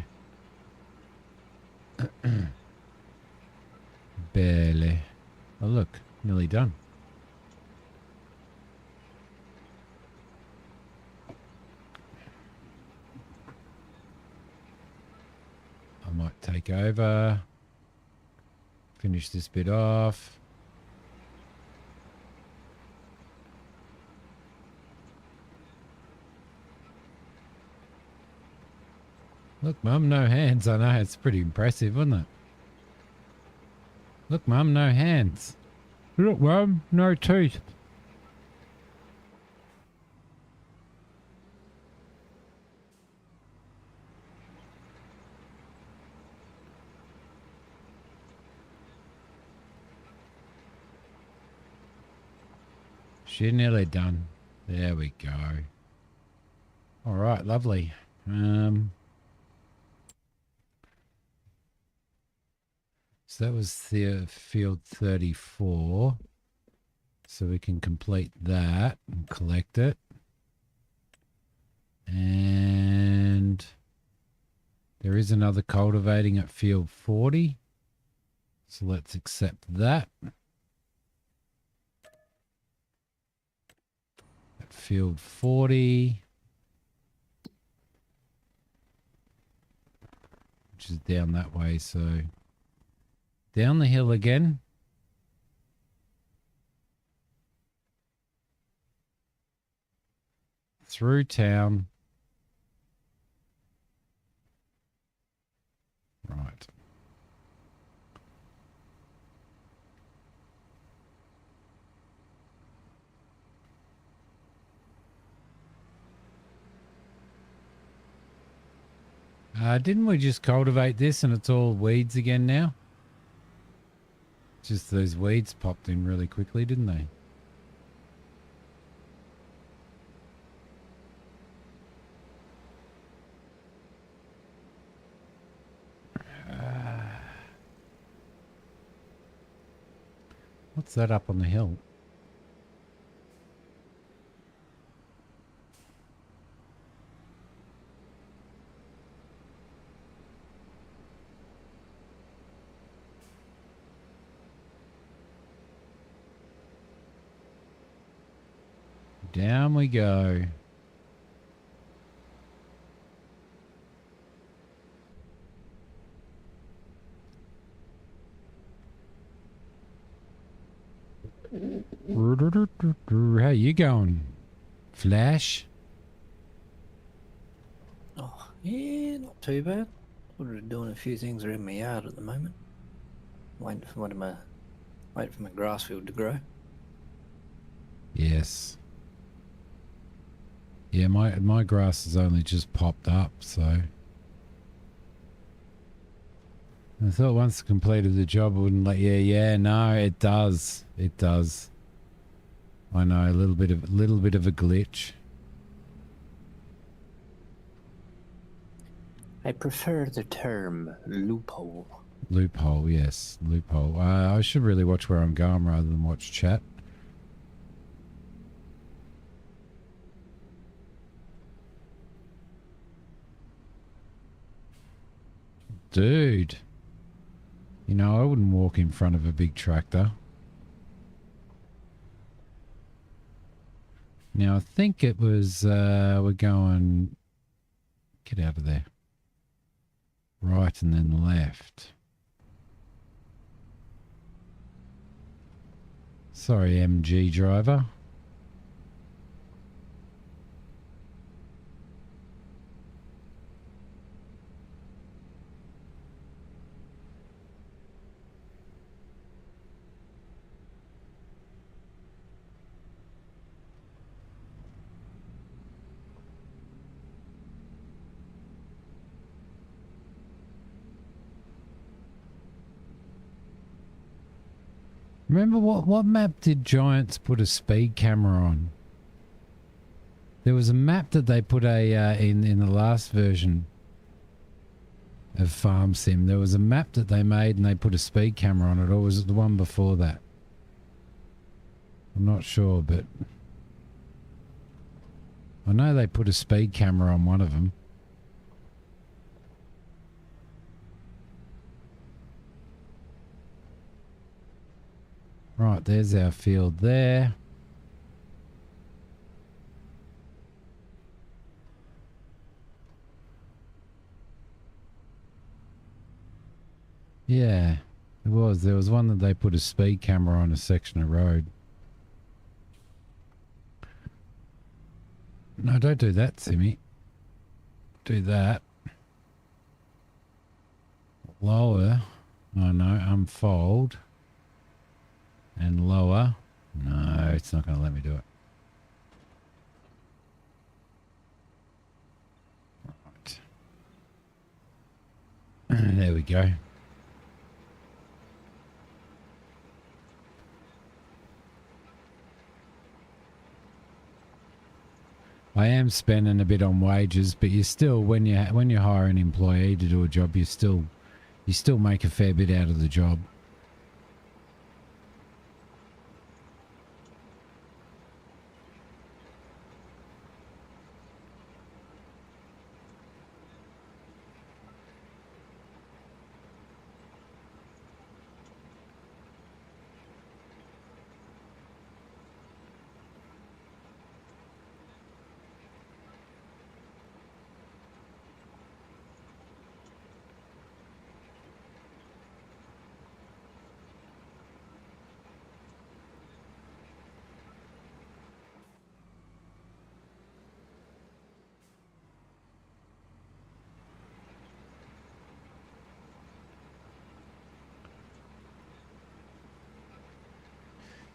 Barely. Oh look, nearly done. I might take over. Finish this bit off. Look, Mum, no hands. I know, it's pretty impressive, isn't it? Look, Mum, no hands. Look, Mum, no teeth. She's nearly done. There we go. All right, lovely. So that was the field 34. So we can complete that and collect it. And there is another cultivating at field 40. So let's accept that. At field 40. Which is down that way, so down the hill again. Through town. Right. Didn't we just cultivate this and it's all weeds again now? Just those weeds popped in really quickly, didn't they? What's that up on the hill? Down we go. How you going, Flash? Oh, yeah, not too bad. We're doing a few things around my yard at the moment. Waiting for my grass field to grow. Yes. Yeah, my grass has only just popped up, so I thought once I completed the job, it wouldn't let you. Yeah, no, it does. It does. I know, a little bit of a glitch. I prefer the term loophole. Loophole, yes, loophole. I should really watch where I'm going rather than watch chat. Dude, you know, I wouldn't walk in front of a big tractor. Now, I think it was, we're going, get out of there. Right and then left. Sorry, MG driver. Remember what map did Giants put a speed camera on? There was a map that they put in the last version of Farm Sim. There was a map that they made and they put a speed camera on it, or was it the one before that? I'm not sure, but I know they put a speed camera on one of them. Right, there's our field there. Yeah, it was. There was one that they put a speed camera on a section of road. No, don't do that, Simmy. Do that. Lower. Oh no, unfold. And lower. No, it's not going to let me do it. Right. There we go. I am spending a bit on wages, but you still, when you hire an employee to do a job, you still make a fair bit out of the job.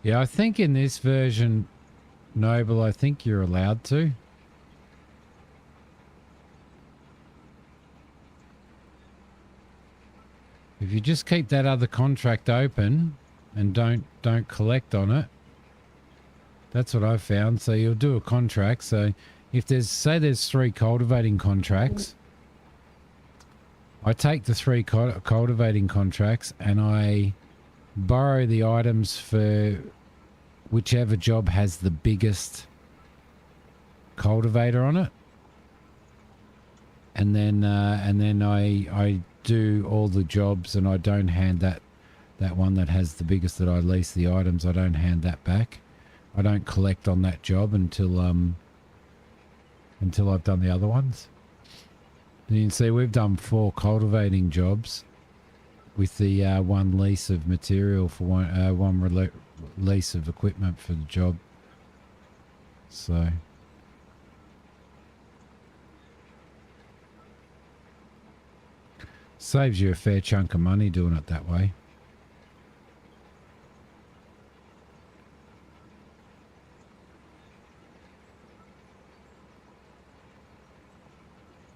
Yeah, I think in this version, Noble, I think you're allowed to. If you just keep that other contract open and don't collect on it, that's what I've found. So you'll do a contract. So if there's 3 cultivating contracts, I take the 3 cultivating contracts and I borrow the items for whichever job has the biggest cultivator on it, and then I do all the jobs, and I don't hand that one that has the biggest, that I lease the items, I don't hand that back. I don't collect on that job until I've done the other ones. And you can see we've done 4 cultivating jobs with the 1 lease of material for one lease of equipment for the job. So saves you a fair chunk of money doing it that way.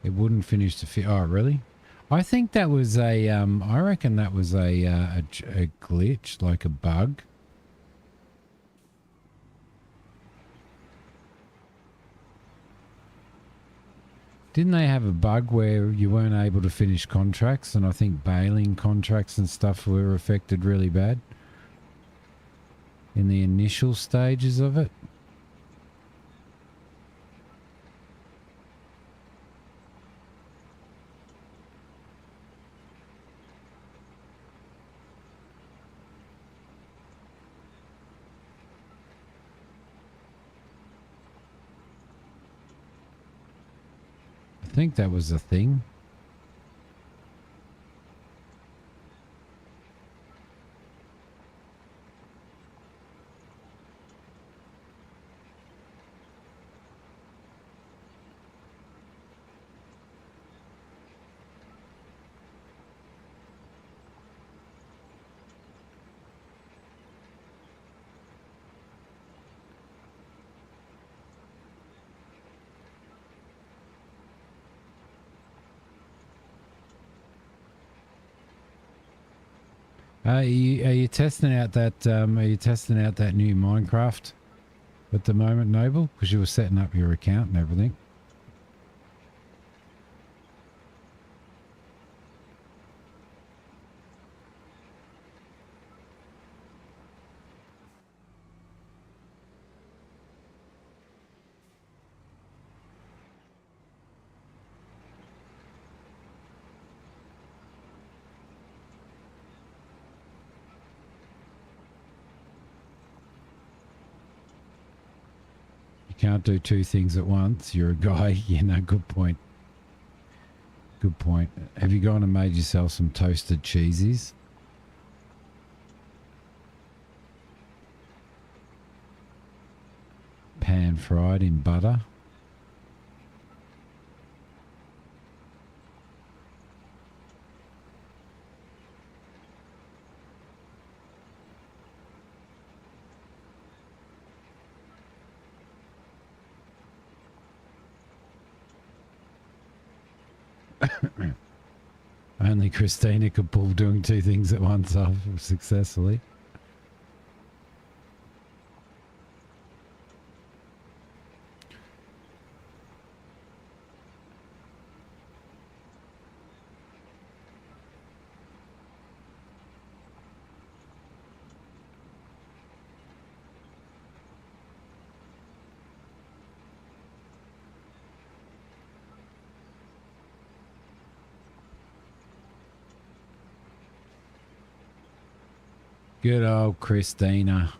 It wouldn't finish the fit. Oh, really? I think that was a I reckon that was a glitch, like a bug. Didn't they have a bug where you weren't able to finish contracts, and I think baling contracts and stuff were affected really bad in the initial stages of it? I think that was the thing. Are you testing out that new Minecraft at the moment, Noble? Because you were setting up your account and everything. can't do two things at once. You're a guy. You know, good point. Good point. Have you gone and made yourself some toasted cheesies? Pan fried in butter. Only Christina could pull doing two things at once off successfully. Good old Christina.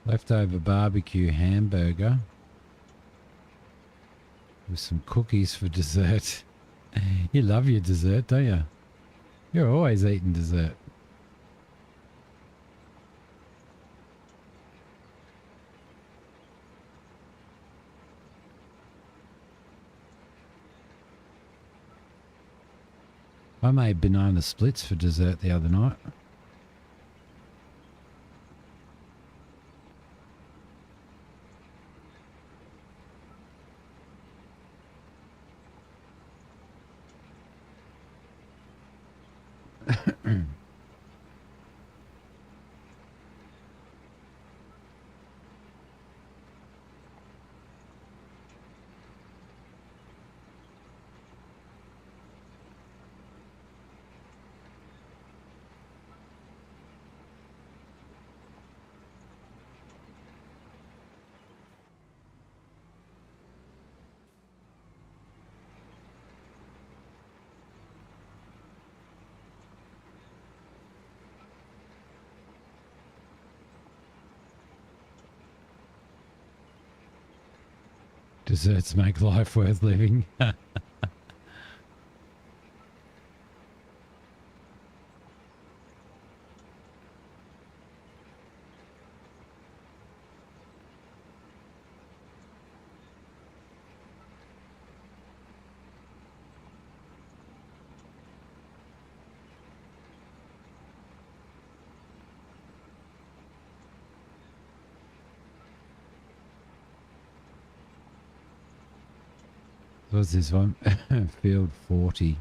Leftover barbecue hamburger with some cookies for dessert. You love your dessert, don't you? You're always eating dessert. I made banana splits for dessert the other night. Desserts make life worth living. What's this one? Field 40.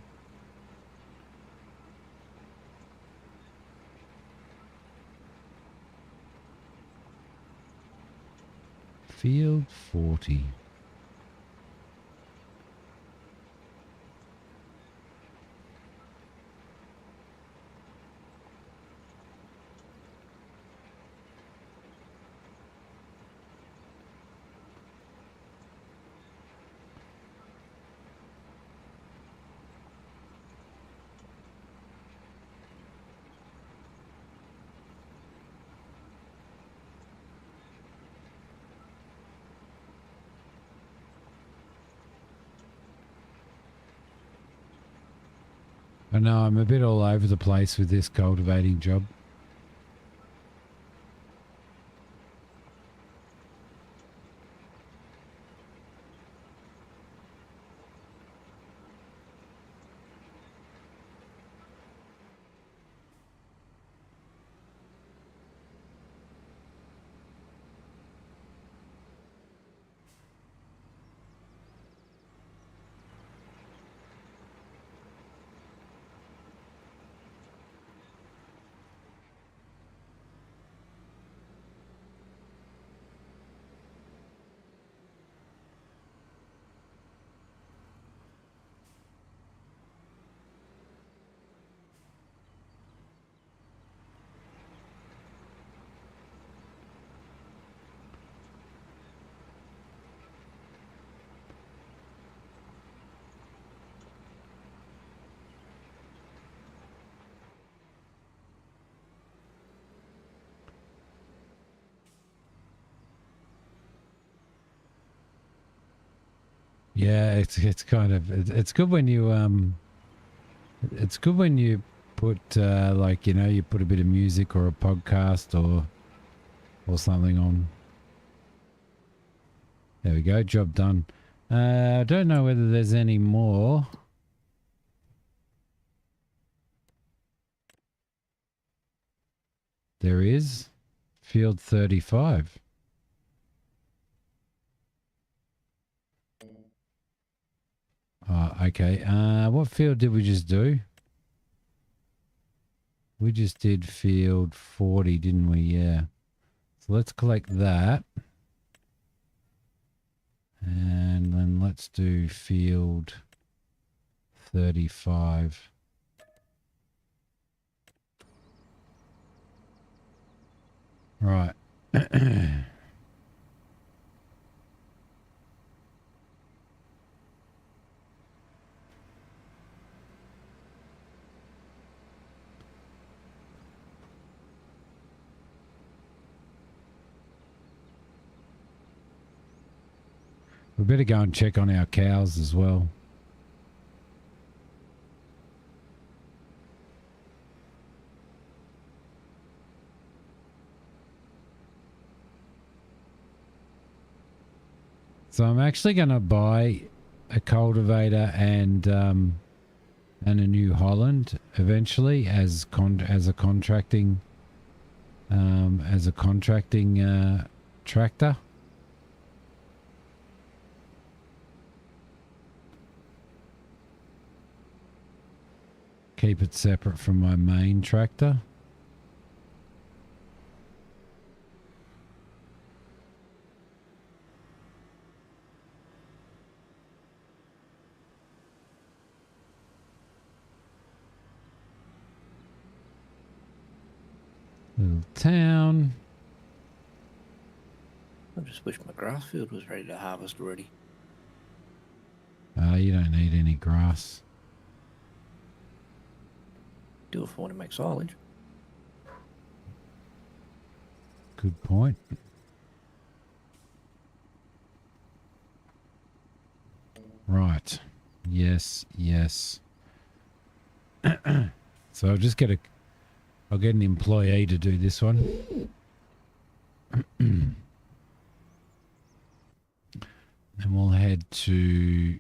Field 40. I know I'm a bit all over the place with this cultivating job. Yeah, it's kind of it's good when you it's good when you put like, you know, you put a bit of music or a podcast or something on. There we go, job done. I don't know whether there's any more. There is. Field 35. Okay. What field did we just do? We just did field 40, didn't we? Yeah. So let's collect that. And then let's do field 35. Right. We better go and check on our cows as well. So I'm actually going to buy a cultivator and a new Holland eventually as a contracting tractor. Keep it separate from my main tractor. Little town. I just wish my grass field was ready to harvest already. You don't need any grass. Do if I want to make silage. Good point. Right. Yes, yes. So I'll just I'll get an employee to do this one. And we'll head to...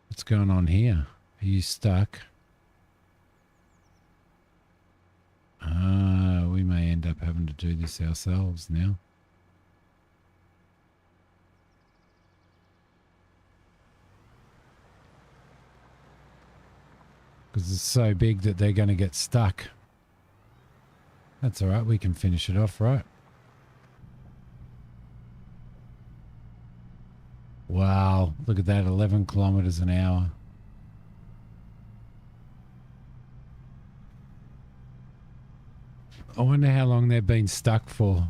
What's going on here? Are you stuck? We may end up having to do this ourselves now. Because it's so big that they're going to get stuck. That's all right. We can finish it off, right? Wow. Look at that. 11 kilometers an hour. I wonder how long they've been stuck for.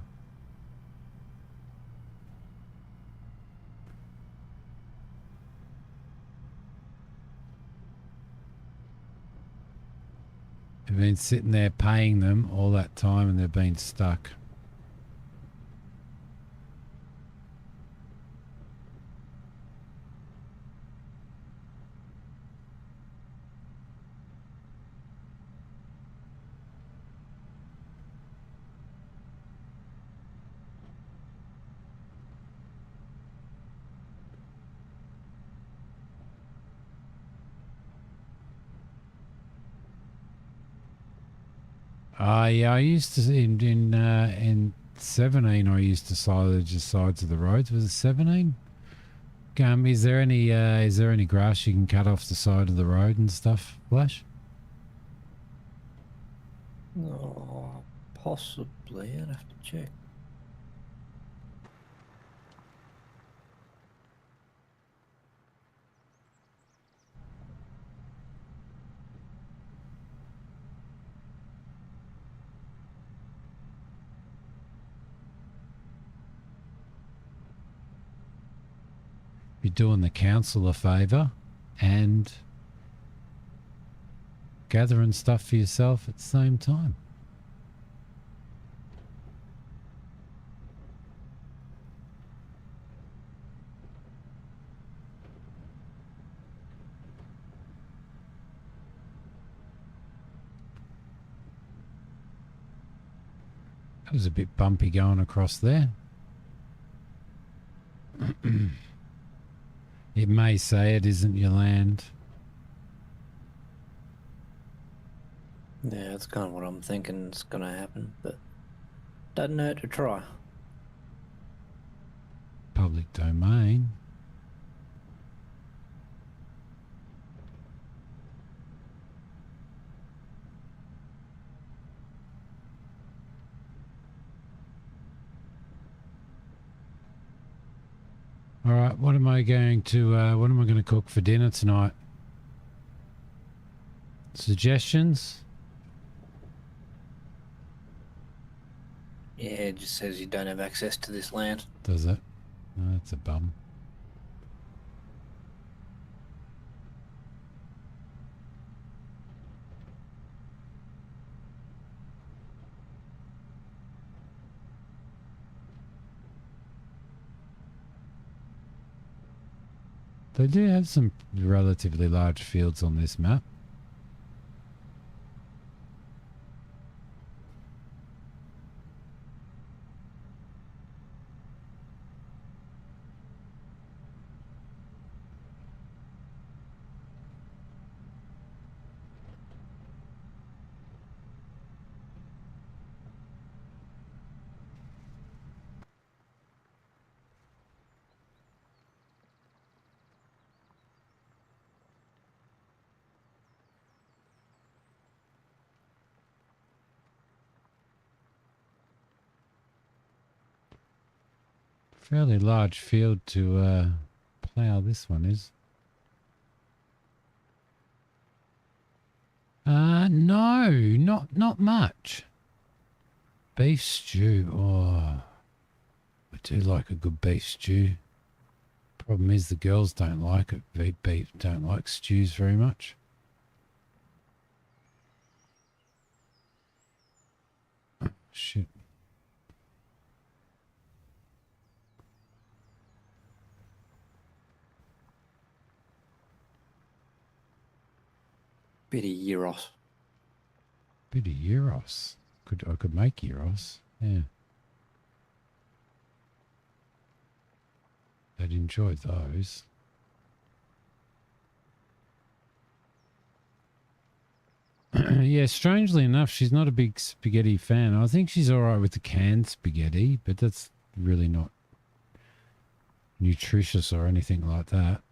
They've been sitting there paying them all that time and they've been stuck. Yeah, I used to in 17. I used to silage the sides of the roads. Was it 17? Is there any grass you can cut off the side of the road and stuff, Flash? Oh, possibly. I'd have to check. You're doing the council a favour and gathering stuff for yourself at the same time. was a bit bumpy going across there. It may say it isn't your land. Yeah, that's kind of what I'm thinking is going to happen, but doesn't hurt to try. Public domain. All right, what am I going to cook for dinner tonight? Suggestions? Yeah, it just says you don't have access to this land. Does it? Oh, that's a bum. They do have some relatively large fields on this map. Fairly large field to plough this one is. No, not much. Beef stew. Oh, I do like a good beef stew. Problem is the girls don't like it. Beef don't like stews very much. Oh, shit. Bit of gyros. Bit of gyros. I could make gyros. Yeah. They'd enjoy those. Yeah, strangely enough, she's not a big spaghetti fan. I think she's all right with the canned spaghetti, but that's really not nutritious or anything like that.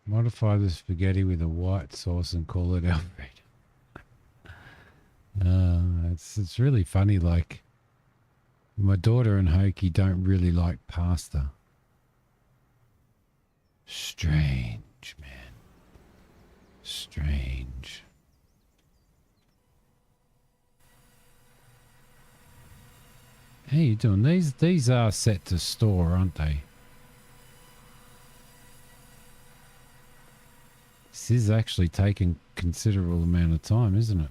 Modify the spaghetti with a white sauce and call it Alfredo. It's really funny. Like, my daughter and Hoki don't really like pasta. Strange, man. Strange. How you doing? These are set to store, aren't they? This is actually taking considerable amount of time, isn't it?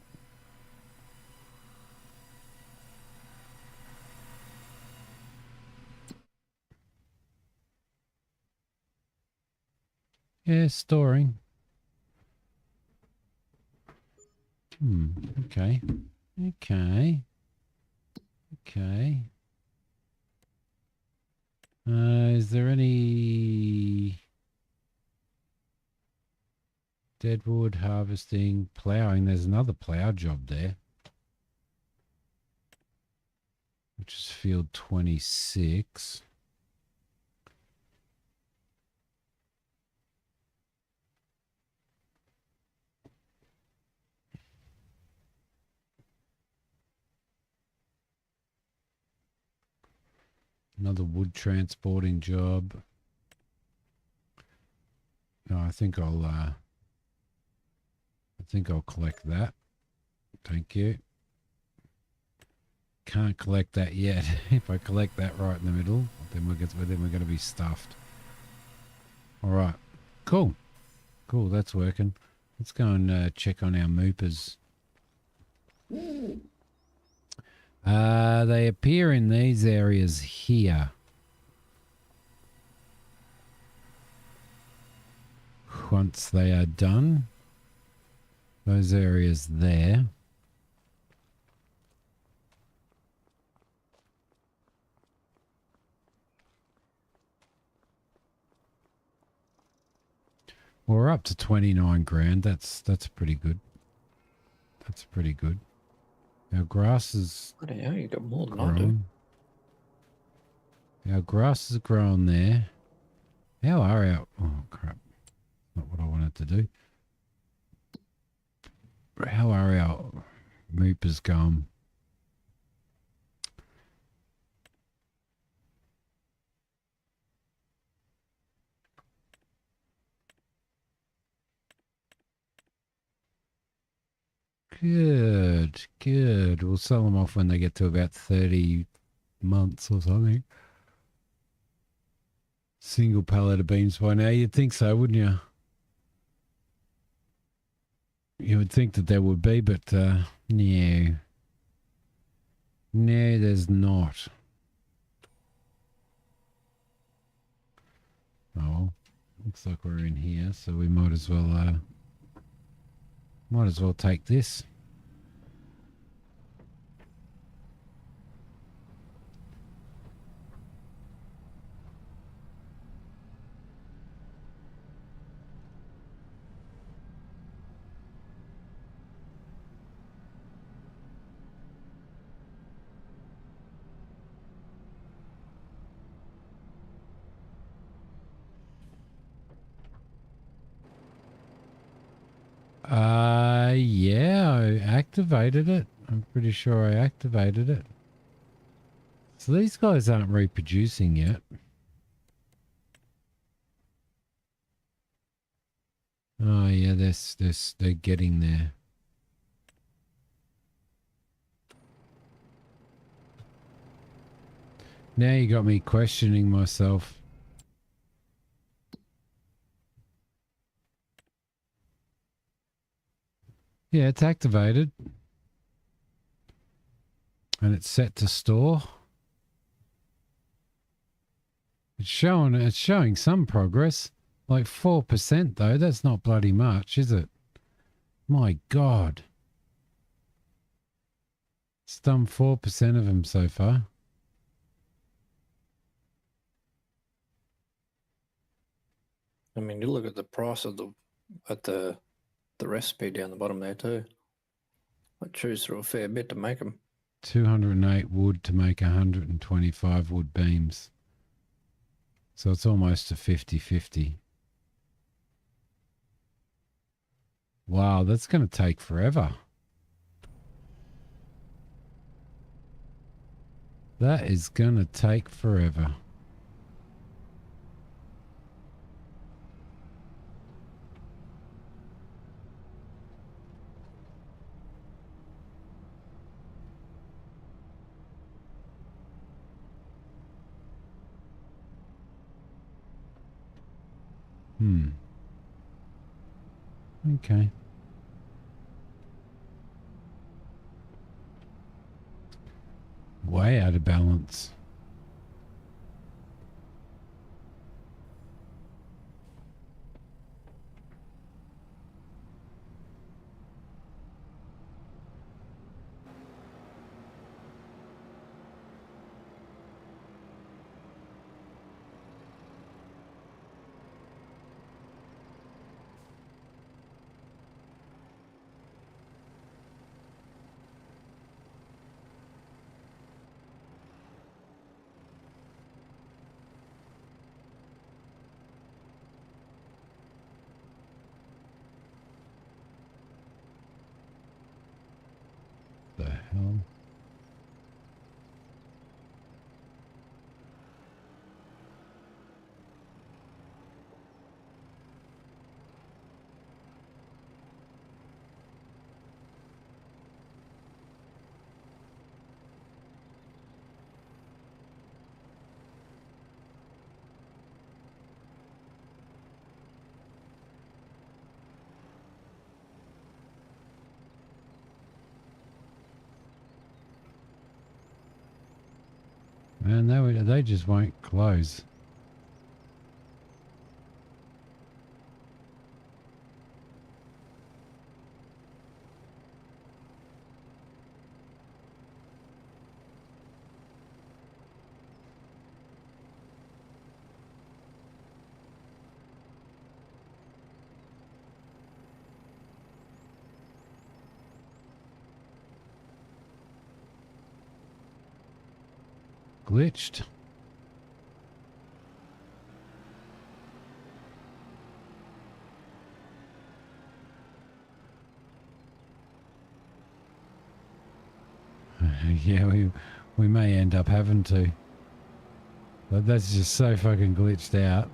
Yeah, storing. Okay. Okay. Okay. Is there any deadwood harvesting, ploughing? There's another plough job there, which is field 26. Another wood transporting job. No, I think I'll collect that. Thank you. can't collect that yet. If I collect that right in the middle, then we're going to be stuffed. All right, cool. That's working. Let's go and check on our moopers. They appear in these areas here. Once they are done, those areas there. Well, we're up to 29 grand. That's pretty good. That's pretty good. Our grass is Bloody hell, you got more than I do. grown. Our grass is grown there. How are our... Oh, crap. Not what I wanted to do. How are our moopers going? Good. We'll sell them off when they get to about 30 months or something. Single pallet of beans by now. You'd think so, wouldn't you? You would think that there would be, but no. No, there's not. Oh, well, looks like we're in here, so we might as well take this. Yeah, I activated it. I'm pretty sure I activated it. So these guys aren't reproducing yet. Oh yeah, they're getting there. Now you got me questioning myself. Yeah, it's activated. And it's set to store. It's showing some progress. Like 4% though. That's not bloody much, is it? My God. It's done 4% of them so far. I mean, you look at the price of the recipe down the bottom there too. I choose through a fair bit to make them. 208 wood to make 125 wood beams. So it's almost a 50-50. Wow, that's going to take forever. That is going to take forever. Okay. Way out of balance. Man, they just won't close. Glitched. Yeah, we may end up having to. But that's just so fucking glitched out.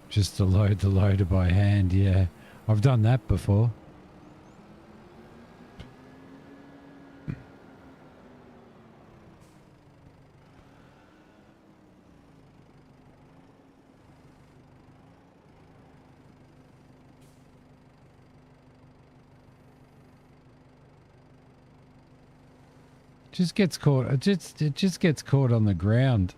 Just to load the loader by hand, yeah. I've done that before. Just gets caught. It just gets caught on the ground.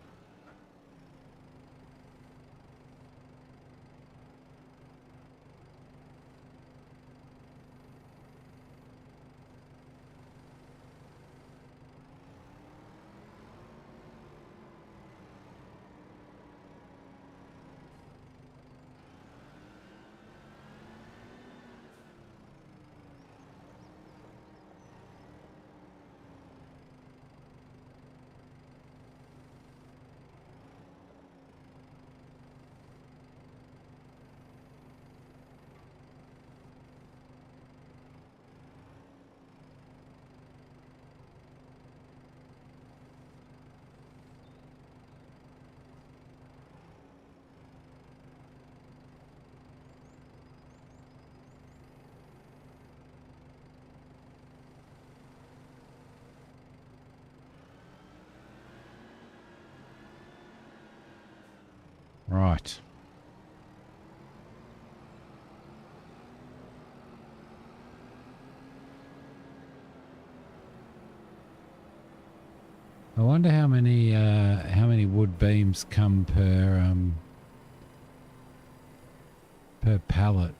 Right. I wonder how many wood beams come per pallet.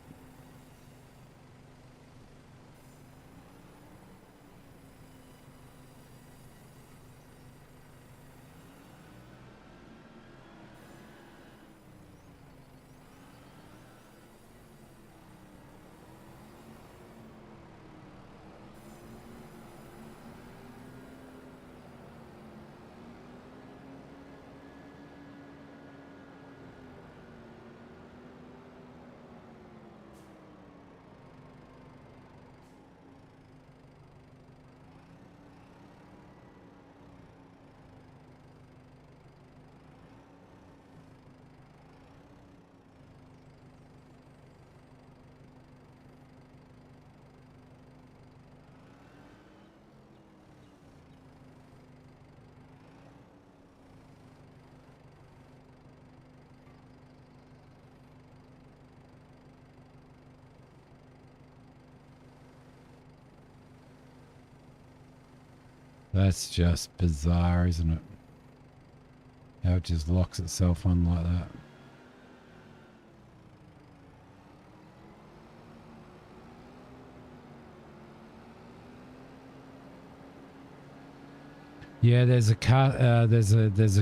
That's just bizarre, isn't it? How it just locks itself on like that. Yeah, there's a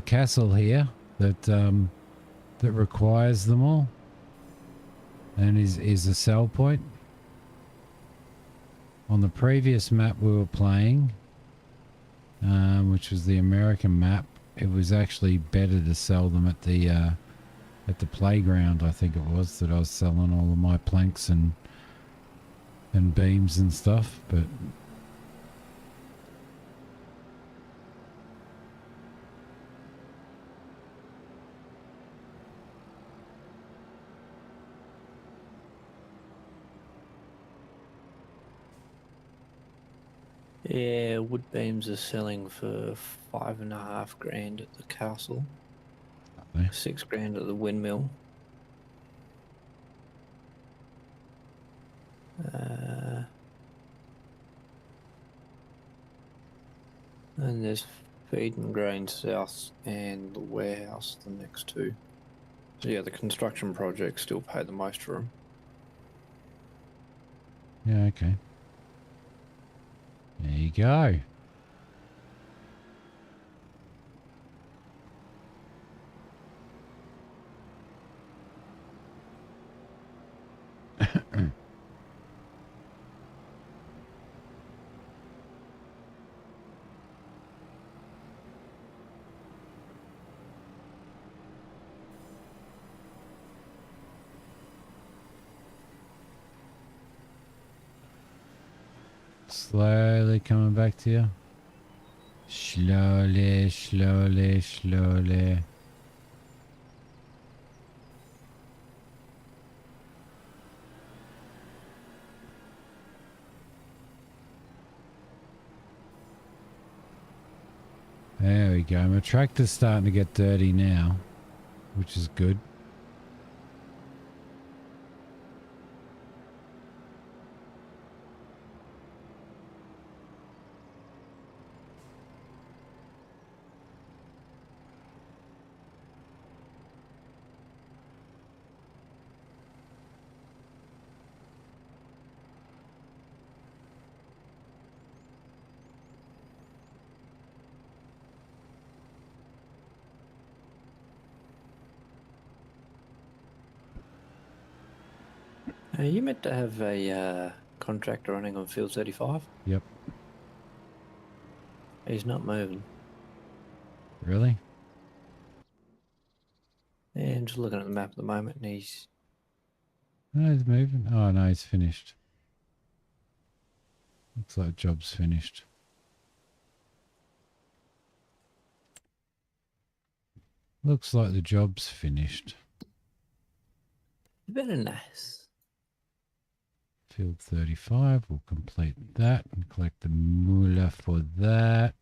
castle here that that requires them all, and is a sell point. On the previous map we were playing, which was the American map, it was actually better to sell them at the playground. I think it was that I was selling all of my planks and beams and stuff, but Yeah, wood beams are selling for 5.5 grand at the castle. Lovely. 6 grand at the windmill. And there's feed and grain south and the warehouse, the next two. So yeah, the construction projects still pay the most for them. Yeah, okay. There you go. Slowly coming back to you. Slowly, slowly, slowly. There we go. My tractor's starting to get dirty now, which is good. You meant to have a contractor running on field 35? Yep. He's not moving. Really? Yeah, I'm just looking at the map at the moment and he's... No, he's moving. Oh, no, he's finished. Looks like job's finished. Looks like the job's finished. Very nice. Field 35, we'll complete that and collect the moolah for that.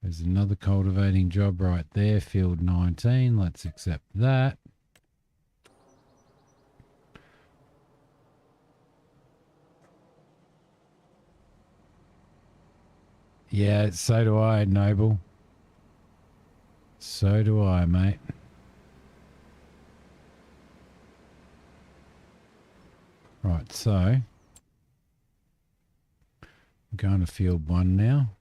There's another cultivating job right there, field 19. Let's accept that. Yeah, so do I, Noble. So do I, mate. Right, so I'm going to field 1 now.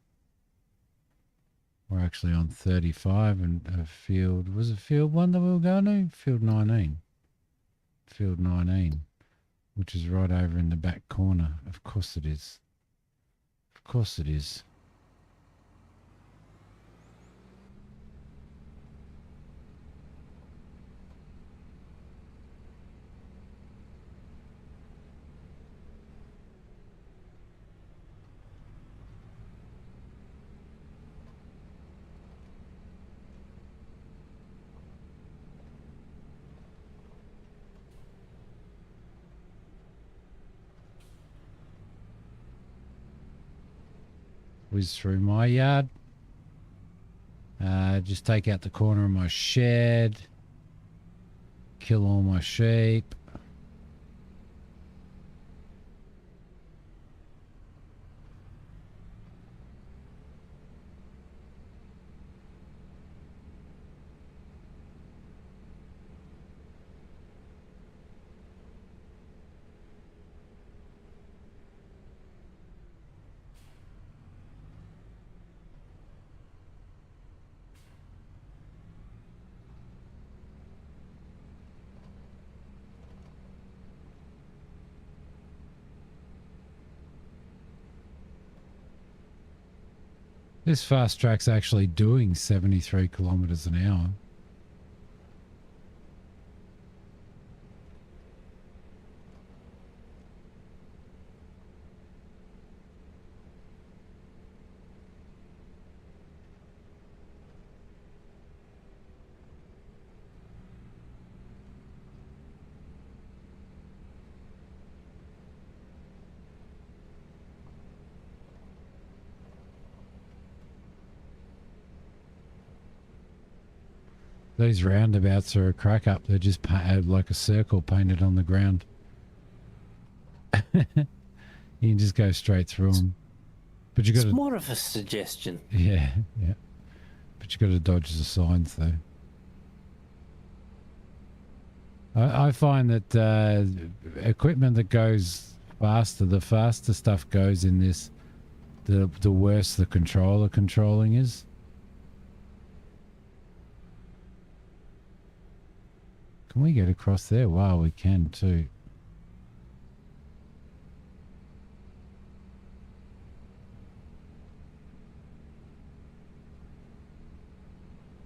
We're actually on 35 and a field... Was it field 1 that we were going to? Field 19. Field 19, which is right over in the back corner. Of course it is. Of course it is. Whiz through my yard. Just take out the corner of my shed. Kill all my sheep. This fast track's actually doing 73 kilometers an hour. These roundabouts are a crack up. They're just like a circle painted on the ground. You can just go straight through them. But you got It's to... more of a suggestion. Yeah, yeah. But you got to dodge the signs, though. I find that equipment that goes faster, the faster stuff goes in this, the worse the controller controlling is. Can we get across there? Wow, we can too.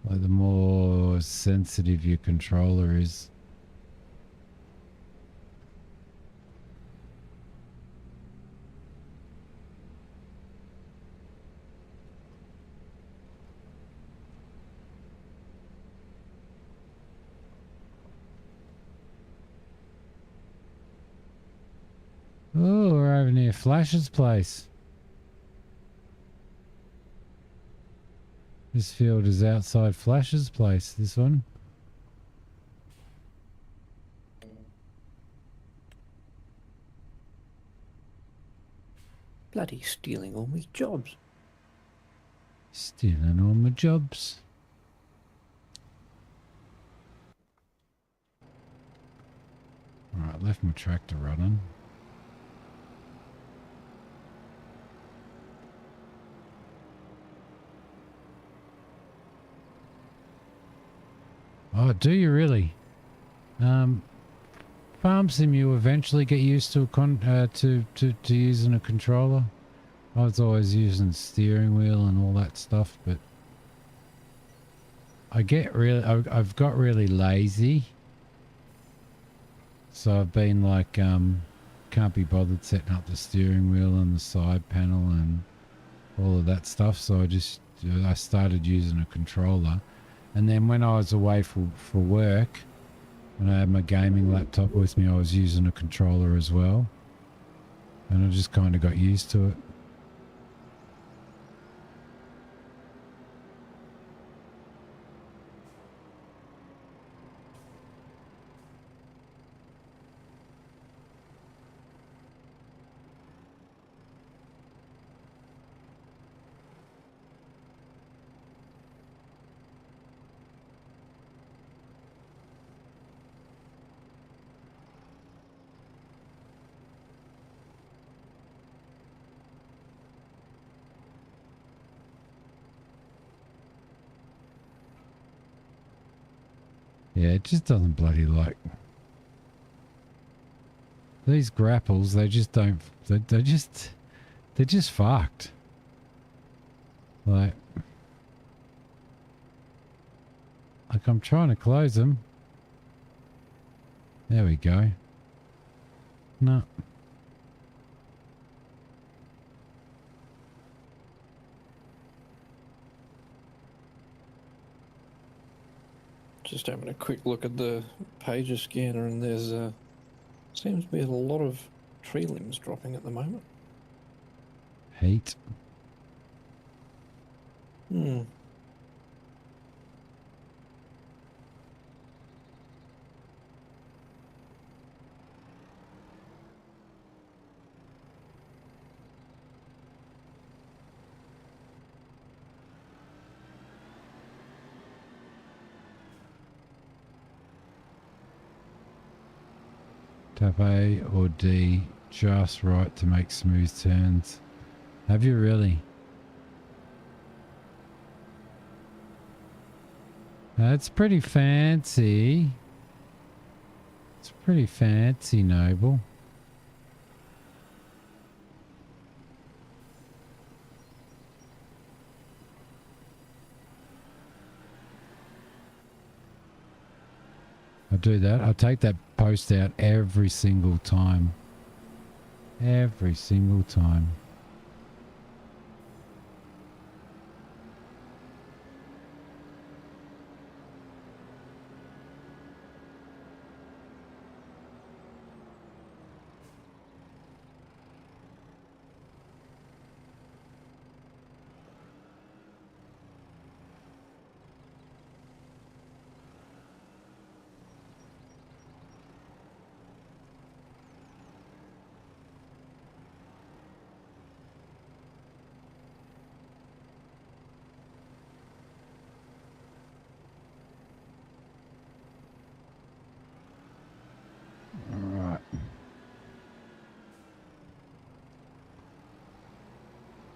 Like the more sensitive your controller is. Oh, we're over near Flash's place. This field is outside Flash's place, this one. Bloody stealing all my jobs. Stealing all my jobs. Alright, left my tractor running. Oh, do you really? Farm sim, you eventually get used to to using a controller. I was always using steering wheel and all that stuff, but I've got really lazy. So I've been like, can't be bothered setting up the steering wheel and the side panel and all of that stuff. So I started using a controller. And then when I was away for work, when I had my gaming laptop with me, I was using a controller as well. And I just kind of got used to it. Yeah, it just doesn't bloody like... These grapples, they just don't... They're just fucked. Like I'm trying to close them. There we go. No. Just having a quick look at the pager scanner, and there's seems to be a lot of tree limbs dropping at the moment. Heat. Hmm. Tap A or D just right to make smooth turns. Have you really? That's pretty fancy. It's pretty fancy, Noble. I'll do that. I'll take that post out every single time. Every single time.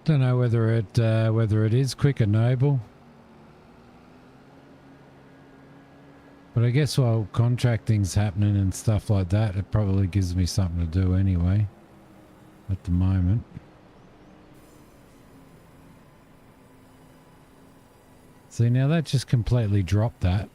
Don't know whether it is quick or noble. But I guess while contracting's happening and stuff like that, it probably gives me something to do anyway at the moment. See, now that just completely dropped that.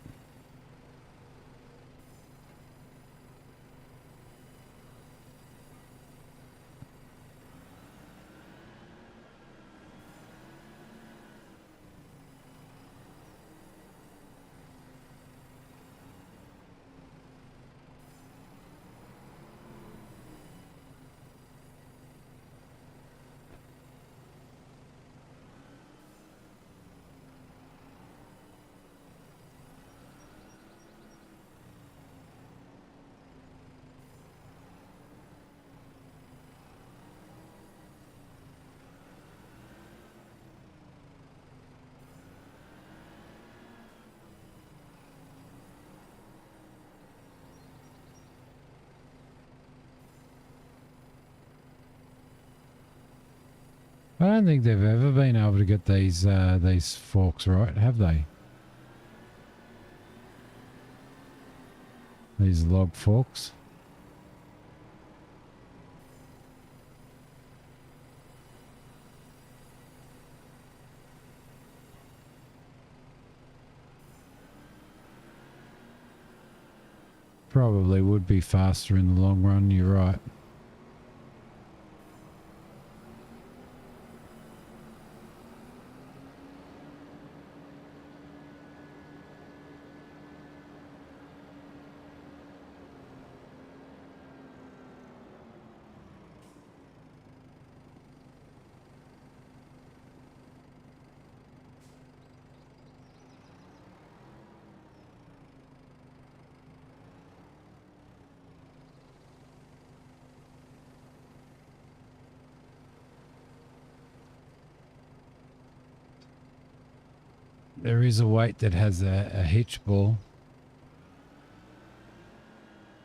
I don't think they've ever been able to get these forks right, have they? These log forks. Probably would be faster in the long run, you're right. There is a weight that has a hitch ball.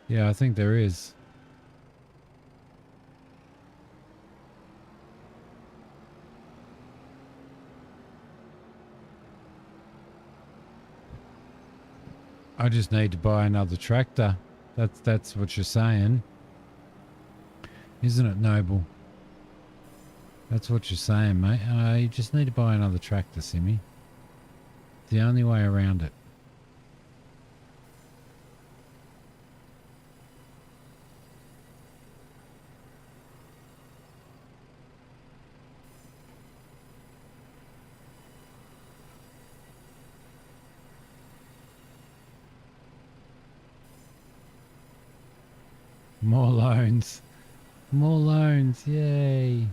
Yeah, I think there is. I just need to buy another tractor. That's what you're saying. Isn't it, Noble? That's what you're saying, mate. You just need to buy another tractor, Simmy. The only way around it. More loans. More loans. Yay.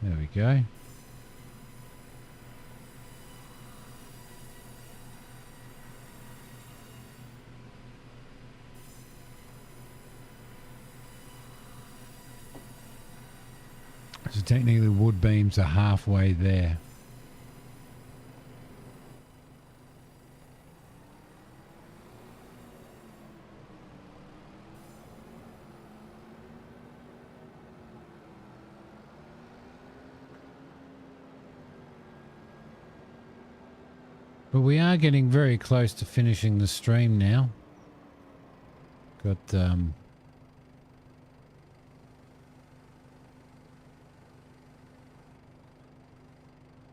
There we go. So technically wood beams are halfway there. But we are getting very close to finishing the stream now. Got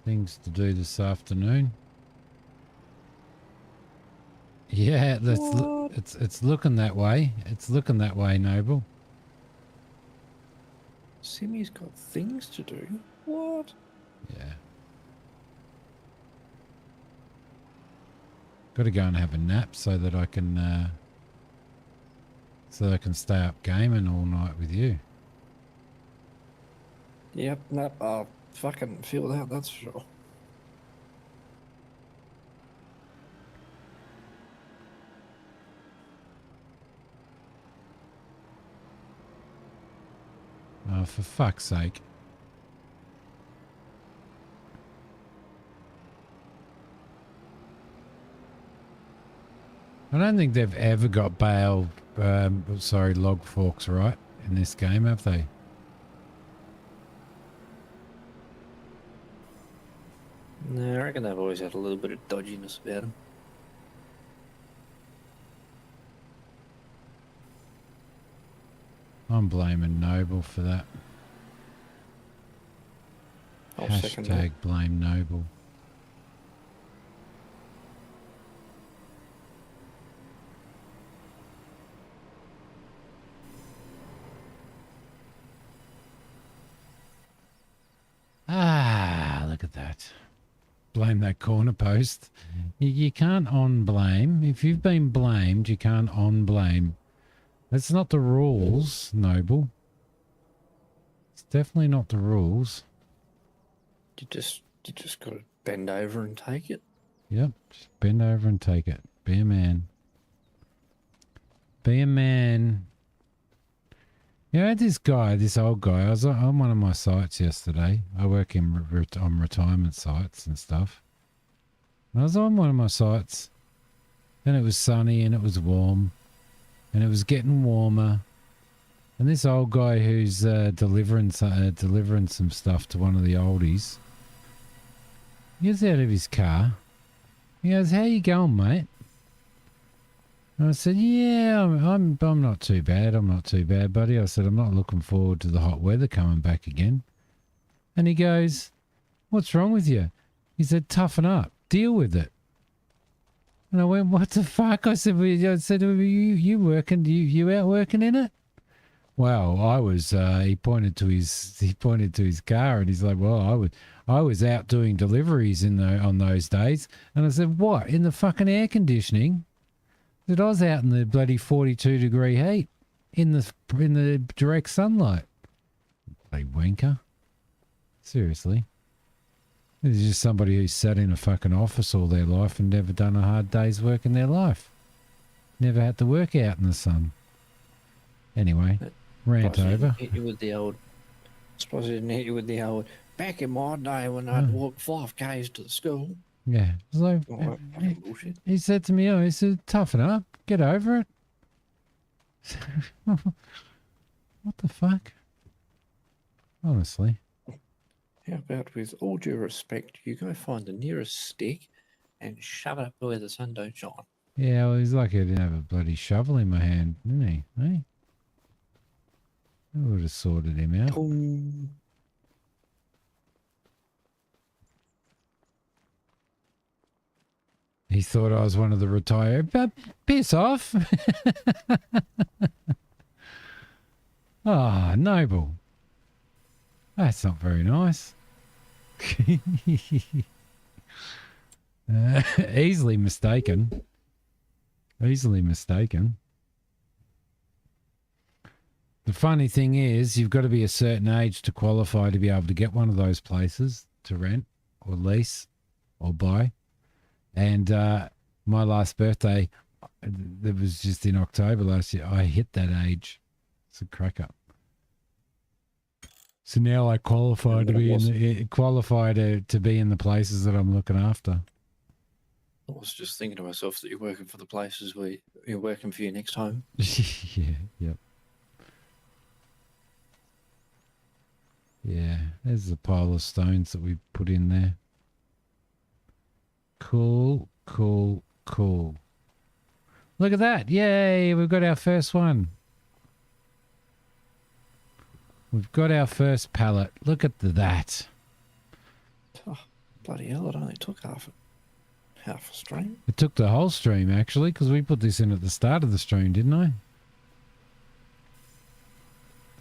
things to do this afternoon. Yeah, it's looking that way. It's looking that way, Noble. Simmy's got things to do. What? Yeah. Got to go and have a nap so that I can stay up gaming all night with you. Yep, no, I'll fucking feel that, that's for sure. Oh, for fuck's sake. I don't think they've ever got log forks right in this game, have they? No, I reckon they've always had a little bit of dodginess about them. I'm blaming Noble for that. I'll second that. Hashtag blame Noble. Ah, look at that. Blame that corner post. You can't on-blame. If you've been blamed, you can't on-blame. That's not the rules, Noble. It's definitely not the rules. You just got to bend over and take it. Yep, just bend over and take it. Be a man. Be a man. Yeah, I had this old guy. I was on one of my sites yesterday. I work on retirement sites and stuff. And I was on one of my sites, and it was sunny and it was warm, and it was getting warmer. And this old guy who's delivering some stuff to one of the oldies, he gets out of his car. He goes, "How you going, mate?" And I said, "Yeah, I'm not too bad. I'm not too bad, buddy." I said, "I'm not looking forward to the hot weather coming back again." And he goes, "What's wrong with you?" He said, "Toughen up. Deal with it." And I went, "What the fuck?" I said, you working? You out working in it?" Well, I was. He pointed to his car, and he's like, "Well, I was out doing deliveries on those days." And I said, "What? In the fucking air conditioning?" That I was out in the bloody 42-degree heat in the direct sunlight. Bloody wanker. Seriously. This is just somebody who's sat in a fucking office all their life and never done a hard day's work in their life. Never had to work out in the sun. Anyway, rant over. Hit you with the old. I suppose he didn't hit you with the old. Back in my day when I'd walk 5Ks to the school. Yeah, it was like, bullshit. he said to me, he said, "Toughen up, get over it." What the fuck? Honestly. How about, with all due respect, you go find the nearest stick and shove it up where the sun don't shine. Yeah, well, he's lucky I didn't have a bloody shovel in my hand, didn't he? Hey? I would have sorted him out. Boom. He thought I was one of the retired, but piss off. Ah, Noble. That's not very nice. Easily mistaken. Easily mistaken. The funny thing is, you've got to be a certain age to qualify to be able to get one of those places to rent or lease or buy. And my last birthday, that was just in October last year, I hit that age. It's a cracker. So now I qualify to be to be in the places that I'm looking after. I was just thinking to myself that you're working for the places where you're working for your next home. Yeah, yep. Yeah, there's a pile of stones that we put in there. Cool, cool, cool. Look at that. Yay, we've got our first one. We've got our first pallet. Look at that. Oh, bloody hell, it only took half a stream. It took the whole stream, actually, because we put this in at the start of the stream, didn't I?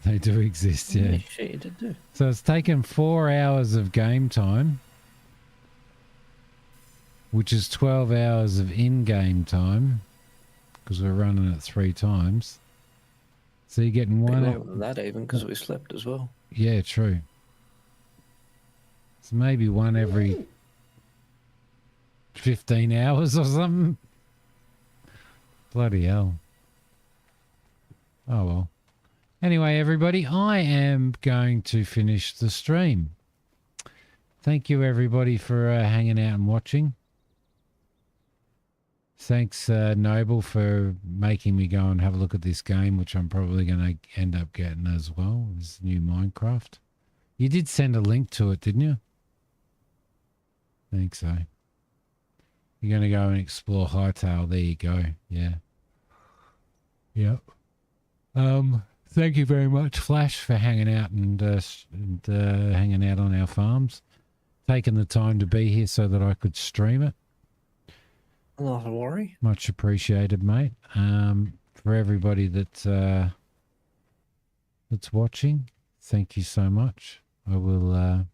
They do exist, yeah. Yeah, you did do. So it's taken 4 hours of game time, which is 12 hours of in-game time, because we're running it 3 times. So you're getting one... More than that even, because we slept as well. Yeah, true. So maybe one every 15 hours or something. Bloody hell. Oh, well. Anyway, everybody, I am going to finish the stream. Thank you, everybody, for hanging out and watching. Thanks, Noble, for making me go and have a look at this game, which I'm probably going to end up getting as well. This new Minecraft. You did send a link to it, didn't you? I think so. You're going to go and explore Hightail. There you go. Yeah. Yep. Thank you very much, Flash, for hanging out and hanging out on our farms. Taking the time to be here so that I could stream it. Not a worry. Much appreciated, mate. For everybody that's watching, thank you so much. I will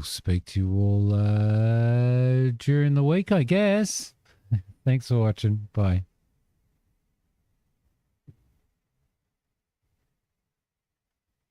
speak to you all during the week, I guess. Thanks for watching. Bye.